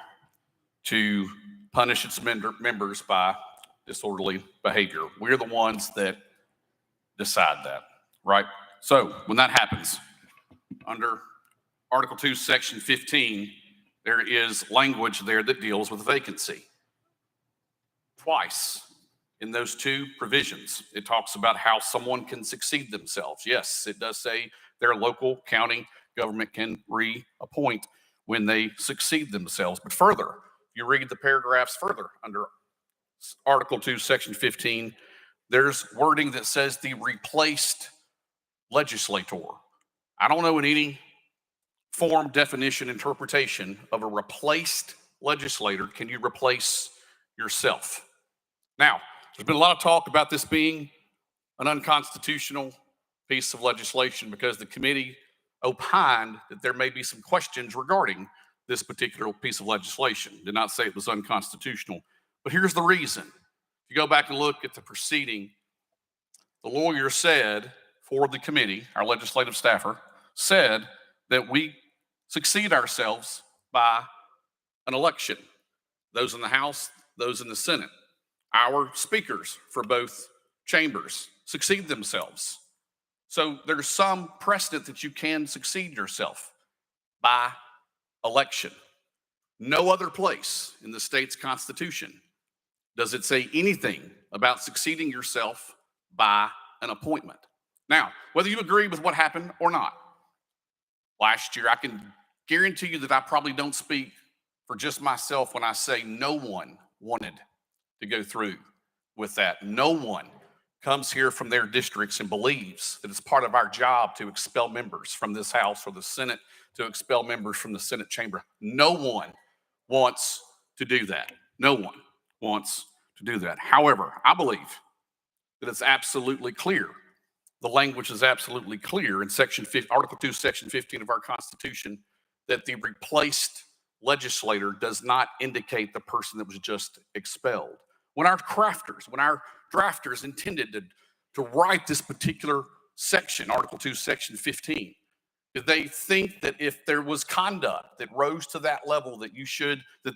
Speaker 19: to punish its members by disorderly behavior. We're the ones that decide that, right? So when that happens, under Article 2, Section 15, there is language there that deals with vacancy. Twice in those two provisions, it talks about how someone can succeed themselves. Yes, it does say their local county government can reappoint when they succeed themselves. But further, if you read the paragraphs further under Article 2, Section 15, there's wording that says the replaced legislator. I don't know in any form, definition, interpretation of a replaced legislator, can you replace yourself? Now, there's been a lot of talk about this being an unconstitutional piece of legislation because the committee opined that there may be some questions regarding this particular piece of legislation. Did not say it was unconstitutional, but here's the reason. If you go back and look at the proceeding, the lawyer said for the committee, our legislative staffer, said that we succeed ourselves by an election. Those in the House, those in the Senate. Our speakers for both chambers succeed themselves. So there's some precedent that you can succeed yourself by election. No other place in the state's constitution does it say anything about succeeding yourself by an appointment. Now, whether you agree with what happened or not, last year, I can guarantee you that I probably don't speak for just myself when I say no one wanted to go through with that. No one comes here from their districts and believes that it's part of our job to expel members from this House or the Senate, to expel members from the Senate chamber. No one wants to do that. No one wants to do that. However, I believe that it's absolutely clear. The language is absolutely clear in Article 2, Section 15 of our Constitution, that the replaced legislator does not indicate the person that was just expelled. When our drafters intended to write this particular section, Article 2, Section 15, did they think that if there was conduct that rose to that level that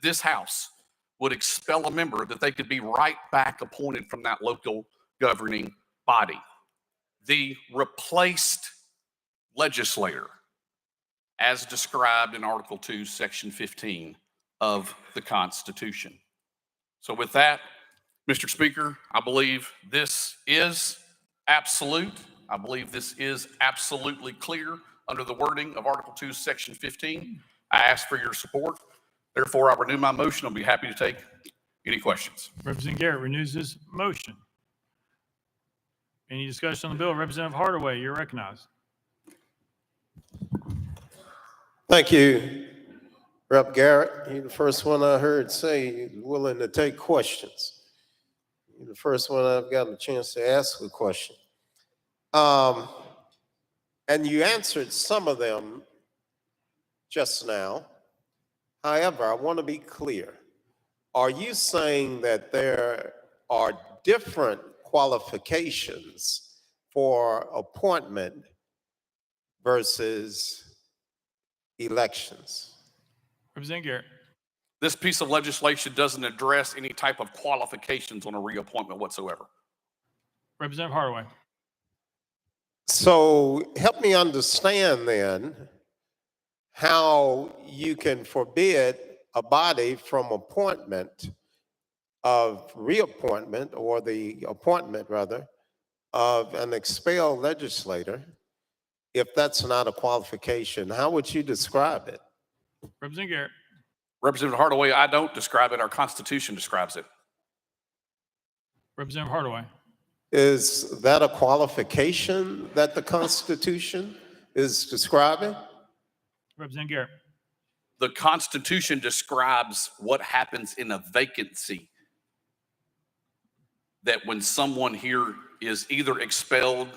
Speaker 19: this House would expel a member, that they could be right back appointed from that local governing body? The replaced legislator, as described in Article 2, Section 15 of the Constitution. So with that, Mr. Speaker, I believe this is absolute. I believe this is absolutely clear under the wording of Article 2, Section 15. I ask for your support. Therefore, I renew my motion. I'll be happy to take any questions.
Speaker 1: Representative Garrett renews his motion. Any discussion on the bill? Representative Hardaway, you're recognized.
Speaker 6: Thank you, Rep. Garrett. You're the first one I heard say he's willing to take questions. You're the first one I've gotten a chance to ask a question. And you answered some of them just now. However, I want to be clear. Are you saying that there are different qualifications for appointment versus elections?
Speaker 1: Representative Garrett.
Speaker 19: This piece of legislation doesn't address any type of qualifications on a reappointment whatsoever.
Speaker 1: Representative Hardaway.
Speaker 6: So help me understand then how you can forbid a body from reappointment, or the appointment rather, of an expelled legislator if that's not a qualification. How would you describe it?
Speaker 1: Representative Garrett.
Speaker 19: Representative Hardaway, I don't describe it. Our Constitution describes it.
Speaker 1: Representative Hardaway.
Speaker 6: Is that a qualification that the Constitution is describing?
Speaker 1: Representative Garrett.
Speaker 19: The Constitution describes what happens in a vacancy. That when someone here is either expelled,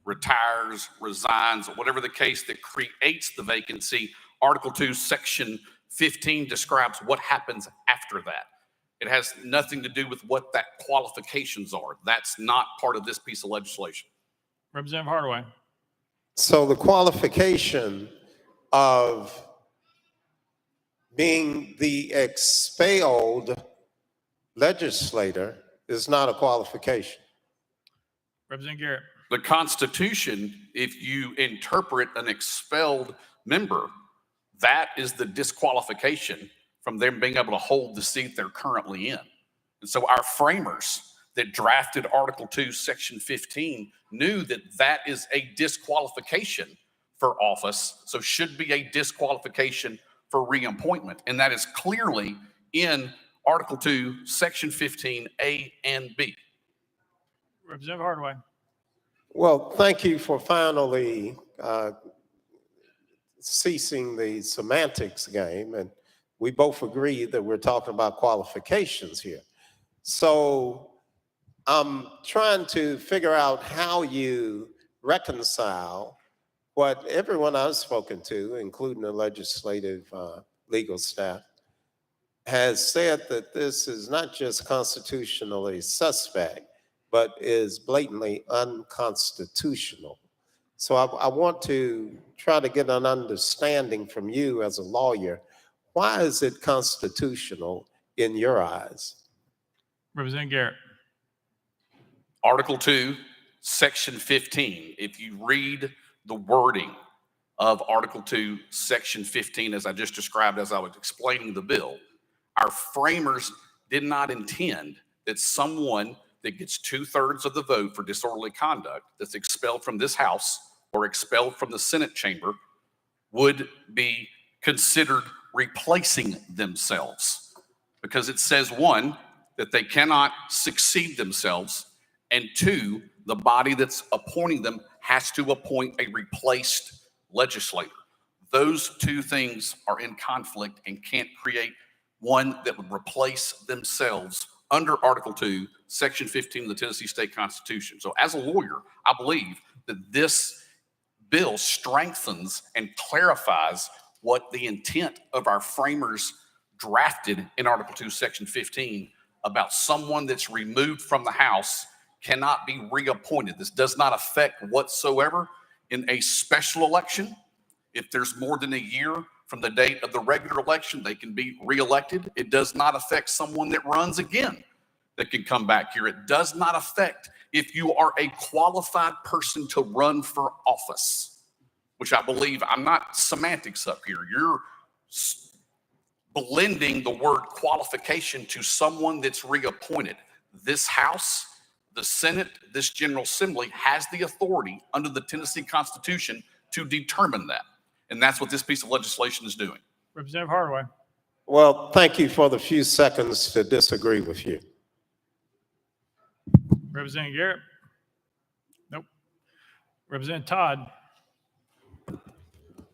Speaker 19: retires, resigns, or whatever the case that creates the vacancy, Article 2, Section 15 describes what happens after that. It has nothing to do with what that qualifications are. That's not part of this piece of legislation.
Speaker 1: Representative Hardaway.
Speaker 6: So the qualification of being the expelled legislator is not a qualification.
Speaker 1: Representative Garrett.
Speaker 19: The Constitution, if you interpret an expelled member, that is the disqualification from them being able to hold the seat they're currently in. And so our framers that drafted Article 2, Section 15 knew that that is a disqualification for office, so should be a disqualification for reappointment. And that is clearly in Article 2, Section 15, A and B.
Speaker 1: Representative Hardaway.
Speaker 6: Well, thank you for finally ceasing the semantics game. And we both agree that we're talking about qualifications here. So I'm trying to figure out how you reconcile what everyone I've spoken to, including the legislative legal staff, has said that this is not just constitutionally suspect, but is blatantly unconstitutional. So I want to try to get an understanding from you as a lawyer. Why is it constitutional in your eyes?
Speaker 1: Representative Garrett.
Speaker 19: Article 2, Section 15. If you read the wording of Article 2, Section 15, as I just described as I was explaining the bill, our framers did not intend that someone that gets 2/3 of the vote for disorderly conduct that's expelled from this House or expelled from the Senate chamber would be considered replacing themselves. Because it says, one, that they cannot succeed themselves, and two, the body that's appointing them has to appoint a replaced legislator. Those two things are in conflict and can't create one that would replace themselves under Article 2, Section 15 of the Tennessee State Constitution. So as a lawyer, I believe that this bill strengthens and clarifies what the intent of our framers drafted in Article 2, Section 15 about someone that's removed from the House cannot be reappointed. This does not affect whatsoever in a special election. If there's more than a year from the date of the regular election, they can be reelected. It does not affect someone that runs again that can come back here. It does not affect if you are a qualified person to run for office, which I believe, I'm not semantics up here. You're blending the word qualification to someone that's reappointed. This House, the Senate, this General Assembly has the authority under the Tennessee Constitution to determine that. And that's what this piece of legislation is doing.
Speaker 1: Representative Hardaway.
Speaker 6: Well, thank you for the few seconds to disagree with you.
Speaker 1: Representative Garrett. Nope. Representative Todd.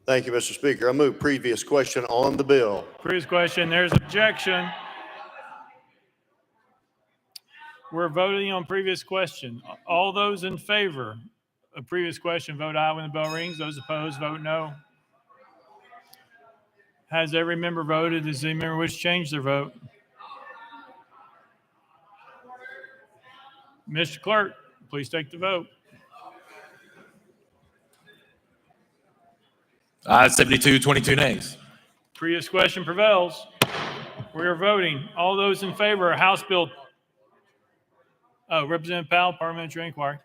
Speaker 4: Thank you, Mr. Speaker. I move previous question on the bill.
Speaker 1: Previous question, there's objection. We're voting on previous question. All those in favor of previous question, vote aye when the bell rings. Those opposed, vote no. Has every member voted? Does any member wish to change their vote? Mr. Clerk, please take the vote.
Speaker 13: Ayes 72, 22 nays.
Speaker 1: Previous question prevails. We are voting. All those in favor of House Bill. Representative Powell, Parliamentary Inquiry.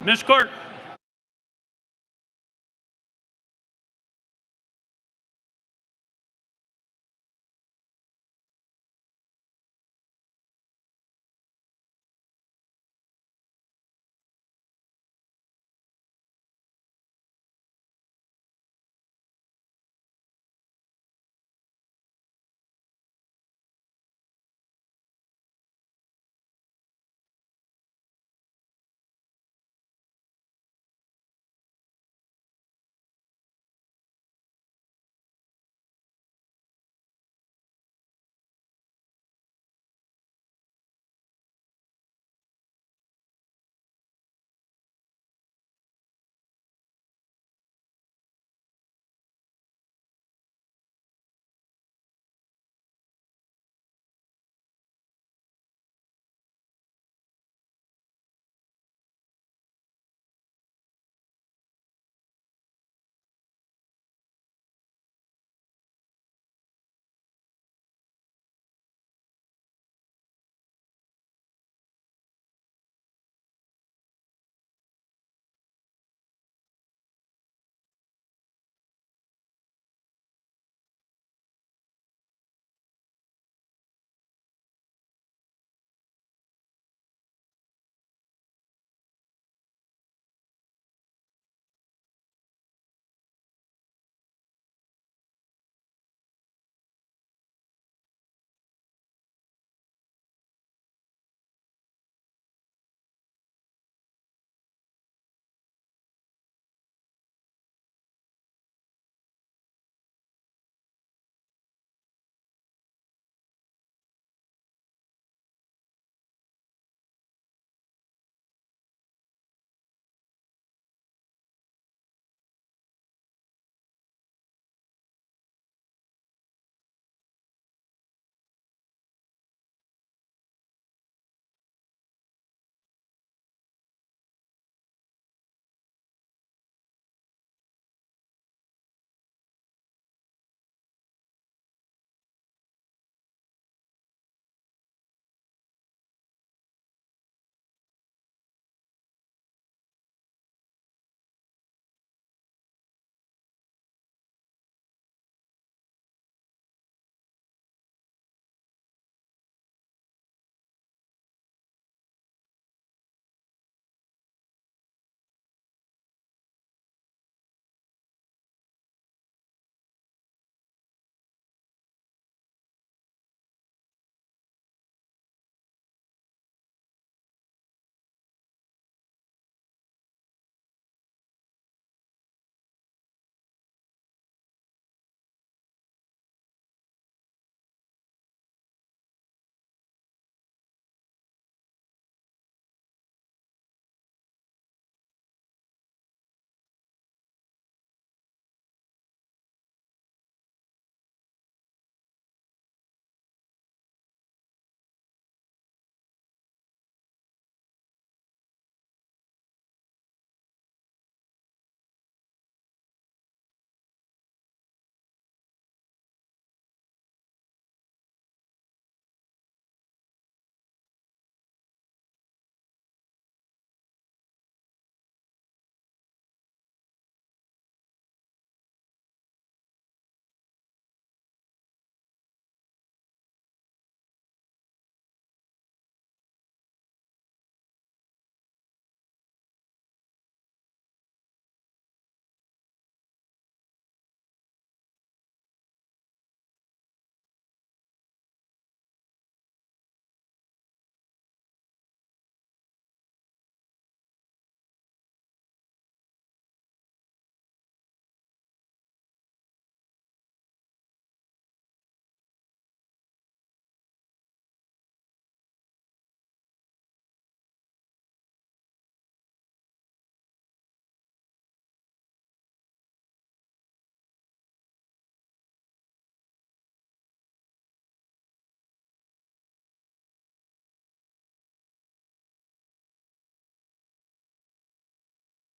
Speaker 1: Ms. Clerk.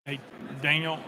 Speaker 1: Hey, Daniel,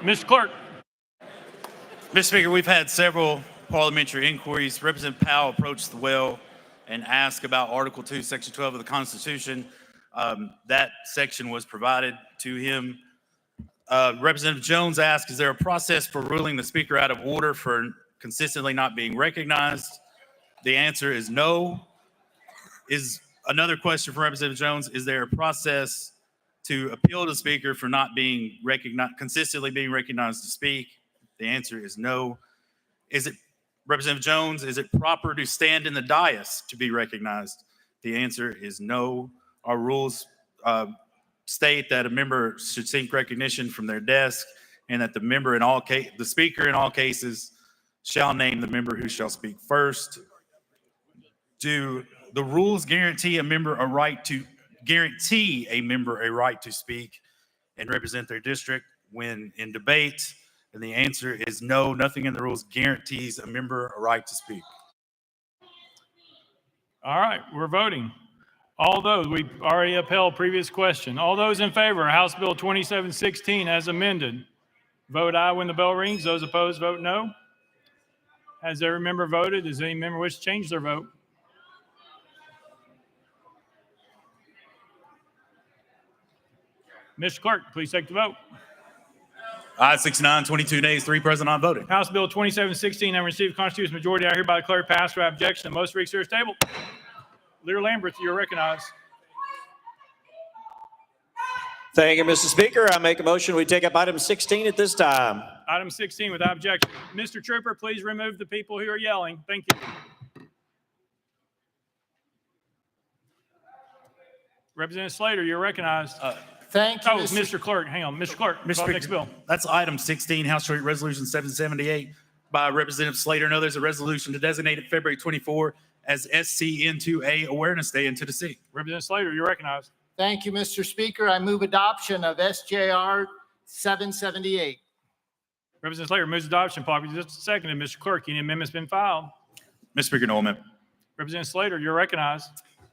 Speaker 1: Mr. Clerk.
Speaker 13: Mr. Speaker, we've had several parliamentary inquiries. Representative Powell approached the well and asked about Article 2, Section 12 of the Constitution. That section was provided to him. Representative Jones asked, is there a process for ruling the speaker out of order for consistently not being recognized? The answer is no. Is another question for Representative Jones, is there a process to appeal the speaker for not being recognized, consistently being recognized to speak? The answer is no. Is it, Representative Jones, is it proper to stand in the dais to be recognized? The answer is no. Our rules state that a member should seek recognition from their desk, and that the speaker in all cases shall name the member who shall speak first. Do the rules guarantee a member a right to speak and represent their district when in debate? And the answer is no. Nothing in the rules guarantees a member a right to speak.
Speaker 1: All right, we're voting. All those, we already upheld previous question. All those in favor of House Bill 2716 as amended, vote aye when the bell rings. Those opposed, vote no. Has every member voted? Does any member wish to change their vote? Mr. Clerk, please take the vote.
Speaker 13: Aye 69, 22 nays, 3 present, not voting.
Speaker 1: House Bill 2716 having received a constitutional majority, I hereby declare passed without objection. The motion reads here is tabled. Leader Lambert, you're recognized.
Speaker 14: Thank you, Mr. Speaker. I make a motion we take up item 16 at this time.
Speaker 1: Item 16 without objection. Mr. Trooper, please remove the people who are yelling. Thank you. Representative Slater, you're recognized.
Speaker 8: Thank you.
Speaker 1: Mr. Clerk, hang on. Mr. Clerk,
Speaker 13: Mr.
Speaker 1: next bill.
Speaker 13: That's item 16, House Joint Resolution 778 by Representative Slater. No, there's a resolution to designate February 24 as SCN2A Awareness Day in Tennessee.
Speaker 1: Representative Slater, you're recognized.
Speaker 8: Thank you, Mr. Speaker. I move adoption of SJR 778.
Speaker 1: Representative Slater moves adoption. Properly just seconded. Mr. Clerk, any amendment's been filed?
Speaker 13: Mr. Speaker, no amendment.
Speaker 1: Representative Slater, you're recognized.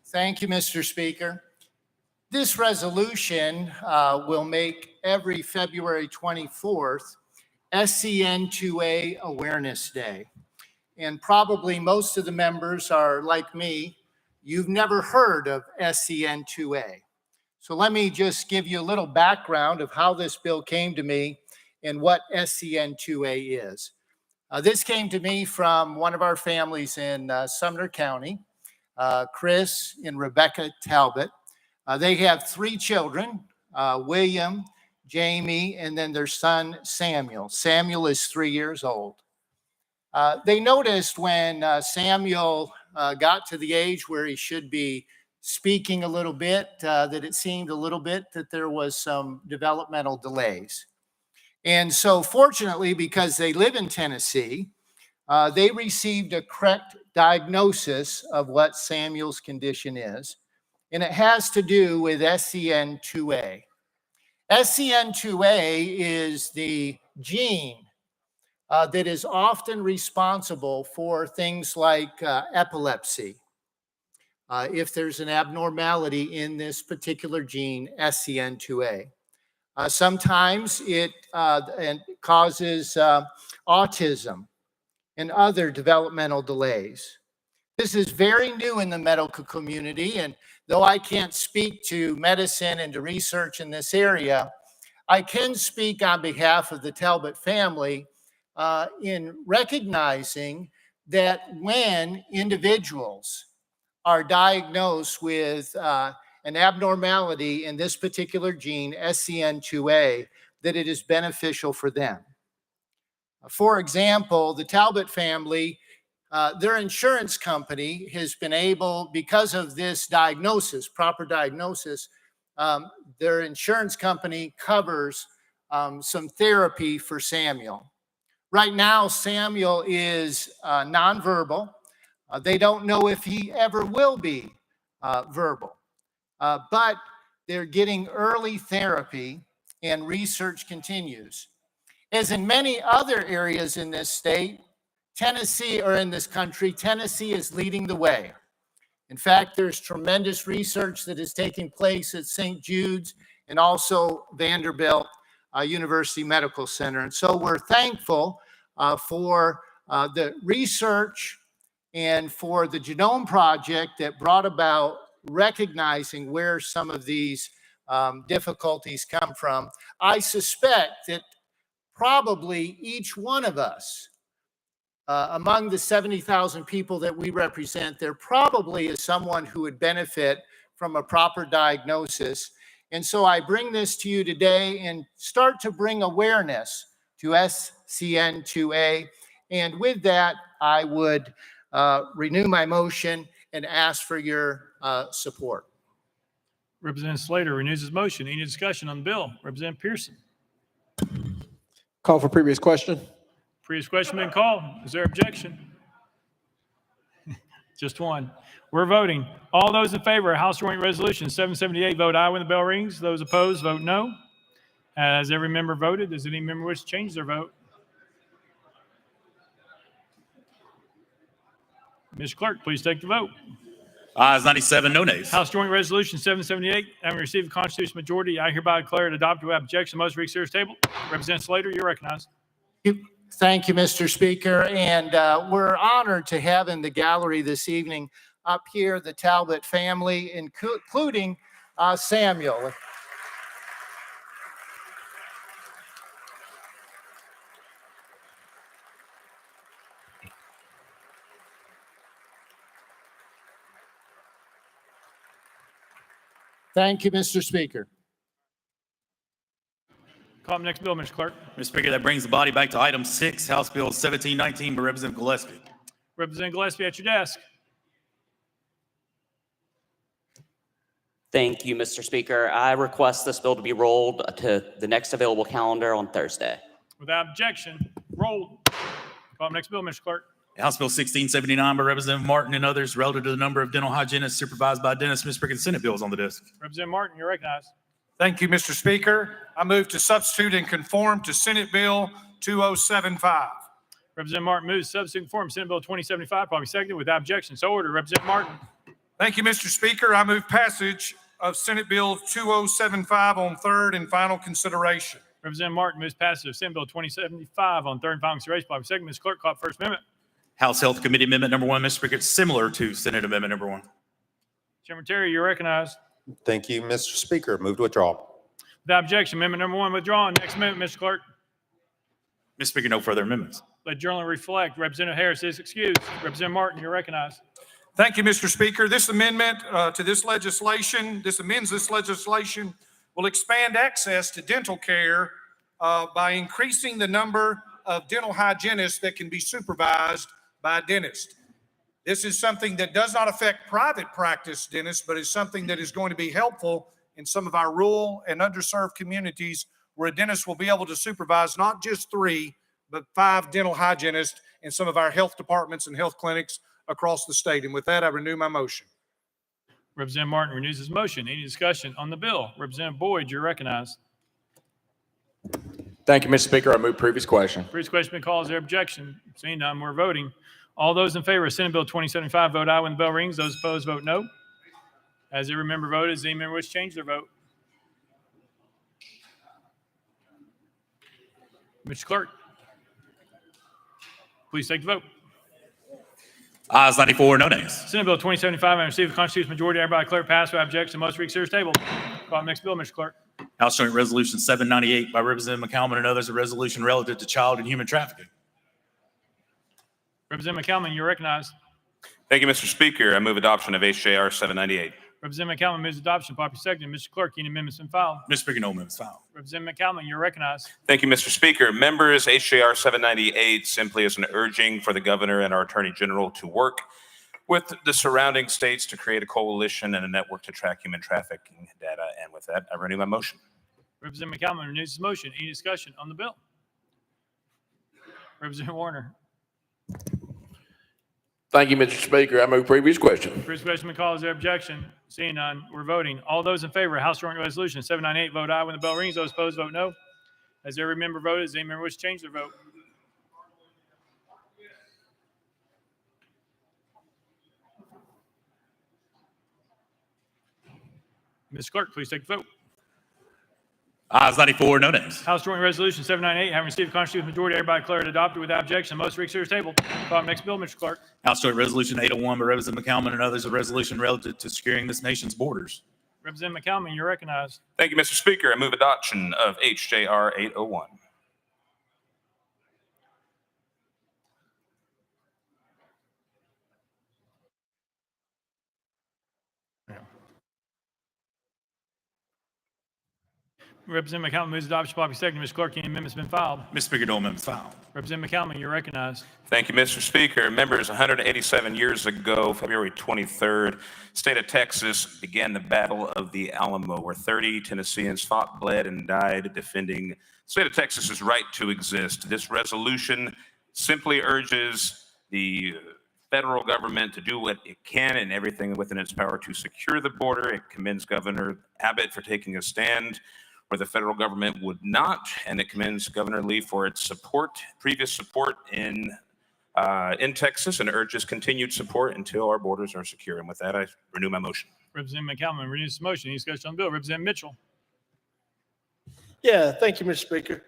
Speaker 8: Thank you, Mr. Speaker. This resolution will make every February 24th SCN2A Awareness Day. And probably most of the members are like me. You've never heard of SCN2A. So let me just give you a little background of how this bill came to me and what SCN2A is. This came to me from one of our families in Sumner County, Chris and Rebecca Talbot. They have 3 children, William, Jamie, and then their son, Samuel. Samuel is 3 years old. They noticed when Samuel got to the age where he should be speaking a little bit, that it seemed a little bit that there was some developmental delays. And so fortunately, because they live in Tennessee, they received a correct diagnosis of what Samuel's condition is, and it has to do with SCN2A. SCN2A is the gene that is often responsible for things like epilepsy. If there's an abnormality in this particular gene, SCN2A. Sometimes it causes autism and other developmental delays. This is very new in the medical community, and though I can't speak to medicine and to research in this area, I can speak on behalf of the Talbot family in recognizing that when individuals are diagnosed with an abnormality in this particular gene, SCN2A, that it is beneficial for them. For example, the Talbot family, their insurance company has been able, because of this diagnosis, proper diagnosis, their insurance company covers some therapy for Samuel. Right now, Samuel is nonverbal. They don't know if he ever will be verbal, but they're getting early therapy and research continues. As in many other areas in this state, Tennessee, or in this country, Tennessee is leading the way. In fact, there's tremendous research that is taking place at St. Jude's and also Vanderbilt University Medical Center. And so we're thankful for the research and for the Genome Project that brought about recognizing where some of these difficulties come from. I suspect that probably each one of us, among the 70,000 people that we represent, there probably is someone who would benefit from a proper diagnosis. And so I bring this to you today and start to bring awareness to SCN2A. And with that, I would renew my motion and ask for your support.
Speaker 1: Representative Slater renews his motion. Any discussion on the bill? Representative Pearson.
Speaker 3: Call for previous question.
Speaker 1: Previous question been called. Is there objection? Just one. We're voting. All those in favor of House Joint Resolution 778 vote aye when the bell rings. Those opposed vote no. Has every member voted? Does any member wish to change their vote? Ms. Clerk, please take the vote.
Speaker 13: Ayes 97, no nays.
Speaker 1: House Joint Resolution 778, having received a constitutional majority, I hereby declare it adopted without objection. Most reconsider table. Representative Slater, you're recognized.
Speaker 8: Thank you, Mr. Speaker. And we're honored to have in the gallery this evening up here the Talbot family, including Samuel. Thank you, Mr. Speaker.
Speaker 1: Call the next bill, Mr. Clerk.
Speaker 13: Mr. Speaker, that brings the body back to item 6, House Bill 1719 by Representative Gillespie.
Speaker 1: Representative Gillespie at your desk.
Speaker 21: Thank you, Mr. Speaker. I request this bill to be rolled to the next available calendar on Thursday.
Speaker 1: Without objection, rolled. Call the next bill, Mr. Clerk.
Speaker 13: House Bill 1679 by Representative Martin and others relative to the number of dental hygienists supervised by dentists. Mr. Speaker, the Senate bill is on the desk.
Speaker 1: Representative Martin, you're recognized.
Speaker 22: Thank you, Mr. Speaker. I move to substitute and conform to Senate Bill 2075.
Speaker 1: Representative Martin moves to substitute and conform Senate Bill 2075, probably seconded without objection. So ordered. Representative Martin.
Speaker 22: Thank you, Mr. Speaker. I move passage of Senate Bill 2075 on third and final consideration.
Speaker 1: Representative Martin moves passage of Senate Bill 2075 on third and final consideration, probably seconded. Ms. Clerk, call First Amendment.
Speaker 13: House Health Committee Amendment number 1, Mr. Speaker, it's similar to Senate Amendment number 1.
Speaker 1: Chairman Terry, you're recognized.
Speaker 23: Thank you, Mr. Speaker. Move to withdraw.
Speaker 1: Without objection, amendment number 1 withdrawn. Next amendment, Mr. Clerk.
Speaker 13: Mr. Speaker, no further amendments.
Speaker 1: Let journal reflect. Representative Harris is excused. Representative Martin, you're recognized.
Speaker 22: Thank you, Mr. Speaker. This amendment to this legislation, this amends this legislation, will expand access to dental care by increasing the number of dental hygienists that can be supervised by a dentist. This is something that does not affect private practice dentists, but is something that is going to be helpful in some of our rural and underserved communities where a dentist will be able to supervise not just 3, but 5 dental hygienists in some of our health departments and health clinics across the state. And with that, I renew my motion.
Speaker 1: Representative Martin renews his motion. Any discussion on the bill? Representative Boyd, you're recognized.
Speaker 24: Thank you, Mr. Speaker. I move previous question.
Speaker 1: Previous question been called. Is there objection? Seeing none, we're voting. All those in favor of Senate Bill 2075 vote aye when the bell rings. Those opposed vote no. As every member voted, does any member wish to change their vote? Mr. Clerk, please take the vote.
Speaker 13: Ayes 94, no nays.
Speaker 1: Senate Bill 2075 and received a constitutional majority. Everybody declare passed without objection. Most reconsider table. Call the next bill, Mr. Clerk.
Speaker 13: House Joint Resolution 798 by Representative McCalman and others, a resolution relative to child and human trafficking.
Speaker 1: Representative McCalman, you're recognized.
Speaker 25: Thank you, Mr. Speaker. I move adoption of HJR 798.
Speaker 1: Representative McCalman moves adoption. Properly seconded. Mr. Clerk, any amendments been filed?
Speaker 13: Mr. Speaker, no amendments filed.
Speaker 1: Representative McCalman, you're recognized.
Speaker 25: Thank you, Mr. Speaker. Members, HJR 798 simply is an urging for the governor and our attorney general to work with the surrounding states to create a coalition and a network to track human trafficking data. And with that, I renew my motion.
Speaker 1: Representative McCalman renews his motion. Any discussion on the bill? Representative Warner.
Speaker 26: Thank you, Mr. Speaker. I move previous question.
Speaker 1: Previous question been called. Is there objection? Seeing none, we're voting. All those in favor of House Joint Resolution 798 vote aye when the bell rings. Those opposed vote no. As every member voted, does any member wish to change their vote? Ms. Clerk, please take the vote.
Speaker 13: Ayes 94, no nays.
Speaker 1: House Joint Resolution 798, having received a constitutional majority, hereby declared adopted without objection. Most reconsider is tabled. Call the next bill, Mr. Clerk.
Speaker 13: House Joint Resolution 801 by Representative McCallum and others, a resolution relative to securing this nation's borders.
Speaker 1: Representative McCallum, you're recognized.
Speaker 25: Thank you, Mr. Speaker. I move adoption of HJR 801.
Speaker 1: Representative McCallum moves adoption. Properly seconded. Mr. Clerk, any amendments been filed?
Speaker 13: Mr. Speaker, no amendments filed.
Speaker 1: Representative McCallum, you're recognized.
Speaker 25: Thank you, Mr. Speaker. Members, 187 years ago, February 23rd, state of Texas began the Battle of the Alamo, where 30 Tennesseans fought, bled, and died defending the state of Texas's right to exist. This resolution simply urges the federal government to do what it can and everything within its power to secure the border. It commends Governor Abbott for taking a stand where the federal government would not, and it commends Governor Lee for its previous support in Texas, and urges continued support until our borders are secure. And with that, I renew my motion.
Speaker 1: Representative McCallum renews his motion. Any discussion on the bill? Representative Mitchell.
Speaker 5: Yeah, thank you, Mr. Speaker.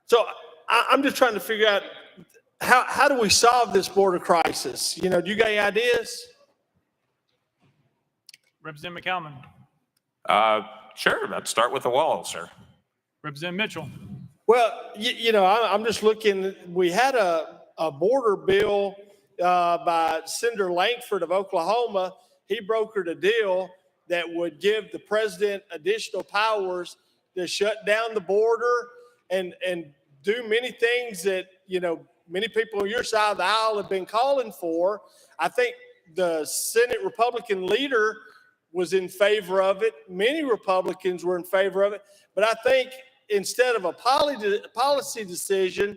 Speaker 5: So I'm just trying to figure out how do we solve this border crisis? Do you got any ideas?
Speaker 1: Representative McCallum.
Speaker 25: Sure, let's start with the wall, sir.
Speaker 1: Representative Mitchell.
Speaker 5: Well, I'm just looking. We had a border bill by Senator Lankford of Oklahoma. He brokered a deal that would give the president additional powers to shut down the border and do many things that, many people on your side of the aisle have been calling for. I think the Senate Republican leader was in favor of it. Many Republicans were in favor of it. But I think instead of a policy decision,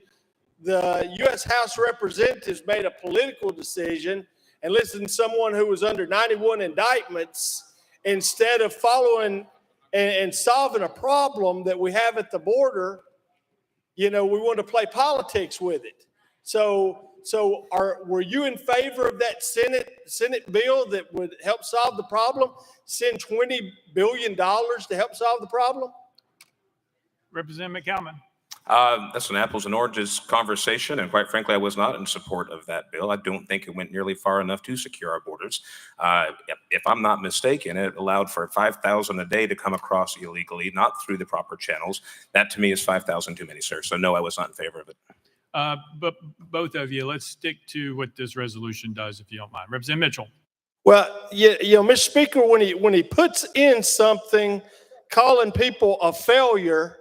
Speaker 5: the U.S. House of Representatives made a political decision and listened to someone who was under 91 indictments instead of following and solving a problem that we have at the border. We want to play politics with it. So were you in favor of that Senate bill that would help solve the problem? Send $20 billion to help solve the problem?
Speaker 1: Representative McCallum.
Speaker 25: That's an apples and oranges conversation, and quite frankly, I was not in support of that bill. I don't think it went nearly far enough to secure our borders. If I'm not mistaken, it allowed for 5,000 a day to come across illegally, not through the proper channels. That to me is 5,000 too many, sir. So no, I was not in favor of it.
Speaker 1: But both of you, let's stick to what this resolution does, if you don't mind. Representative Mitchell.
Speaker 5: Well, Mr. Speaker, when he puts in something calling people a failure,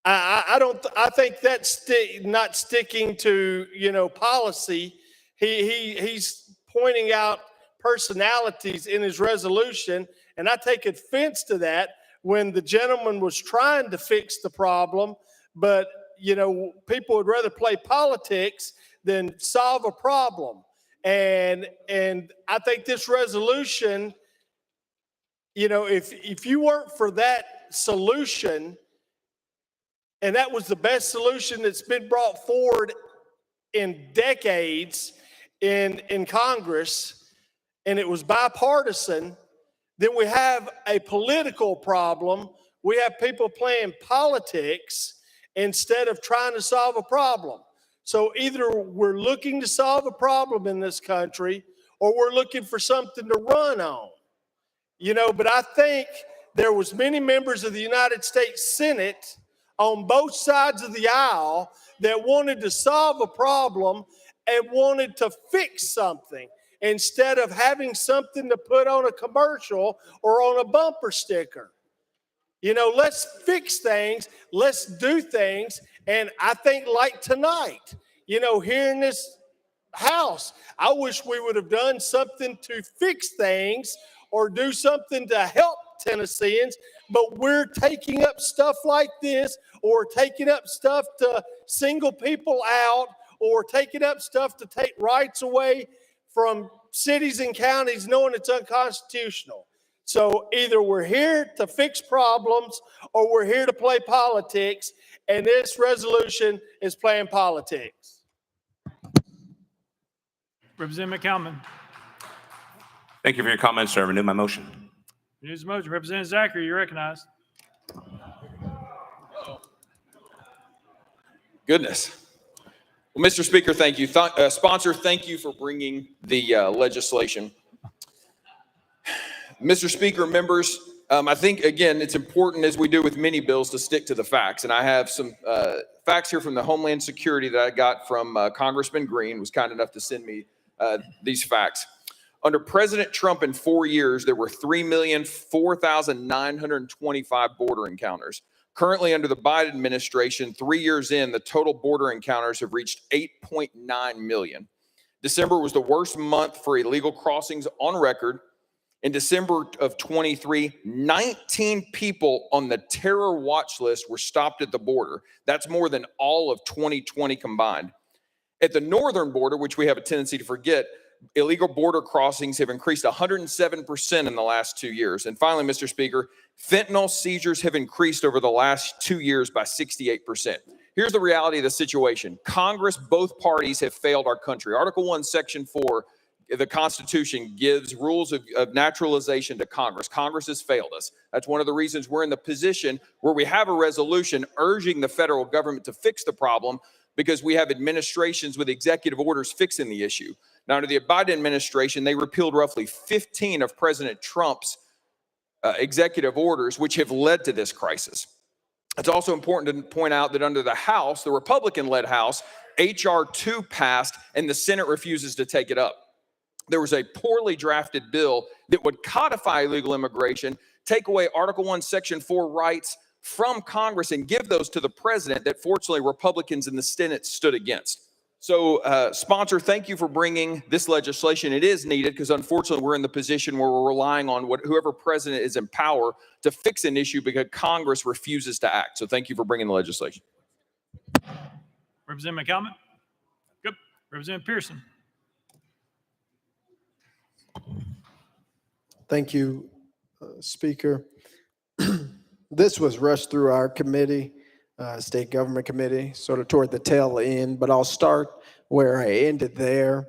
Speaker 5: I think that's not sticking to policy. He's pointing out personalities in his resolution, and I take offense to that when the gentleman was trying to fix the problem, but people would rather play politics than solve a problem. And I think this resolution, if you weren't for that solution, and that was the best solution that's been brought forward in decades in Congress, and it was bipartisan, then we have a political problem. We have people playing politics instead of trying to solve a problem. So either we're looking to solve a problem in this country or we're looking for something to run on. But I think there was many members of the United States Senate on both sides of the aisle that wanted to solve a problem and wanted to fix something instead of having something to put on a commercial or on a bumper sticker. Let's fix things, let's do things. And I think like tonight, here in this house, I wish we would have done something to fix things or do something to help Tennesseans, but we're taking up stuff like this, or taking up stuff to single people out, or taking up stuff to take rights away from cities and counties knowing it's unconstitutional. So either we're here to fix problems or we're here to play politics, and this resolution is playing politics.
Speaker 1: Representative McCallum.
Speaker 25: Thank you for your comments, sir. I renew my motion.
Speaker 1: Renews the motion. Representative Zachary, you're recognized.
Speaker 7: Goodness. Well, Mr. Speaker, thank you. Sponsor, thank you for bringing the legislation. Mr. Speaker, members, I think, again, it's important, as we do with many bills, to stick to the facts. And I have some facts here from the Homeland Security that I got from Congressman Green, was kind enough to send me these facts. Under President Trump in 4 years, there were 3,004,925 border encounters. Currently, under the Biden administration, 3 years in, the total border encounters have reached 8.9 million. December was the worst month for illegal crossings on record. In December of 23, 19 people on the terror watch list were stopped at the border. That's more than all of 2020 combined. At the northern border, which we have a tendency to forget, illegal border crossings have increased 107% in the last 2 years. And finally, Mr. Speaker, fentanyl seizures have increased over the last 2 years by 68%. Here's the reality of the situation. Congress, both parties have failed our country. Article 1, Section 4, the Constitution gives rules of naturalization to Congress. Congress has failed us. That's one of the reasons we're in the position where we have a resolution urging the federal government to fix the problem, because we have administrations with executive orders fixing the issue. Now, under the Biden administration, they repealed roughly 15 of President Trump's executive orders, which have led to this crisis. It's also important to point out that under the House, the Republican-led House, H.R. 2 passed, and the Senate refuses to take it up. There was a poorly drafted bill that would codify illegal immigration, take away Article 1, Section 4 rights from Congress, and give those to the president, that fortunately Republicans in the Senate stood against. So, sponsor, thank you for bringing this legislation. It is needed because, unfortunately, we're in the position where we're relying on whoever president is in power to fix an issue because Congress refuses to act. So thank you for bringing the legislation.
Speaker 1: Representative McCalmont? Good. Representative Pearson?
Speaker 3: Thank you, Speaker. This was rushed through our committee, State Government Committee, sort of toward the tail end, but I'll start where I ended there.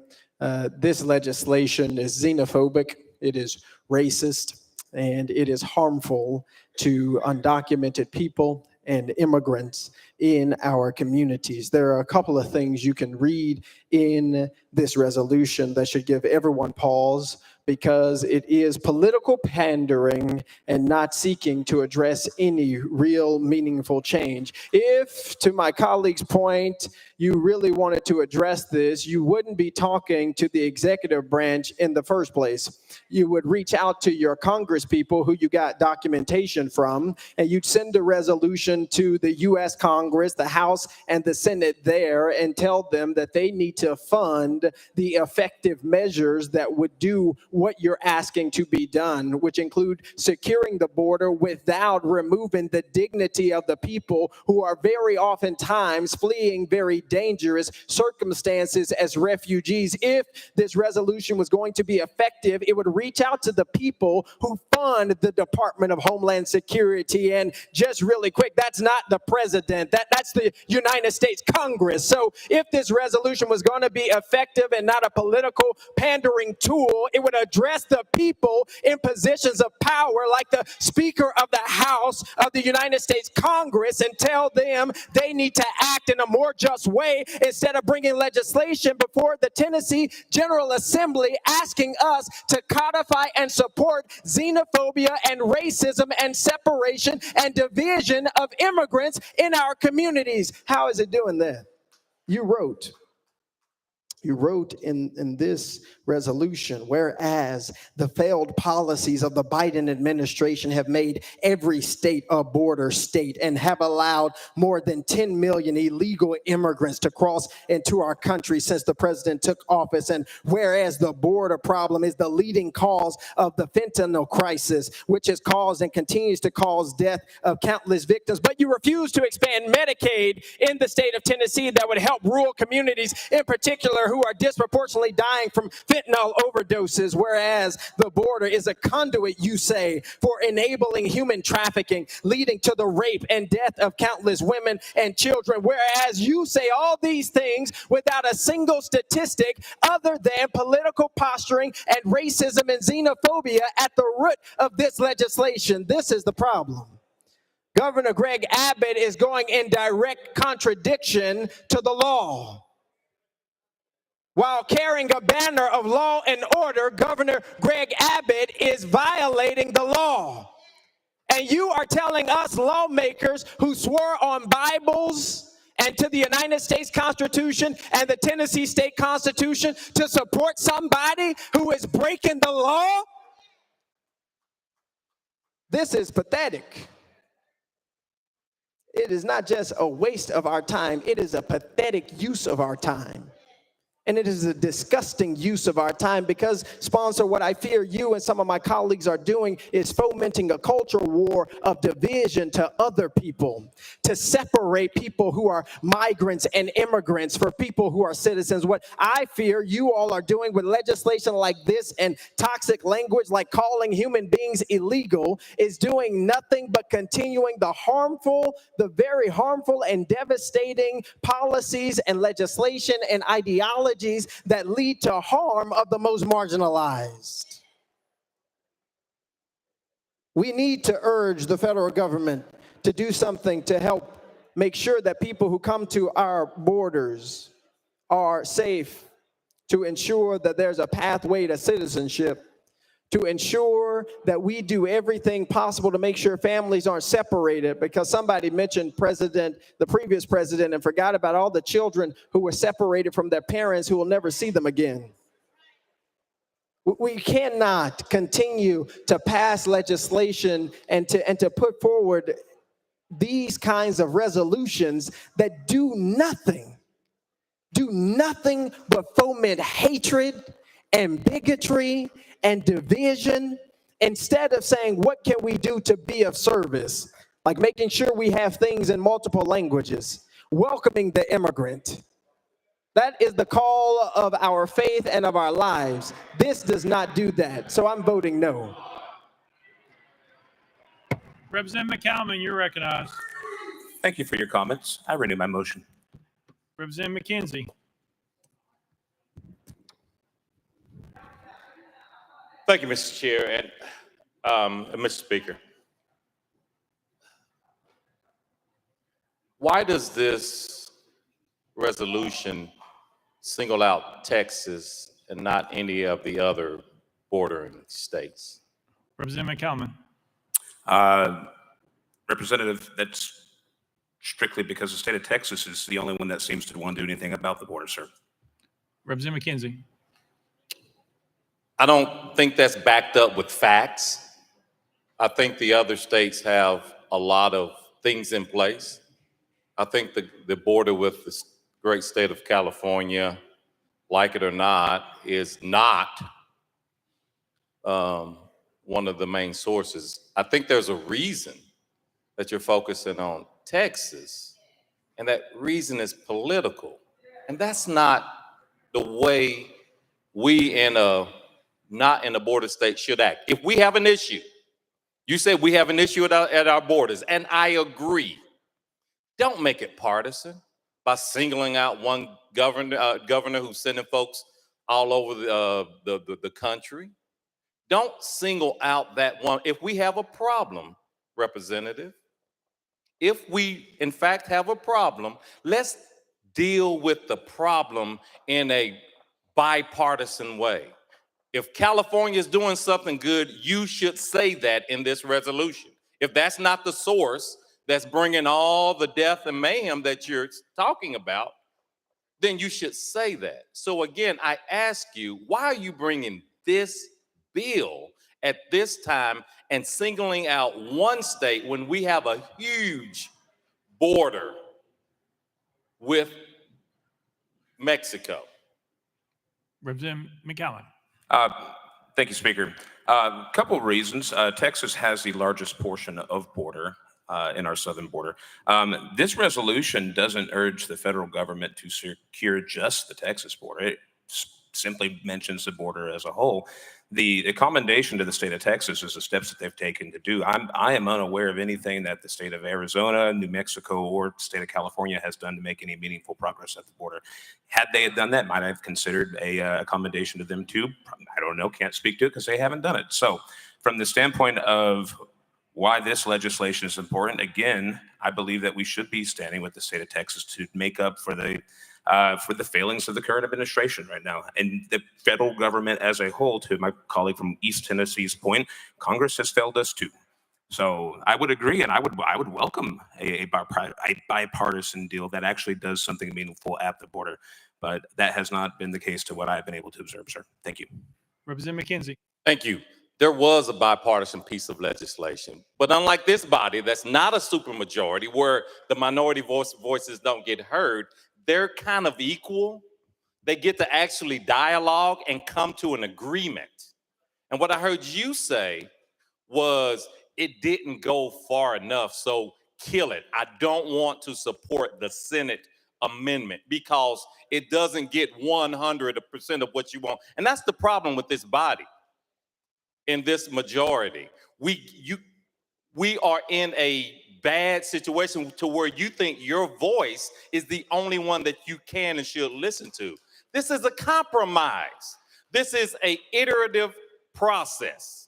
Speaker 3: This legislation is xenophobic, it is racist, and it is harmful to undocumented people and immigrants in our communities. There are a couple of things you can read in this resolution that should give everyone pause, because it is political pandering and not seeking to address any real meaningful change. If, to my colleague's point, you really wanted to address this, you wouldn't be talking to the executive branch in the first place. You would reach out to your Congress people who you got documentation from, and you'd send a resolution to the U.S. Congress, the House, and the Senate there, and tell them that they need to fund the effective measures that would do what you're asking to be done, which include securing the border without removing the dignity of the people who are very oftentimes fleeing very dangerous circumstances as refugees. If this resolution was going to be effective, it would reach out to the people who fund the Department of Homeland Security. And just really quick, that's not the president, that's the United States Congress. So if this resolution was going to be effective and not a political pandering tool, it would address the people in positions of power, like the Speaker of the House of the United States Congress, and tell them they need to act in a more just way, instead of bringing legislation before the Tennessee General Assembly asking us to codify and support xenophobia and racism and separation and division of immigrants in our communities. How is it doing that? You wrote in this resolution, whereas the failed policies of the Biden administration have made every state a border state and have allowed more than 10 million illegal immigrants to cross into our country since the president took office, and whereas the border problem is the leading cause of the fentanyl crisis, which has caused and continues to cause death of countless victims, but you refuse to expand Medicaid in the state of Tennessee that would help rural communities in particular who are disproportionately dying from fentanyl overdoses, whereas the border is a conduit, you say, for enabling human trafficking, leading to the rape and death of countless women and children, whereas you say all these things without a single statistic other than political posturing and racism and xenophobia at the root of this legislation. This is the problem. Governor Greg Abbott is going in direct contradiction to the law. While carrying a banner of law and order, Governor Greg Abbott is violating the law. And you are telling us lawmakers who swore on Bibles and to the United States Constitution and the Tennessee State Constitution to support somebody who is breaking the law? This is pathetic. It is not just a waste of our time, it is a pathetic use of our time. And it is a disgusting use of our time because, sponsor, what I fear you and some of my colleagues are doing is fomenting a cultural war of division to other people, to separate people who are migrants and immigrants for people who are citizens. What I fear you all are doing with legislation like this and toxic language like calling human beings illegal is doing nothing but continuing the very harmful and devastating policies and legislation and ideology that lead to harm of the most marginalized. We need to urge the federal government to do something to help make sure that people who come to our borders are safe, to ensure that there's a pathway to citizenship, to ensure that we do everything possible to make sure families aren't separated, because somebody mentioned the previous president, and forgot about all the children who were separated from their parents who will never see them again. We cannot continue to pass legislation and to put forward these kinds of resolutions that do nothing but foment hatred and bigotry and division, instead of saying, what can we do to be of service? Like making sure we have things in multiple languages, welcoming the immigrant. That is the call of our faith and of our lives. This does not do that, so I'm voting no.
Speaker 1: Representative McCalman, you're recognized.
Speaker 25: Thank you for your comments. I renew my motion.
Speaker 1: Representative McKenzie.
Speaker 23: Thank you, Mr. Chair and Mr. Speaker. Why does this resolution single out Texas and not any of the other bordering states?
Speaker 1: Representative McCalman.
Speaker 25: Representative, that's strictly because the state of Texas is the only one that seems to want to do anything about the border, sir.
Speaker 1: Representative McKenzie.
Speaker 23: I don't think that's backed up with facts. I think the other states have a lot of things in place. I think the border with the great state of California, like it or not, is not one of the main sources. I think there's a reason that you're focusing on Texas, and that reason is political. And that's not the way we not in a border state should act. If we have an issue, you say we have an issue at our borders, and I agree. Don't make it partisan by singling out one governor who's sending folks all over the country. Don't single out that one. If we have a problem, Representative, if we in fact have a problem, let's deal with the problem in a bipartisan way. If California is doing something good, you should say that in this resolution. If that's not the source that's bringing all the death and mayhem that you're talking about, then you should say that. So again, I ask you, why are you bringing this bill at this time and singling out one state when we have a huge border with Mexico?
Speaker 1: Representative McCallan.
Speaker 25: Thank you, Speaker. A couple of reasons. Texas has the largest portion of border in our southern border. This resolution doesn't urge the federal government to secure just the Texas border. It simply mentions the border as a whole. The commendation to the state of Texas is the steps that they've taken to do. I am unaware of anything that the state of Arizona, New Mexico, or the state of California has done to make any meaningful progress at the border. Had they done that, might I have considered a commendation to them too? I don't know, can't speak to it because they haven't done it. So from the standpoint of why this legislation is important. Again, I believe that we should be standing with the state of Texas to make up for the failings of the current administration right now, and the federal government as a whole. To my colleague from East Tennessee's point, Congress has failed us too. So I would agree, and I would welcome a bipartisan deal that actually does something meaningful at the border. But that has not been the case to what I've been able to observe, sir. Thank you.
Speaker 1: Representative McKenzie.
Speaker 23: Thank you. There was a bipartisan piece of legislation, but unlike this body, that's not a supermajority where the minority voices don't get heard, they're kind of equal. They get to actually dialogue and come to an agreement. And what I heard you say was it didn't go far enough, so kill it. I don't want to support the Senate amendment because it doesn't get 100% of what you want. And that's the problem with this body. In this majority, we are in a bad situation to where you think your voice is the only one that you can and should listen to. This is a compromise. This is an iterative process.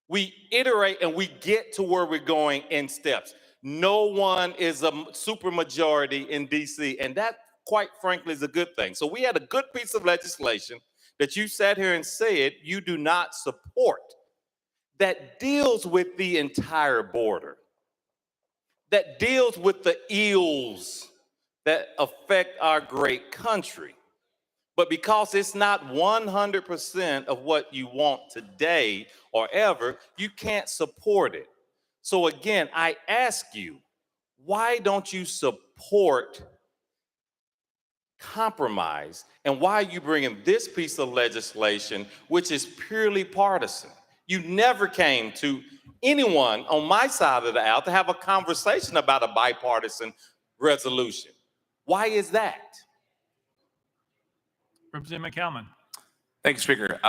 Speaker 23: We iterate and we get to where we're going in steps. No one is a supermajority in DC, and that, quite frankly, is a good thing. So we had a good piece of legislation that you sat here and said you do not support, that deals with the entire border, that deals with the ills that affect our great country. But because it's not 100% of what you want today or ever, you can't support it. So again, I ask you, why don't you support compromise, and why are you bringing this piece of legislation, which is purely partisan? You never came to anyone on my side of the aisle to have a conversation about a bipartisan resolution. Why is that?
Speaker 1: Representative McCalman.
Speaker 25: Thank you, Speaker.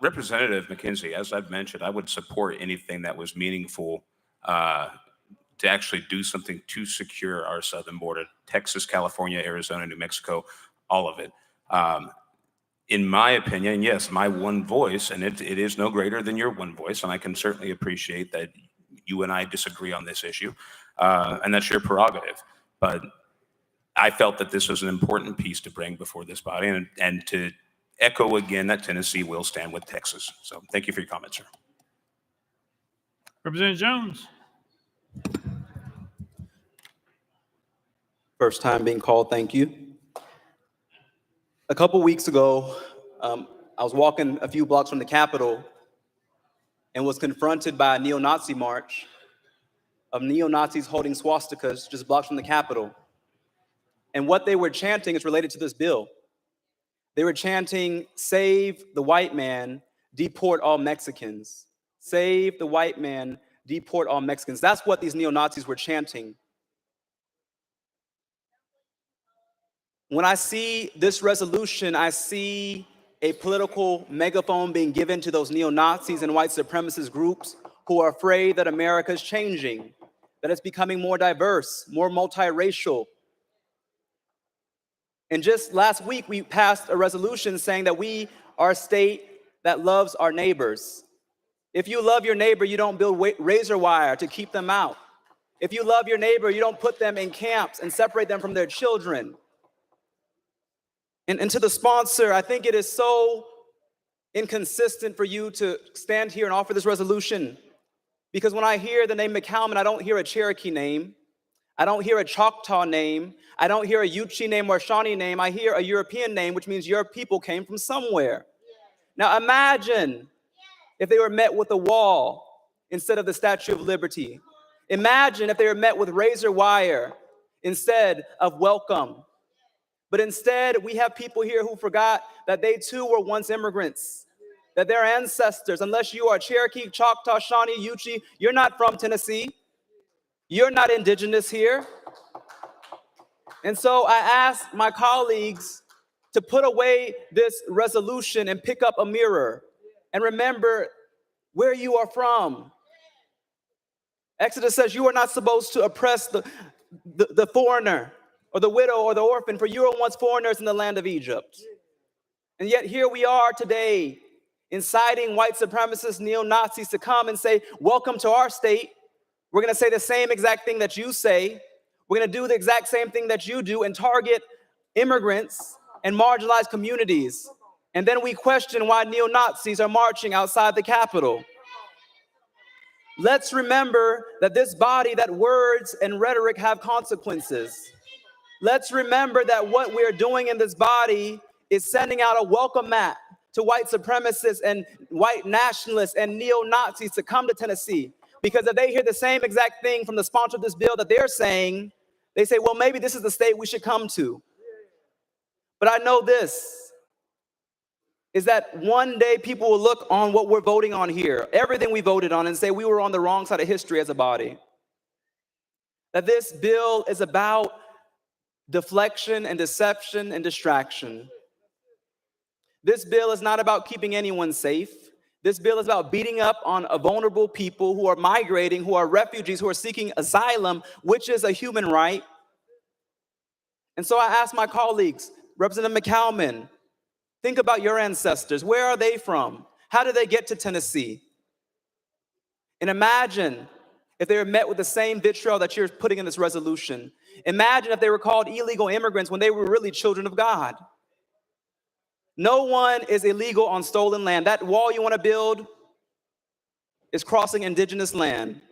Speaker 25: Representative McKenzie, as I've mentioned, I would support anything that was meaningful to actually do something to secure our southern border, Texas, California, Arizona, New Mexico, all of it. In my opinion, yes, my one voice, and it is no greater than your one voice, and I can certainly appreciate that you and I disagree on this issue, and that's your prerogative. But I felt that this was an important piece to bring before this body, and to echo again that Tennessee will stand with Texas. So thank you for your comments, sir.
Speaker 1: Representative Jones.
Speaker 2: First time being called, thank you. A couple weeks ago, I was walking a few blocks from the Capitol and was confronted by a neo-Nazi march of neo-Nazis holding swastikas just blocks from the Capitol. And what they were chanting is related to this bill. They were chanting, "Save the white man, deport all Mexicans. Save the white man, deport all Mexicans." That's what these neo-Nazis were chanting. When I see this resolution, I see a political megaphone being given to those neo-Nazis and white supremacist groups who are afraid that America is changing, that it's becoming more diverse, more multiracial. And just last week, we passed a resolution saying that we are a state that loves our neighbors. If you love your neighbor, you don't build razor wire to keep them out. If you love your neighbor, you don't put them in camps and separate them from their children. And to the sponsor, I think it is so inconsistent for you to stand here and offer this resolution, because when I hear the name McCalman, I don't hear a Cherokee name. I don't hear a Choctaw name. I don't hear a Yuchi name or a Shawnee name. I hear a European name, which means your people came from somewhere. Now imagine if they were met with a wall instead of the Statue of Liberty. Imagine if they were met with razor wire instead of welcome. But instead, we have people here who forgot that they too were once immigrants, that their ancestors, unless you are Cherokee, Choctaw, Shawnee, Yuchi, you're not from Tennessee. You're not indigenous here. And so I ask my colleagues to put away this resolution and pick up a mirror and remember where you are from. Exodus says you are not supposed to oppress the foreigner or the widow or the orphan, for you were once foreigners in the land of Egypt. And yet here we are today inciting white supremacists, neo-Nazis to come and say, welcome to our state. We're going to say the same exact thing that you say. We're going to do the exact same thing that you do and target immigrants and marginalized communities. And then we question why neo-Nazis are marching outside the Capitol. Let's remember that this body, that words and rhetoric have consequences. Let's remember that what we're doing in this body is sending out a welcome mat to white supremacists and white nationalists and neo-Nazis to come to Tennessee. Because if they hear the same exact thing from the sponsor of this bill that they're saying, they say, well, maybe this is the state we should come to. But I know this, is that one day people will look on what we're voting on here, everything we voted on, and say we were on the wrong side of history as a body. That this bill is about deflection and deception and distraction. This bill is not about keeping anyone safe. This bill is about beating up on vulnerable people who are migrating, who are refugees, who are seeking asylum, which is a human right. And so I ask my colleagues, Representative McCalman, think about your ancestors. Where are they from? How did they get to Tennessee? And imagine if they were met with the same vitriol that you're putting in this resolution. Imagine if they were called illegal immigrants when they were really children of God. No one is illegal on stolen land. That wall you want to build is crossing indigenous land.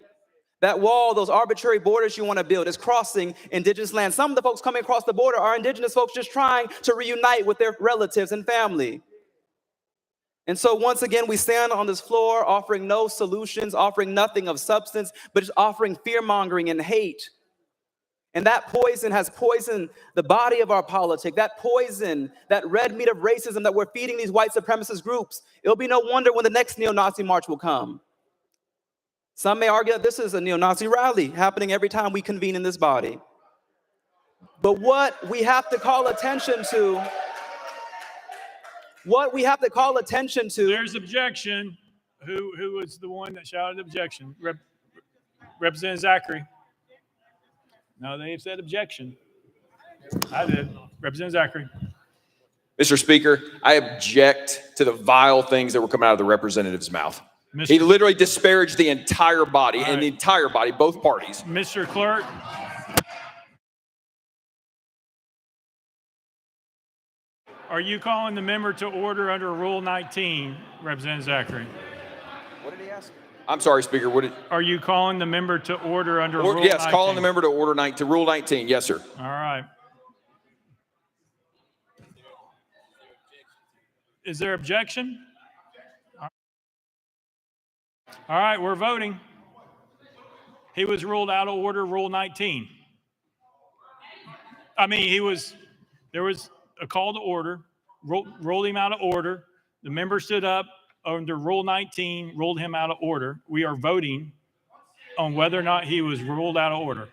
Speaker 2: That wall, those arbitrary borders you want to build is crossing indigenous land. Some of the folks coming across the border are indigenous folks just trying to reunite with their relatives and family. And so once again, we stand on this floor offering no solutions, offering nothing of substance, but just offering fear-mongering and hate. And that poison has poisoned the body of our politics. That poison, that red meat of racism that we're feeding these white supremacist groups. It'll be no wonder when the next neo-Nazi march will come. Some may argue that this is a neo-Nazi rally happening every time we convene in this body. But what we have to call attention to,
Speaker 1: There's objection. Who was the one that shouted objection? Representative Zachary. No, they said objection. I did. Representative Zachary.
Speaker 7: Mr. Speaker, I object to the vile things that were coming out of the representative's mouth. He literally disparaged the entire body and the entire body, both parties.
Speaker 1: Mr. Clerk. Are you calling the member to order under Rule 19, Representative Zachary?
Speaker 7: What did he ask? I'm sorry, Speaker.
Speaker 1: Are you calling the member to order under Rule 19?
Speaker 7: Yes, calling the member to Rule 19. Yes, sir.
Speaker 1: All right. Is there objection? All right, we're voting. He was ruled out of order, Rule 19. There was a call to order, rolled him out of order. The member stood up under Rule 19, rolled him out of order. We are voting on whether or not he was ruled out of order.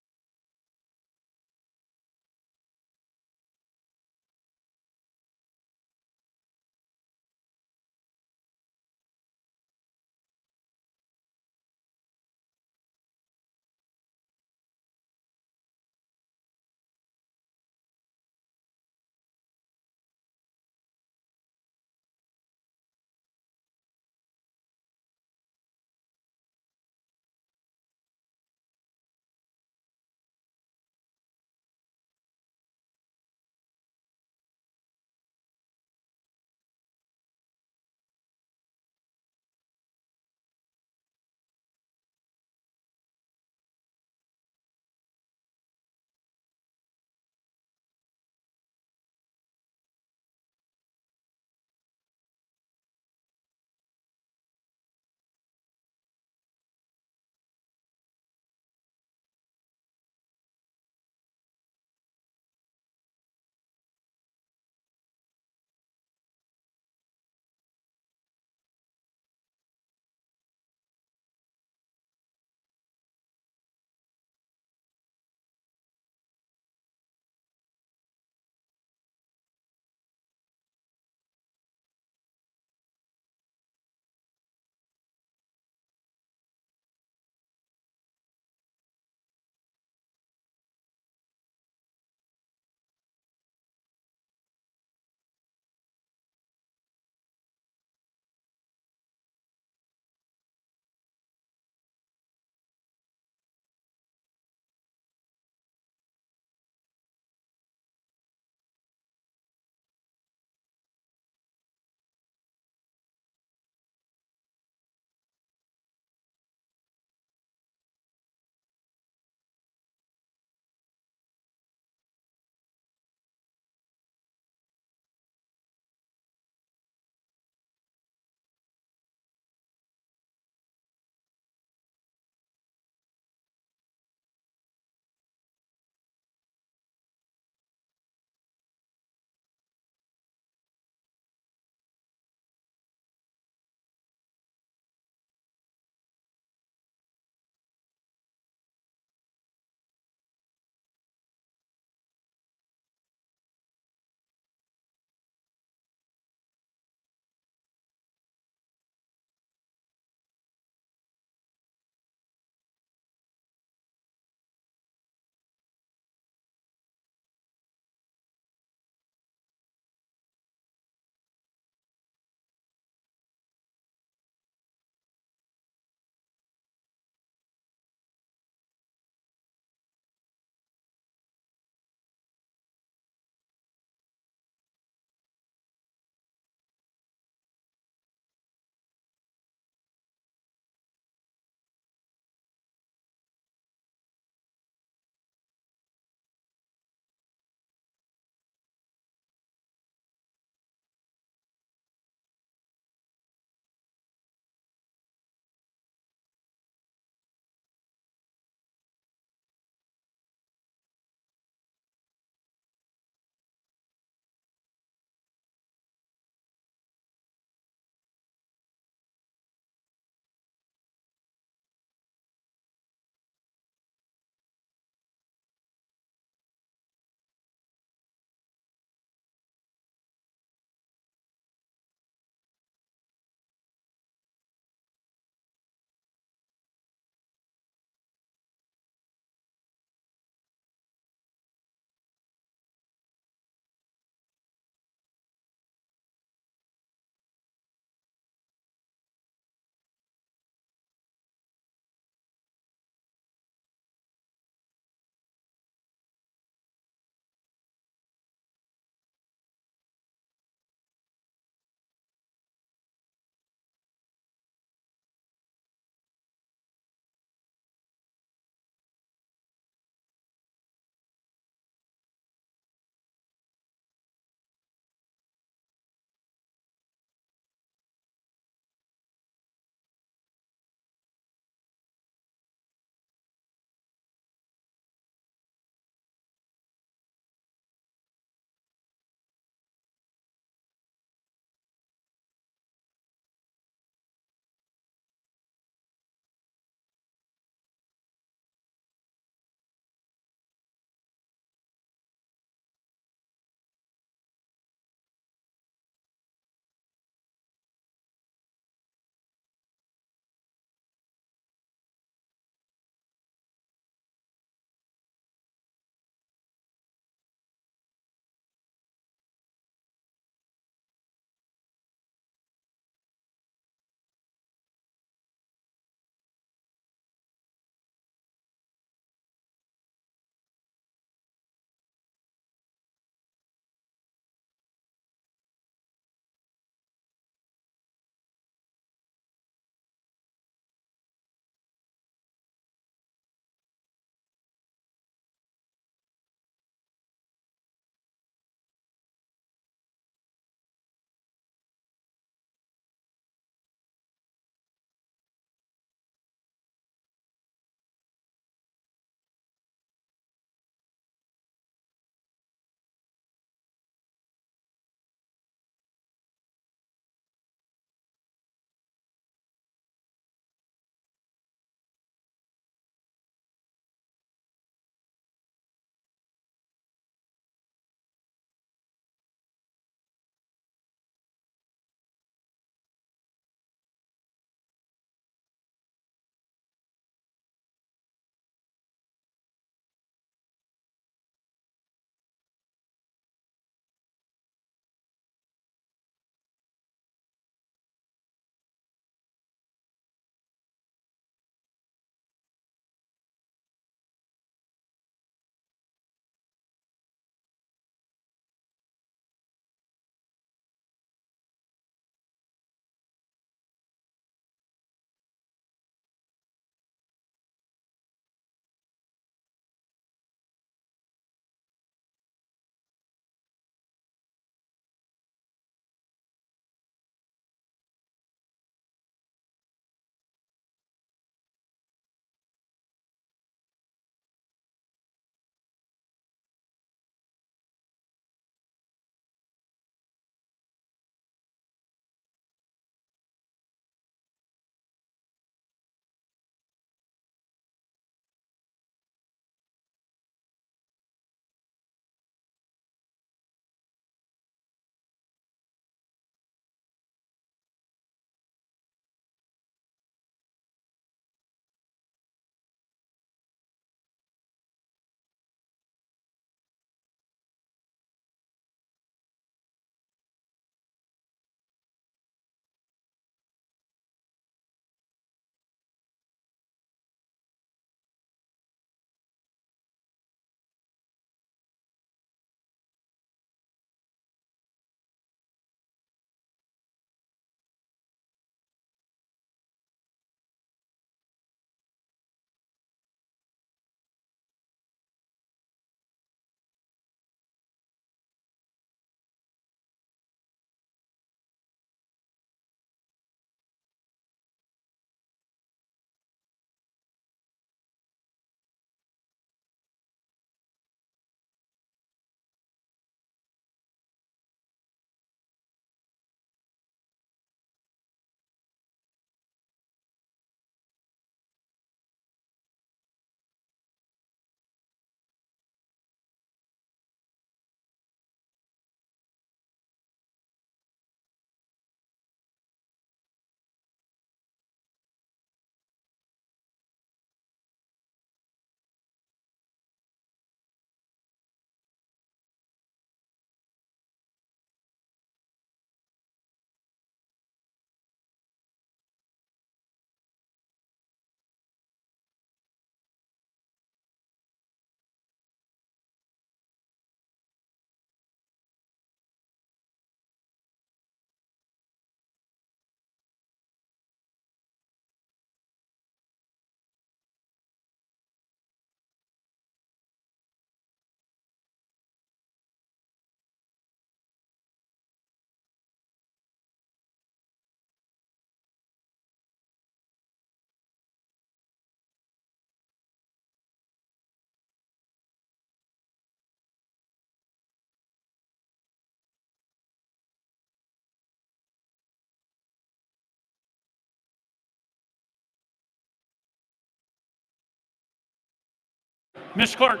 Speaker 1: Mr. Clerk.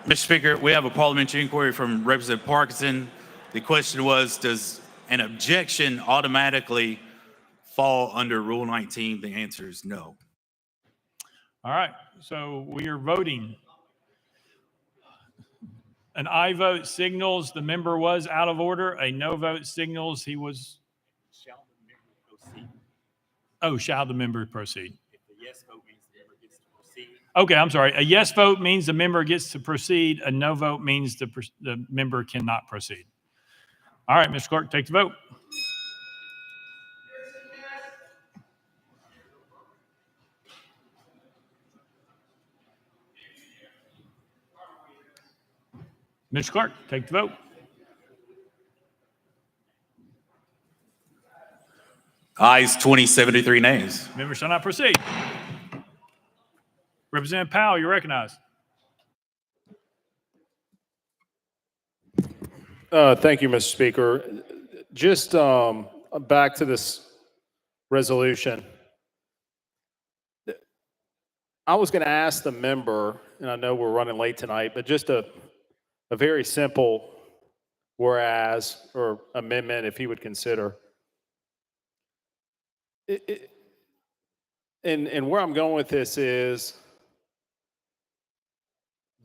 Speaker 13: Mr. Speaker, we have a parliamentary inquiry from Representative Parkinson. The question was, does an objection automatically fall under Rule 19? The answer is no.
Speaker 1: All right, so we are voting. An aye vote signals the member was out of order. A no vote signals he was. Shall the member proceed? Oh, shall the member proceed? If the yes vote means the member gets to proceed. Okay, I'm sorry. A yes vote means the member gets to proceed. A no vote means the member cannot proceed. All right, Mr. Clerk, take the vote. Mr. Clerk, take the vote.
Speaker 13: Ayes 20, 73 nays.
Speaker 1: Member shall not proceed. Representative Powell, you're recognized.
Speaker 17: Thank you, Mr. Speaker. Just back to this resolution. I was going to ask the member, and I know we're running late tonight, but just a very simple whereas or amendment, if he would consider. And where I'm going with this is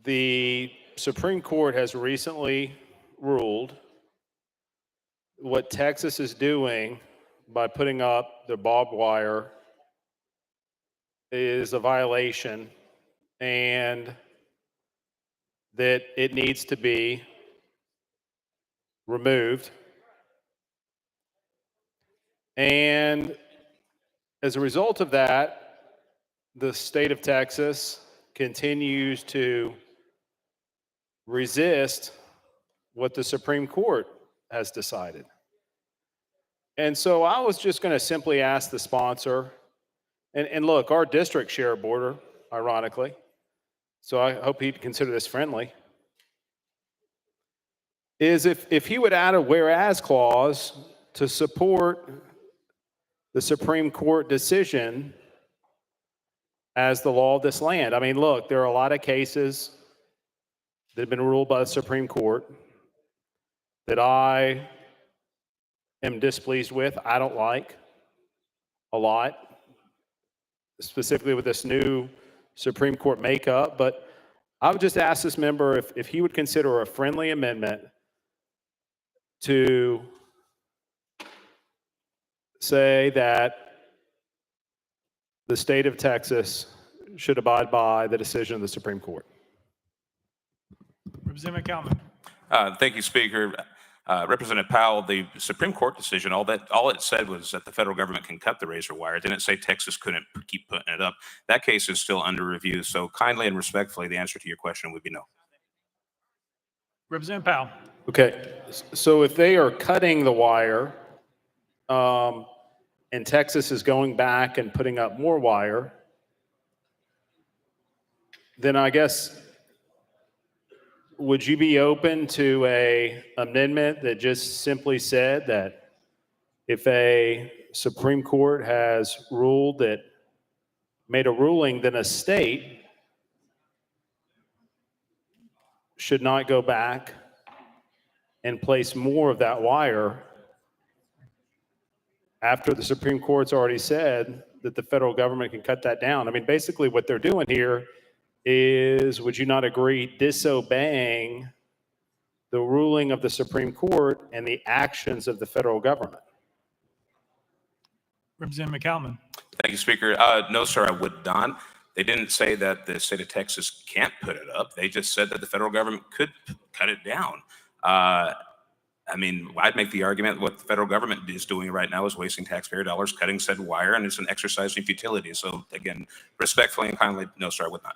Speaker 17: the Supreme Court has recently ruled what Texas is doing by putting up the barbed wire is a violation and that it needs to be removed. And as a result of that, the state of Texas continues to resist what the Supreme Court has decided. And so I was just going to simply ask the sponsor, and look, our district share a border, ironically, so I hope he'd consider this friendly, is if he would add a whereas clause to support the Supreme Court decision as the law of this land. I mean, look, there are a lot of cases that have been ruled by the Supreme Court that I am displeased with, I don't like a lot, specifically with this new Supreme Court makeup. But I would just ask this member if he would consider a friendly amendment to say that the state of Texas should abide by the decision of the Supreme Court.
Speaker 1: Representative Calvin.
Speaker 25: Thank you, Speaker. Representative Powell, the Supreme Court decision, all it said was that the federal government can cut the razor wire. It didn't say Texas couldn't keep putting it up. That case is still under review. So kindly and respectfully, the answer to your question would be no.
Speaker 1: Representative Powell.
Speaker 17: Okay, so if they are cutting the wire and Texas is going back and putting up more wire, then I guess, would you be open to an amendment that just simply said that if a Supreme Court has ruled that, made a ruling, then a state should not go back and place more of that wire after the Supreme Court's already said that the federal government can cut that down? I mean, basically what they're doing here is, would you not agree, disobeying the ruling of the Supreme Court and the actions of the federal government?
Speaker 1: Representative McCalman.
Speaker 25: Thank you, Speaker. No, sir, I would not. They didn't say that the state of Texas can't put it up. They just said that the federal government could cut it down. I mean, I'd make the argument what the federal government is doing right now is wasting taxpayer dollars, cutting said wire, and it's an exercise in futility. So again, respectfully and kindly, no, sir, I would not.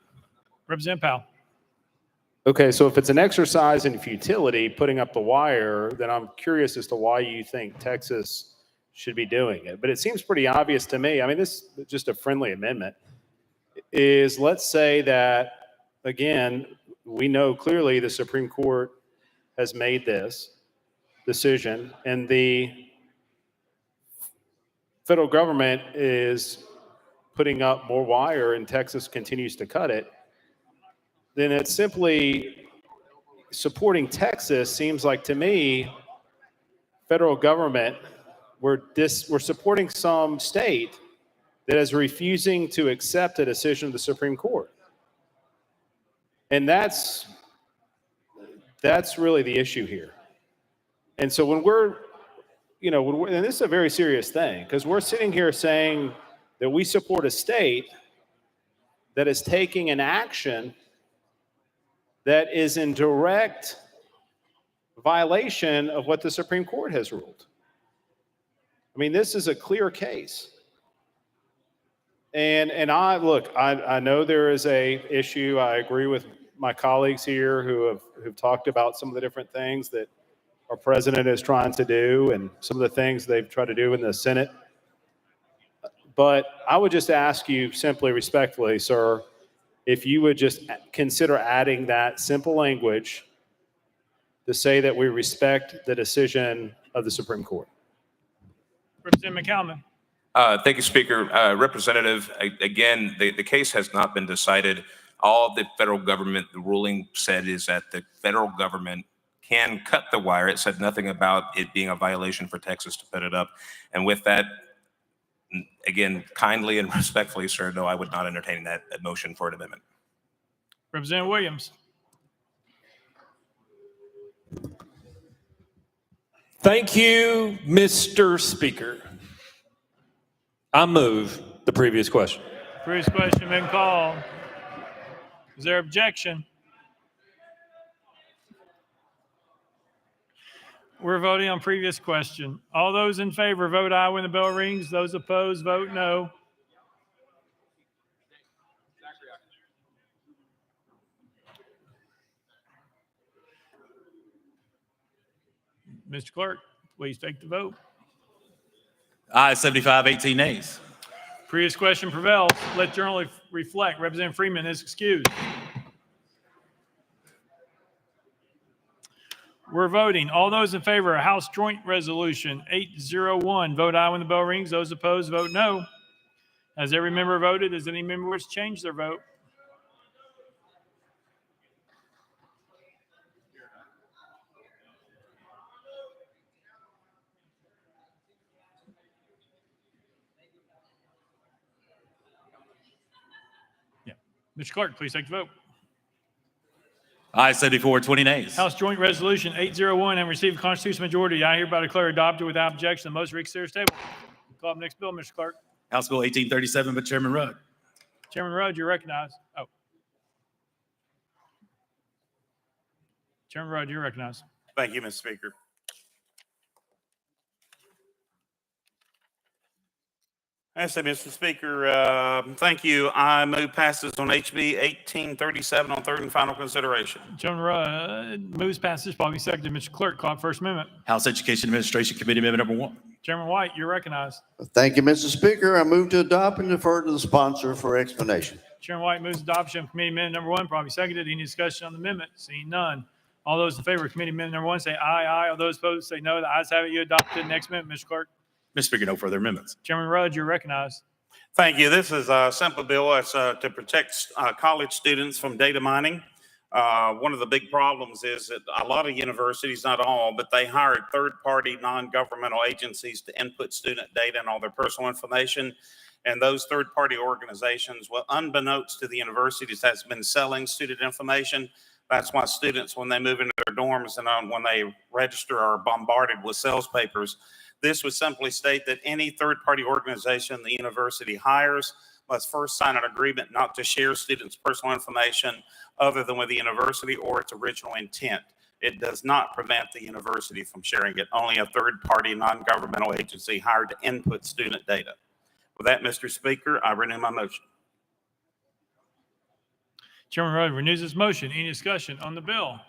Speaker 1: Representative Powell.
Speaker 17: Okay, so if it's an exercise in futility, putting up the wire, then I'm curious as to why you think Texas should be doing it. But it seems pretty obvious to me. I mean, this is just a friendly amendment. Is, let's say that, again, we know clearly the Supreme Court has made this decision and the federal government is putting up more wire and Texas continues to cut it, then it's simply supporting Texas seems like to me, federal government, we're supporting some state that is refusing to accept a decision of the Supreme Court. And that's really the issue here. And so when we're, and this is a very serious thing, because we're sitting here saying that we support a state that is taking an action that is in direct violation of what the Supreme Court has ruled. I mean, this is a clear case. And I know there is a issue. I agree with my colleagues here who've talked about some of the different things that our president is trying to do and some of the things they've tried to do in the Senate. But I would just ask you simply, respectfully, sir, if you would just consider adding that simple language to say that we respect the decision of the Supreme Court.
Speaker 1: Representative McCalman.
Speaker 25: Thank you, Speaker. Representative, again, the case has not been decided. All the federal government, the ruling said is that the federal government can cut the wire. It said nothing about it being a violation for Texas to put it up. And with that, again, kindly and respectfully, sir, no, I would not entertain that motion for an amendment.
Speaker 1: Representative Williams.
Speaker 9: Thank you, Mr. Speaker. I move the previous question.
Speaker 1: Previous question been called. Is there objection? We're voting on previous question. All those in favor vote aye when the bell rings. Those opposed vote no. Mr. Clerk, please take the vote.
Speaker 13: Aye, 75, 18 nays.
Speaker 1: Previous question prevails. Let journal reflect. Representative Freeman is excused. We're voting. All those in favor of House Joint Resolution 801, vote aye when the bell rings. Those opposed, vote no. Has every member voted? Does any member wish to change their vote? Yeah. Mr. Clerk, please take the vote.
Speaker 13: Aye, 74, 20 nays.
Speaker 1: House Joint Resolution 801 and received a constitutional majority. I hereby declare adopted without objection. The motion reconsider is tabled. Call up next bill, Mr. Clerk.
Speaker 13: House Bill 1837 by Chairman Rudd.
Speaker 1: Chairman Rudd, you're recognized. Oh. Chairman Rudd, you're recognized.
Speaker 18: Thank you, Mr. Speaker. I say, Mr. Speaker, thank you. I move passes on HB 1837 on third and final consideration.
Speaker 1: Chairman Rudd moves passes. Probably seconded. Mr. Clerk, call First Amendment.
Speaker 13: House Education Administration Committee Amendment number 1.
Speaker 1: Chairman White, you're recognized.
Speaker 10: Thank you, Mr. Speaker. I move to adopt and defer to the sponsor for explanation.
Speaker 1: Chairman White moves adoption of Committee Amendment number 1. Probably seconded. Any discussion on the amendment? Seeing none. All those in favor of Committee Amendment number 1 say aye, aye. All those opposed say no. The ayes have it. You adopted. Next amendment, Mr. Clerk.
Speaker 13: Mr. Speaker, no further amendments.
Speaker 1: Chairman Rudd, you're recognized.
Speaker 18: Thank you. This is a simple bill. It's to protect college students from data mining. One of the big problems is that a lot of universities, not all, but they hired third-party non-governmental agencies to input student data and all their personal information. And those third-party organizations, well, unbeknownst to the universities, has been selling student information. That's why students, when they move into their dorms and when they register, are bombarded with sales papers. This would simply state that any third-party organization the university hires must first sign an agreement not to share students' personal information other than with the university or its original intent. It does not prevent the university from sharing it. Only a third-party non-governmental agency hired to input student data. With that, Mr. Speaker, I renew my motion.
Speaker 1: Chairman Rudd renews his motion. Any discussion on the bill?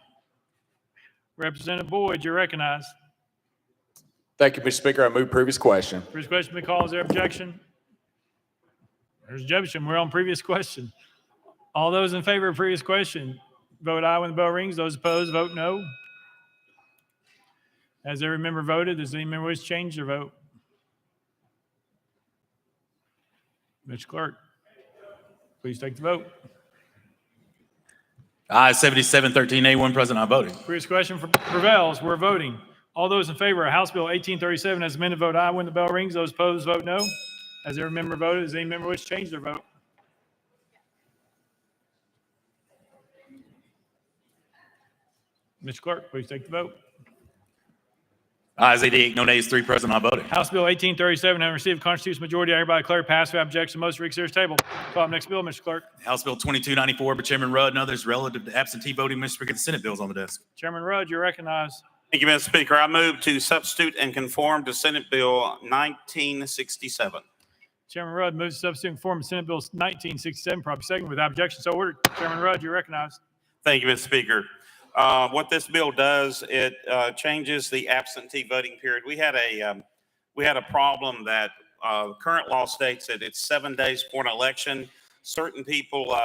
Speaker 1: Representative Boyd, you're recognized.
Speaker 24: Thank you, Mr. Speaker. I move previous question.
Speaker 1: Previous question been called. Is there objection? There's objection. We're on previous question. All those in favor of previous question, vote aye when the bell rings. Those opposed, vote no. Has every member voted? Does any member wish to change their vote? Mr. Clerk, please take the vote.
Speaker 13: Ayes 77-13, one present, not voting.
Speaker 1: Previous question prevails. We're voting. All those in favor of House Bill 1837 as amended vote aye when the bell rings. Those opposed vote no. Has every member voted? Does any member wish to change their vote? Mr. Clerk, please take the vote.
Speaker 13: Ayes 88, no nays, 3 present, not voting.
Speaker 1: House Bill 1837 having received a constitutional majority, I hereby declare passed without objection. Most reconsider table. Call up next bill, Mr. Clerk.
Speaker 13: House Bill 2294 by Chairman Rudd and others relative to absentee voting. Mr. Speaker, the Senate bill is on the desk.
Speaker 1: Chairman Rudd, you're recognized.
Speaker 18: Thank you, Mr. Speaker. I move to substitute and conform to Senate Bill 1967.
Speaker 1: Chairman Rudd moves to substitute and conform to Senate Bill 1967. Properly second without objection. So ordered. Chairman Rudd, you're recognized.
Speaker 18: Thank you, Mr. Speaker. What this bill does, it changes the absentee voting period. We had a problem that current law states that it's 7 days for an election. Certain people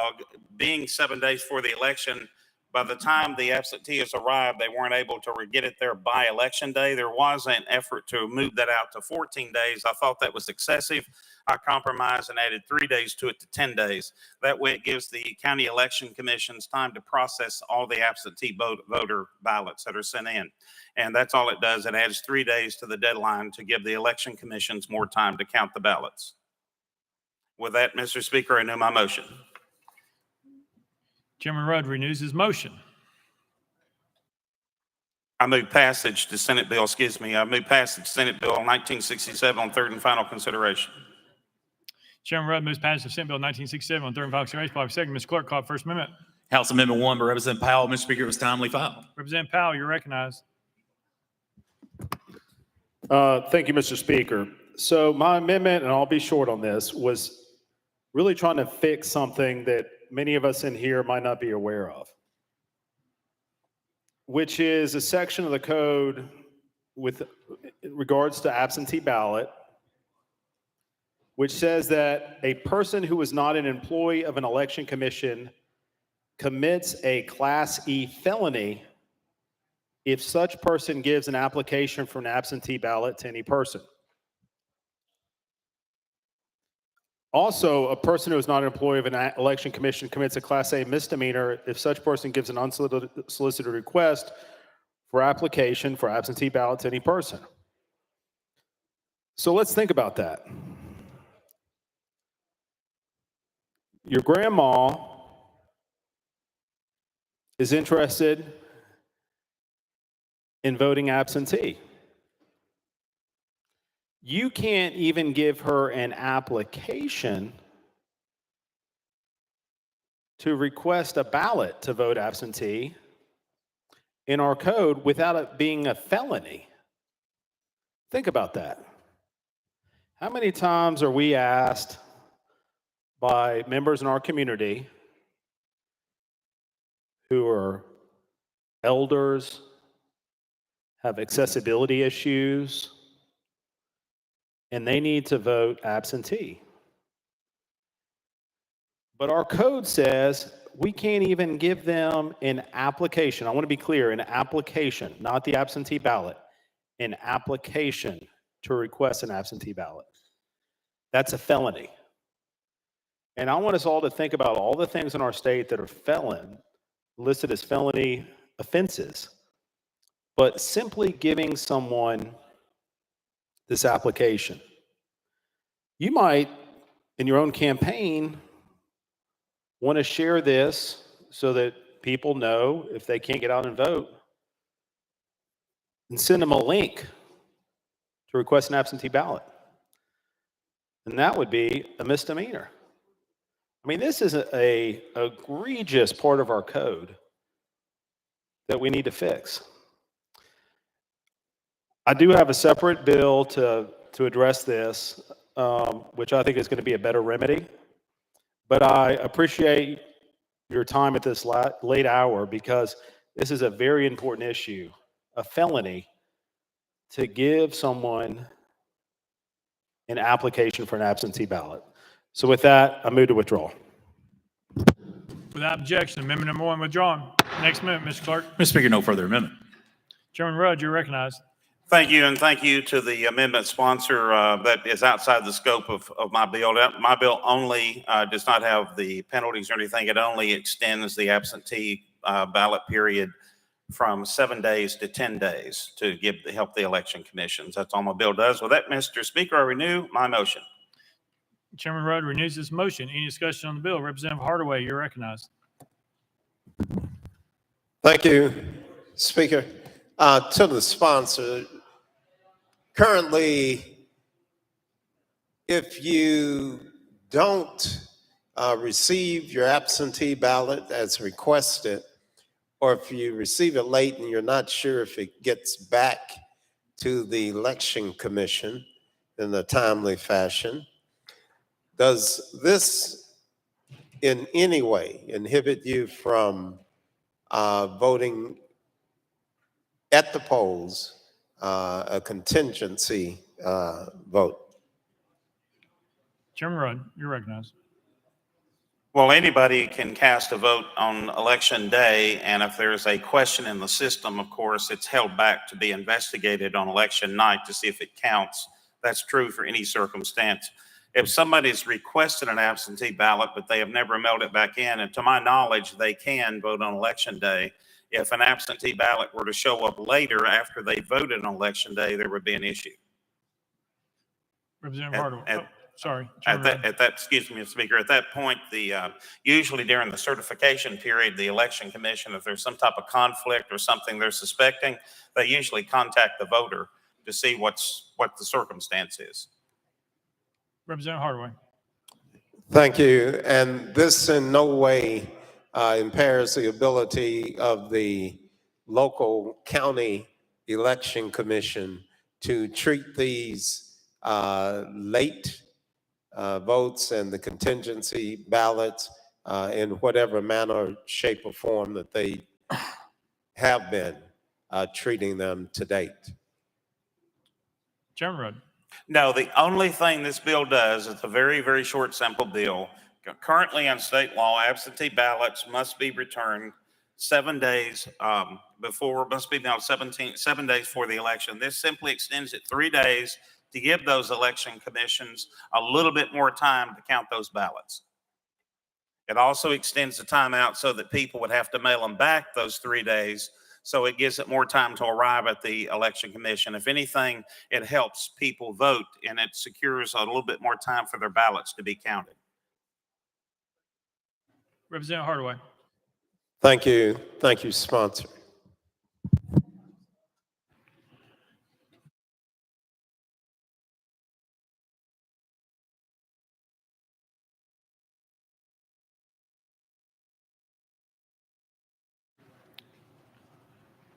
Speaker 18: being 7 days for the election, by the time the absentees arrived, they weren't able to get it there by election day. There was an effort to move that out to 14 days. I thought that was excessive. I compromised and added 3 days to it to 10 days. That way it gives the county election commissions time to process all the absentee voter ballots that are sent in. And that's all it does. It adds 3 days to the deadline to give the election commissions more time to count the ballots. With that, Mr. Speaker, I renew my motion.
Speaker 1: Chairman Rudd renews his motion.
Speaker 18: I move passage to Senate Bill, I move passage to Senate Bill 1967 on third and final consideration.
Speaker 1: Chairman Rudd moves passage of Senate Bill 1967 on third and final consideration. Properly second. Mr. Clerk, call First Amendment.
Speaker 13: House Amendment 1 by Representative Powell. Mr. Speaker, it was timely filed.
Speaker 1: Representative Powell, you're recognized.
Speaker 17: Thank you, Mr. Speaker. So my amendment, and I'll be short on this, was really trying to fix something that many of us in here might not be aware of, which is a section of the code with regards to absentee ballot, which says that a person who is not an employee of an election commission commits a Class E felony if such person gives an application for an absentee ballot to any person. Also, a person who is not an employee of an election commission commits a Class A misdemeanor if such person gives an unsolicited request for application for absentee ballot to any person. So let's think about that. Your grandma is interested in voting absentee. You can't even give her an application to request a ballot to vote absentee in our code without it being a felony. Think about that. How many times are we asked by members in our community who are elders, have accessibility issues, and they need to vote absentee? But our code says we can't even give them an application. I want to be clear, an application, not the absentee ballot, an application to request an absentee ballot. That's a felony. And I want us all to think about all the things in our state that are listed as felony offenses. But simply giving someone this application, you might, in your own campaign, want to share this so that people know if they can't get out and vote, and send them a link to request an absentee ballot. And that would be a misdemeanor. I mean, this is a egregious part of our code that we need to fix. I do have a separate bill to address this, which I think is going to be a better remedy. But I appreciate your time at this late hour, because this is a very important issue, a felony, to give someone an application for an absentee ballot. So with that, I move to withdraw.
Speaker 1: Without objection, amendment number 1 withdrawn. Next amendment, Mr. Clerk.
Speaker 13: Mr. Speaker, no further amendment.
Speaker 1: Chairman Rudd, you're recognized.
Speaker 18: Thank you, and thank you to the amendment sponsor that is outside the scope of my bill. My bill only does not have the penalties or anything. It only extends the absentee ballot period from 7 days to 10 days to help the election commissions. That's all my bill does. With that, Mr. Speaker, I renew my motion.
Speaker 1: Chairman Rudd renews his motion. Any discussion on the bill? Representative Hardaway, you're recognized.
Speaker 6: Thank you, Speaker. To the sponsor, currently, if you don't receive your absentee ballot as requested, or if you receive it late and you're not sure if it gets back to the election commission in a timely fashion, does this in any way inhibit you from voting at the polls, a contingency vote?
Speaker 1: Chairman Rudd, you're recognized.
Speaker 18: Well, anybody can cast a vote on election day, and if there's a question in the system, of course, it's held back to be investigated on election night to see if it counts. That's true for any circumstance. If somebody's requested an absentee ballot, but they have never mailed it back in, and to my knowledge, they can vote on election day. If an absentee ballot were to show up later after they voted on election day, there would be an issue.
Speaker 1: Representative Hardaway. Sorry.
Speaker 18: At that, excuse me, Mr. Speaker, at that point, usually during the certification period, the election commission, if there's some type of conflict or something they're suspecting, they usually contact the voter to see what the circumstance is.
Speaker 1: Representative Hardaway.
Speaker 6: Thank you. And this in no way impairs the ability of the local county election commission to treat these late votes and the contingency ballots in whatever manner, shape, or form that they have been treating them to date.
Speaker 1: Chairman Rudd.
Speaker 18: No, the only thing this bill does, it's a very, very short, simple bill. Currently on state law, absentee ballots must be returned 7 days before, must be now 7 days for the election. This simply extends it 3 days to give those election commissions a little bit more time to count those ballots. It also extends the time out so that people would have to mail them back those 3 days. So it gives it more time to arrive at the election commission. If anything, it helps people vote and it secures a little bit more time for their ballots to be counted.
Speaker 1: Representative Hardaway.
Speaker 6: Thank you. Thank you, sponsor.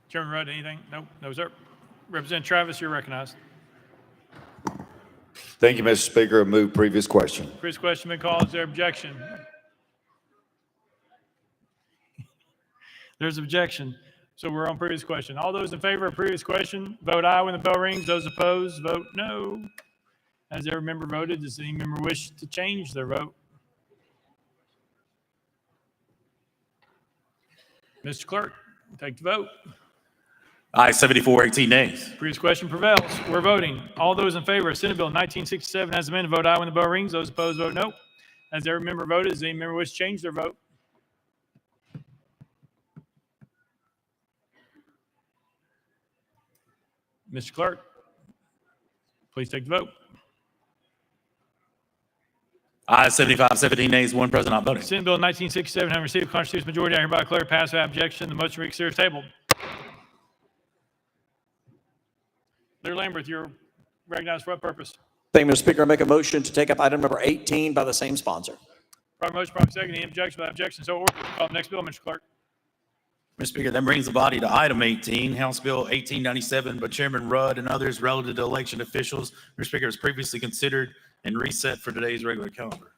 Speaker 1: Chairman Rudd, anything? No, no, sir. Representative Travis, you're recognized.
Speaker 11: Thank you, Mr. Speaker. I move previous question.
Speaker 1: Previous question been called. Is there objection? There's objection. So we're on previous question. All those in favor of previous question, vote aye when the bell rings. Those opposed, vote no. Has every member voted? Does any member wish to change their vote? Mr. Clerk, take the vote.
Speaker 13: Aye, 74, 18 nays.
Speaker 1: Previous question prevails. We're voting. All those in favor of Senate Bill 1967 as amended, vote aye when the bell rings. Those opposed, vote no. Has every member voted? Does any member wish to change their vote? Mr. Clerk, please take the vote.
Speaker 13: Aye, 75, 17 nays, one present not voting.
Speaker 1: Senate Bill 1967 having received a constitutional majority, I hereby declare pass without objection. The motion to reconsider is tabled. Leader Lambert, you're recognized for what purpose?
Speaker 14: Thank you, Mr. Speaker. I make a motion to take up item number 18 by the same sponsor.
Speaker 1: Proper motion, proper second. Any objection? Without objection, so ordered. Call the next bill, Mr. Clerk.
Speaker 13: Mr. Speaker, that brings the body to item 18, House Bill 1897 by Chairman Rudd and others relative to election officials. Mr. Speaker, was previously considered and reset for today's regular calendar.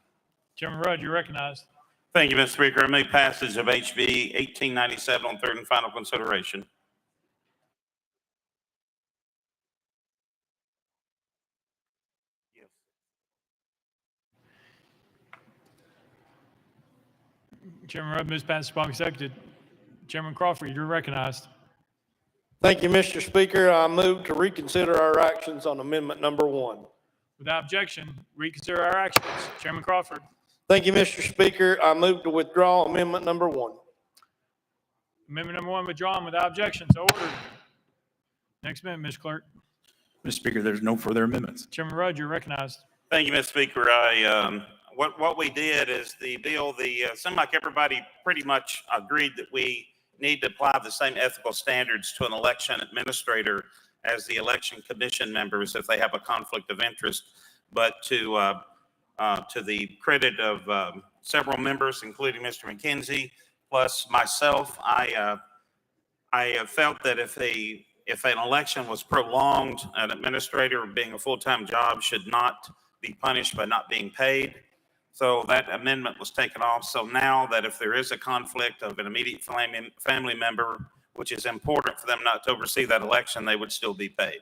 Speaker 1: Chairman Rudd, you're recognized.
Speaker 18: Thank you, Mr. Speaker. I move passage of HB 1897 on third and final consideration.
Speaker 1: Chairman Rudd moves passage, properly seconded. Chairman Crawford, you're recognized.
Speaker 5: Thank you, Mr. Speaker. I move to reconsider our actions on amendment number 1.
Speaker 1: Without objection, reconsider our actions. Chairman Crawford.
Speaker 5: Thank you, Mr. Speaker. I move to withdraw amendment number 1.
Speaker 1: Amendment number 1 withdrawn without objection. So ordered. Next amendment, Ms. Clerk.
Speaker 13: Mr. Speaker, there's no further amendments.
Speaker 1: Chairman Rudd, you're recognized.
Speaker 18: Thank you, Mr. Speaker. What we did is the bill, seemed like everybody pretty much agreed that we need to apply the same ethical standards to an election administrator as the election commission members if they have a conflict of interest. But to the credit of several members, including Mr. McKenzie, plus myself, I felt that if an election was prolonged, an administrator being a full-time job should not be punished by not being paid. So that amendment was taken off. So now that if there is a conflict of an immediate family member, which is important for them not to oversee that election, they would still be paid.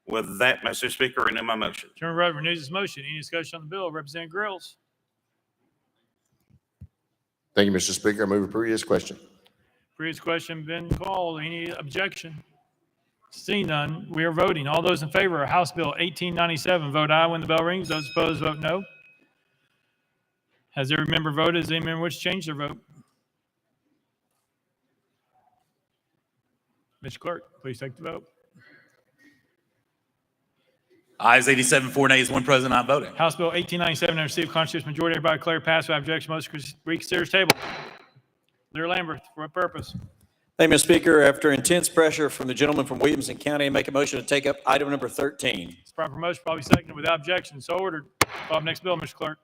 Speaker 18: With that, Mr. Speaker, renew my motion.
Speaker 1: Chairman Rudd renews his motion. Any discussion on the bill? Representative Grills.
Speaker 11: Thank you, Mr. Speaker. I move a previous question.
Speaker 1: Previous question been called. Any objection? Seeing none, we are voting. All those in favor of House Bill 1897, vote aye when the bell rings. Those opposed, vote no. Has every member voted? Does any member wish to change their vote? Mr. Clerk, please take the vote.
Speaker 13: Ayes 87, 4 nays, 1 present, not voting.
Speaker 1: House Bill 1897 has received constitutional majority. Everybody declare passed without objection. Motion reconsiders table. Leader Lambert, for what purpose?
Speaker 14: Thank you, Mr. Speaker. After intense pressure from the gentleman from Williamson County, I make a motion to take up item number 13.
Speaker 1: It's proper motion, probably seconded without objection. So ordered. Call up next bill, Mr. Clerk.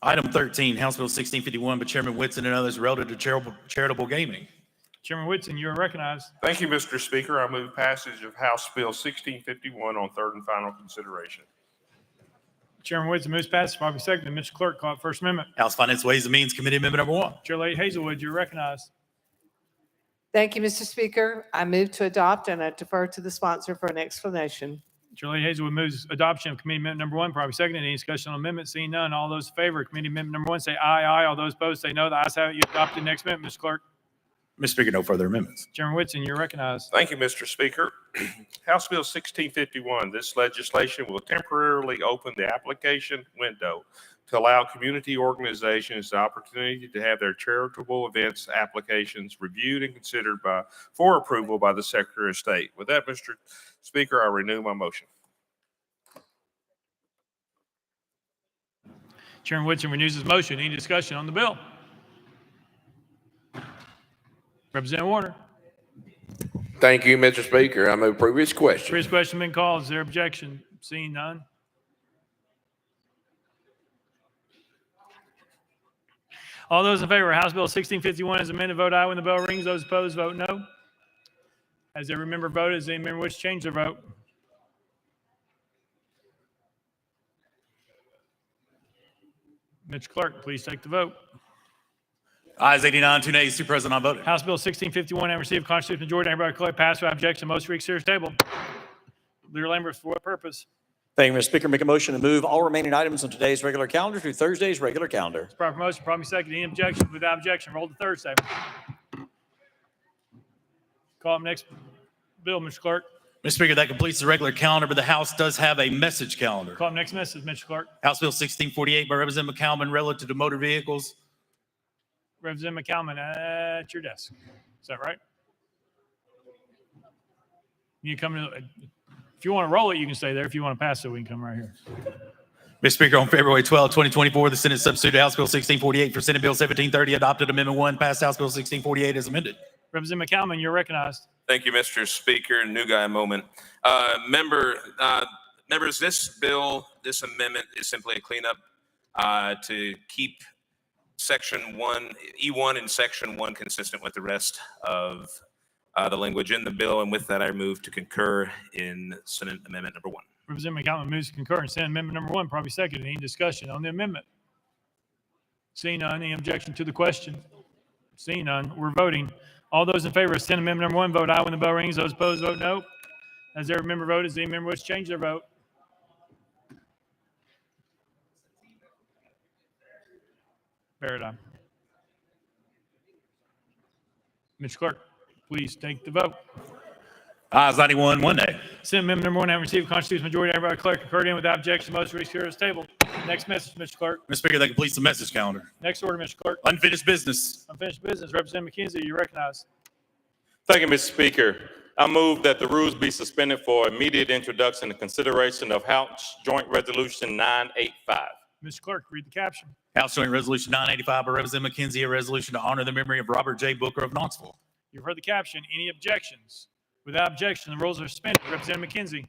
Speaker 13: Item 13, House Bill 1651 by Chairman Whitson and others relative to charitable gaming.
Speaker 1: Chairman Whitson, you are recognized.
Speaker 25: Thank you, Mr. Speaker. I move passage of House Bill 1651 on third and final consideration.
Speaker 1: Chairman Whitson moves passage, probably seconded. Mr. Clerk, call up First Amendment.
Speaker 13: House Finance, Ways and Means Committee Amendment number 1.
Speaker 1: Chair Lady Hazelwood, you're recognized.
Speaker 4: Thank you, Mr. Speaker. I move to adopt and I defer to the sponsor for an explanation.
Speaker 1: Chair Lady Hazelwood moves adoption of Committee Amendment number 1, probably seconded. Any discussion on amendment? Seeing none, all those in favor of Committee Amendment number 1 say aye, aye. All those opposed say no. The ayes have it. You adopted. Next amendment, Mr. Clerk.
Speaker 13: Mr. Speaker, no further amendments.
Speaker 1: Chairman Whitson, you're recognized.
Speaker 25: Thank you, Mr. Speaker. House Bill 1651, this legislation will temporarily open the application window to allow community organizations the opportunity to have their charitable events applications reviewed and considered for approval by the Secretary of State. With that, Mr. Speaker, I renew my motion.
Speaker 1: Chairman Whitson renews his motion. Any discussion on the bill? Representative Warner.
Speaker 26: Thank you, Mr. Speaker. I move previous question.
Speaker 1: Previous question been called. Is there objection? Seeing none. All those in favor of House Bill 1651 as amended, vote aye when the bell rings. Those opposed, vote no. Has every member voted? Does any member wish to change their vote? Mr. Clerk, please take the vote.
Speaker 13: Ayes 89, 2 nays, 2 present, not voting.
Speaker 1: House Bill 1651 and received constitutional majority. Everybody declare passed without objection. Motion reconsiders table. Leader Lambert, for what purpose?
Speaker 14: Thank you, Mr. Speaker. Make a motion to move all remaining items on today's regular calendar to Thursday's regular calendar.
Speaker 1: It's proper motion, probably second. Any objection? Without objection, roll to Thursday. Call up next bill, Mr. Clerk.
Speaker 13: Mr. Speaker, that completes the regular calendar, but the House does have a message calendar.
Speaker 1: Call up next message, Mr. Clerk.
Speaker 13: House Bill 1648 by Representative McCalman relative to motor vehicles.
Speaker 1: Representative McCalman at your desk. Is that right? You come to, if you want to roll it, you can stay there. If you want to pass it, we can come right here.
Speaker 13: Mr. Speaker, on February 12, 2024, the Senate substituted House Bill 1648 for Senate Bill 1730, adopted Amendment 1, passed House Bill 1648 as amended.
Speaker 1: Representative McCalman, you're recognized.
Speaker 25: Thank you, Mr. Speaker. New guy moment. Members, this amendment is simply a cleanup to keep Section 1, E1 and Section 1 consistent with the rest of the language in the bill. And with that, I move to concur in Senate Amendment number 1.
Speaker 1: Representative McCalman moves to concur in Senate Amendment number 1, probably second. Any discussion on the amendment? Seeing none, any objection to the question? Seeing none, we're voting. All those in favor of Senate Amendment number 1, vote aye when the bell rings. Those opposed, vote no. Has every member voted? Does any member wish to change their vote? Paradigm. Mr. Clerk, please take the vote.
Speaker 13: Ayes 91, one nay.
Speaker 1: Senate Amendment number 1 having received a constitutional majority, everybody declare concurred in without objection. Motion to recess is tabled. Next message, Mr. Clerk.
Speaker 13: Mr. Speaker, that completes the message calendar.
Speaker 1: Next order, Mr. Clerk.
Speaker 13: Unfinished business.
Speaker 1: Unfinished business. Representative McKenzie, you recognize.
Speaker 23: Thank you, Mr. Speaker. I move that the rules be suspended for immediate introduction and consideration of House Joint Resolution 985.
Speaker 1: Mr. Clerk, read the caption.
Speaker 13: House Joint Resolution 985 by Representative McKenzie, a resolution to honor the memory of Robert J. Booker of Knoxville.
Speaker 1: You've heard the caption. Any objections? Without objection, the rules are suspended. Representative McKenzie.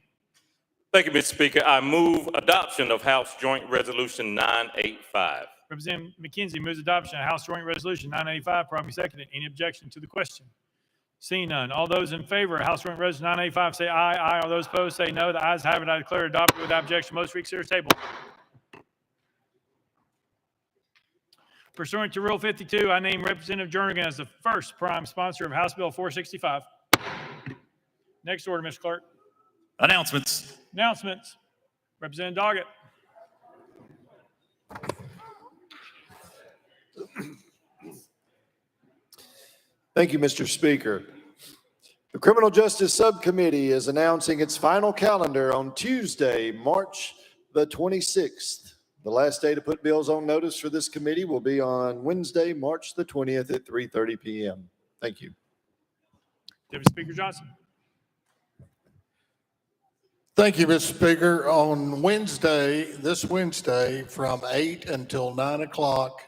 Speaker 23: Thank you, Mr. Speaker. I move adoption of House Joint Resolution 985.
Speaker 1: Representative McKenzie moves adoption of House Joint Resolution 985. Properly seconded. Any objection to the question? Seeing none. All those in favor of House Joint Resolution 985 say aye. Aye. All those opposed say no. The ayes have it. I declare it adopted without objection. Most reconsider table. Pursuant to Rule 52, I name Representative Jernigan as the first prime sponsor of House Bill 465. Next order, Mr. Clerk.
Speaker 13: Announcements.
Speaker 1: Announcements. Representative Doggett.
Speaker 3: Thank you, Mr. Speaker. The Criminal Justice Subcommittee is announcing its final calendar on Tuesday, March the 26th. The last day to put bills on notice for this committee will be on Wednesday, March the 20th at 3:30 p.m. Thank you.
Speaker 1: Deputy Speaker Johnson.
Speaker 8: Thank you, Mr. Speaker. On this Wednesday, from 8 until 9 o'clock,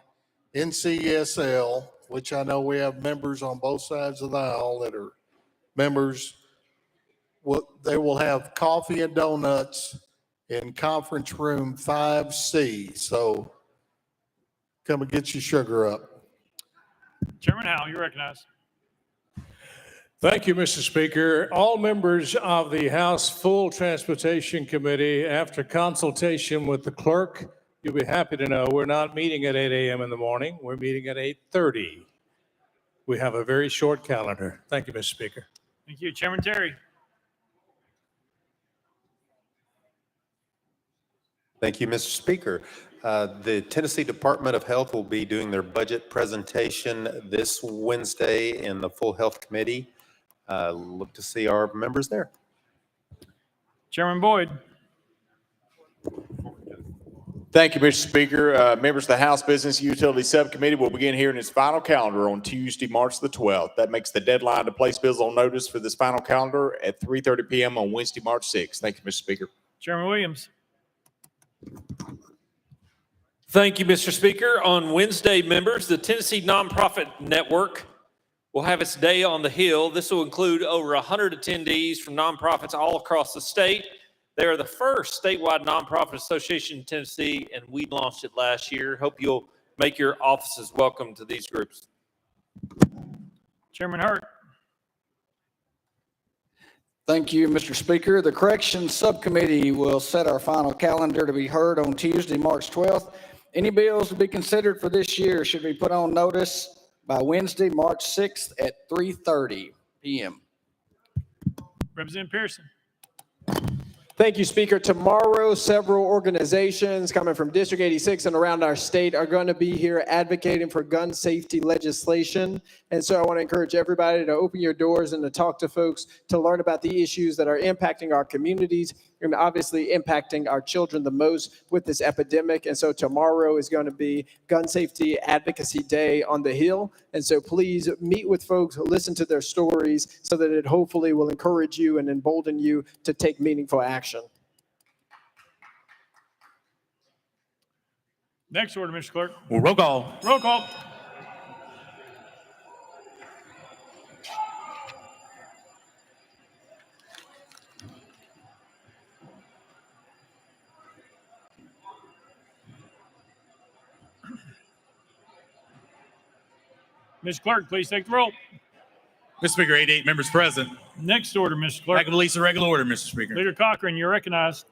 Speaker 8: NCSL, which I know we have members on both sides of the aisle that are members, they will have coffee and donuts in conference room 5C. So come and get your sugar up.
Speaker 1: Chairman Howell, you recognize.
Speaker 12: Thank you, Mr. Speaker. All members of the House Full Transportation Committee, after consultation with the clerk, you'll be happy to know we're not meeting at 8 a.m. in the morning. We're meeting at 8:30. We have a very short calendar. Thank you, Mr. Speaker.
Speaker 1: Thank you. Chairman Terry.
Speaker 15: Thank you, Mr. Speaker. The Tennessee Department of Health will be doing their budget presentation this Wednesday in the Full Health Committee. Look to see our members there.
Speaker 1: Chairman Boyd.
Speaker 24: Thank you, Mr. Speaker. Members of the House Business and Utility Subcommittee will begin hearing its final calendar on Tuesday, March the 12th. That makes the deadline to place bills on notice for this final calendar at 3:30 p.m. on Wednesday, March 6th. Thank you, Mr. Speaker.
Speaker 1: Chairman Williams.
Speaker 9: Thank you, Mr. Speaker. On Wednesday, members, the Tennessee Nonprofit Network will have its Day on the Hill. This will include over 100 attendees from nonprofits all across the state. They are the first statewide nonprofit association in Tennessee, and we launched it last year. Hope you'll make your offices welcome to these groups.
Speaker 1: Chairman Hurt.
Speaker 16: Thank you, Mr. Speaker. The Corrections Subcommittee will set our final calendar to be heard on Tuesday, March 12th. Any bills to be considered for this year should be put on notice by Wednesday, March 6th at 3:30 p.m.
Speaker 1: Representative Pearson.
Speaker 3: Thank you, Speaker. Tomorrow, several organizations coming from District 86 and around our state are going to be here advocating for gun safety legislation. And so I want to encourage everybody to open your doors and to talk to folks to learn about the issues that are impacting our communities and obviously impacting our children the most with this epidemic. And so tomorrow is going to be Gun Safety Advocacy Day on the Hill. And so please meet with folks, listen to their stories so that it hopefully will encourage you and embolden you to take meaningful action.
Speaker 1: Next order, Mr. Clerk.
Speaker 13: Well, roll call.
Speaker 1: Roll call. Mr. Clerk, please take the roll.
Speaker 13: Mr. Speaker, 88 members present.
Speaker 1: Next order, Mr. Clerk.
Speaker 13: Back to release the regular order, Mr. Speaker.
Speaker 1: Leader Cochran, you're recognized.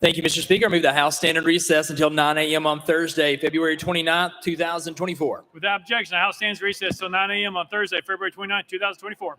Speaker 19: Thank you, Mr. Speaker. I move the House standard recess until 9 a.m. on Thursday, February 29th, 2024.
Speaker 1: Without objection, the House stands recess till 9 a.m. on Thursday, February 29th, 2024.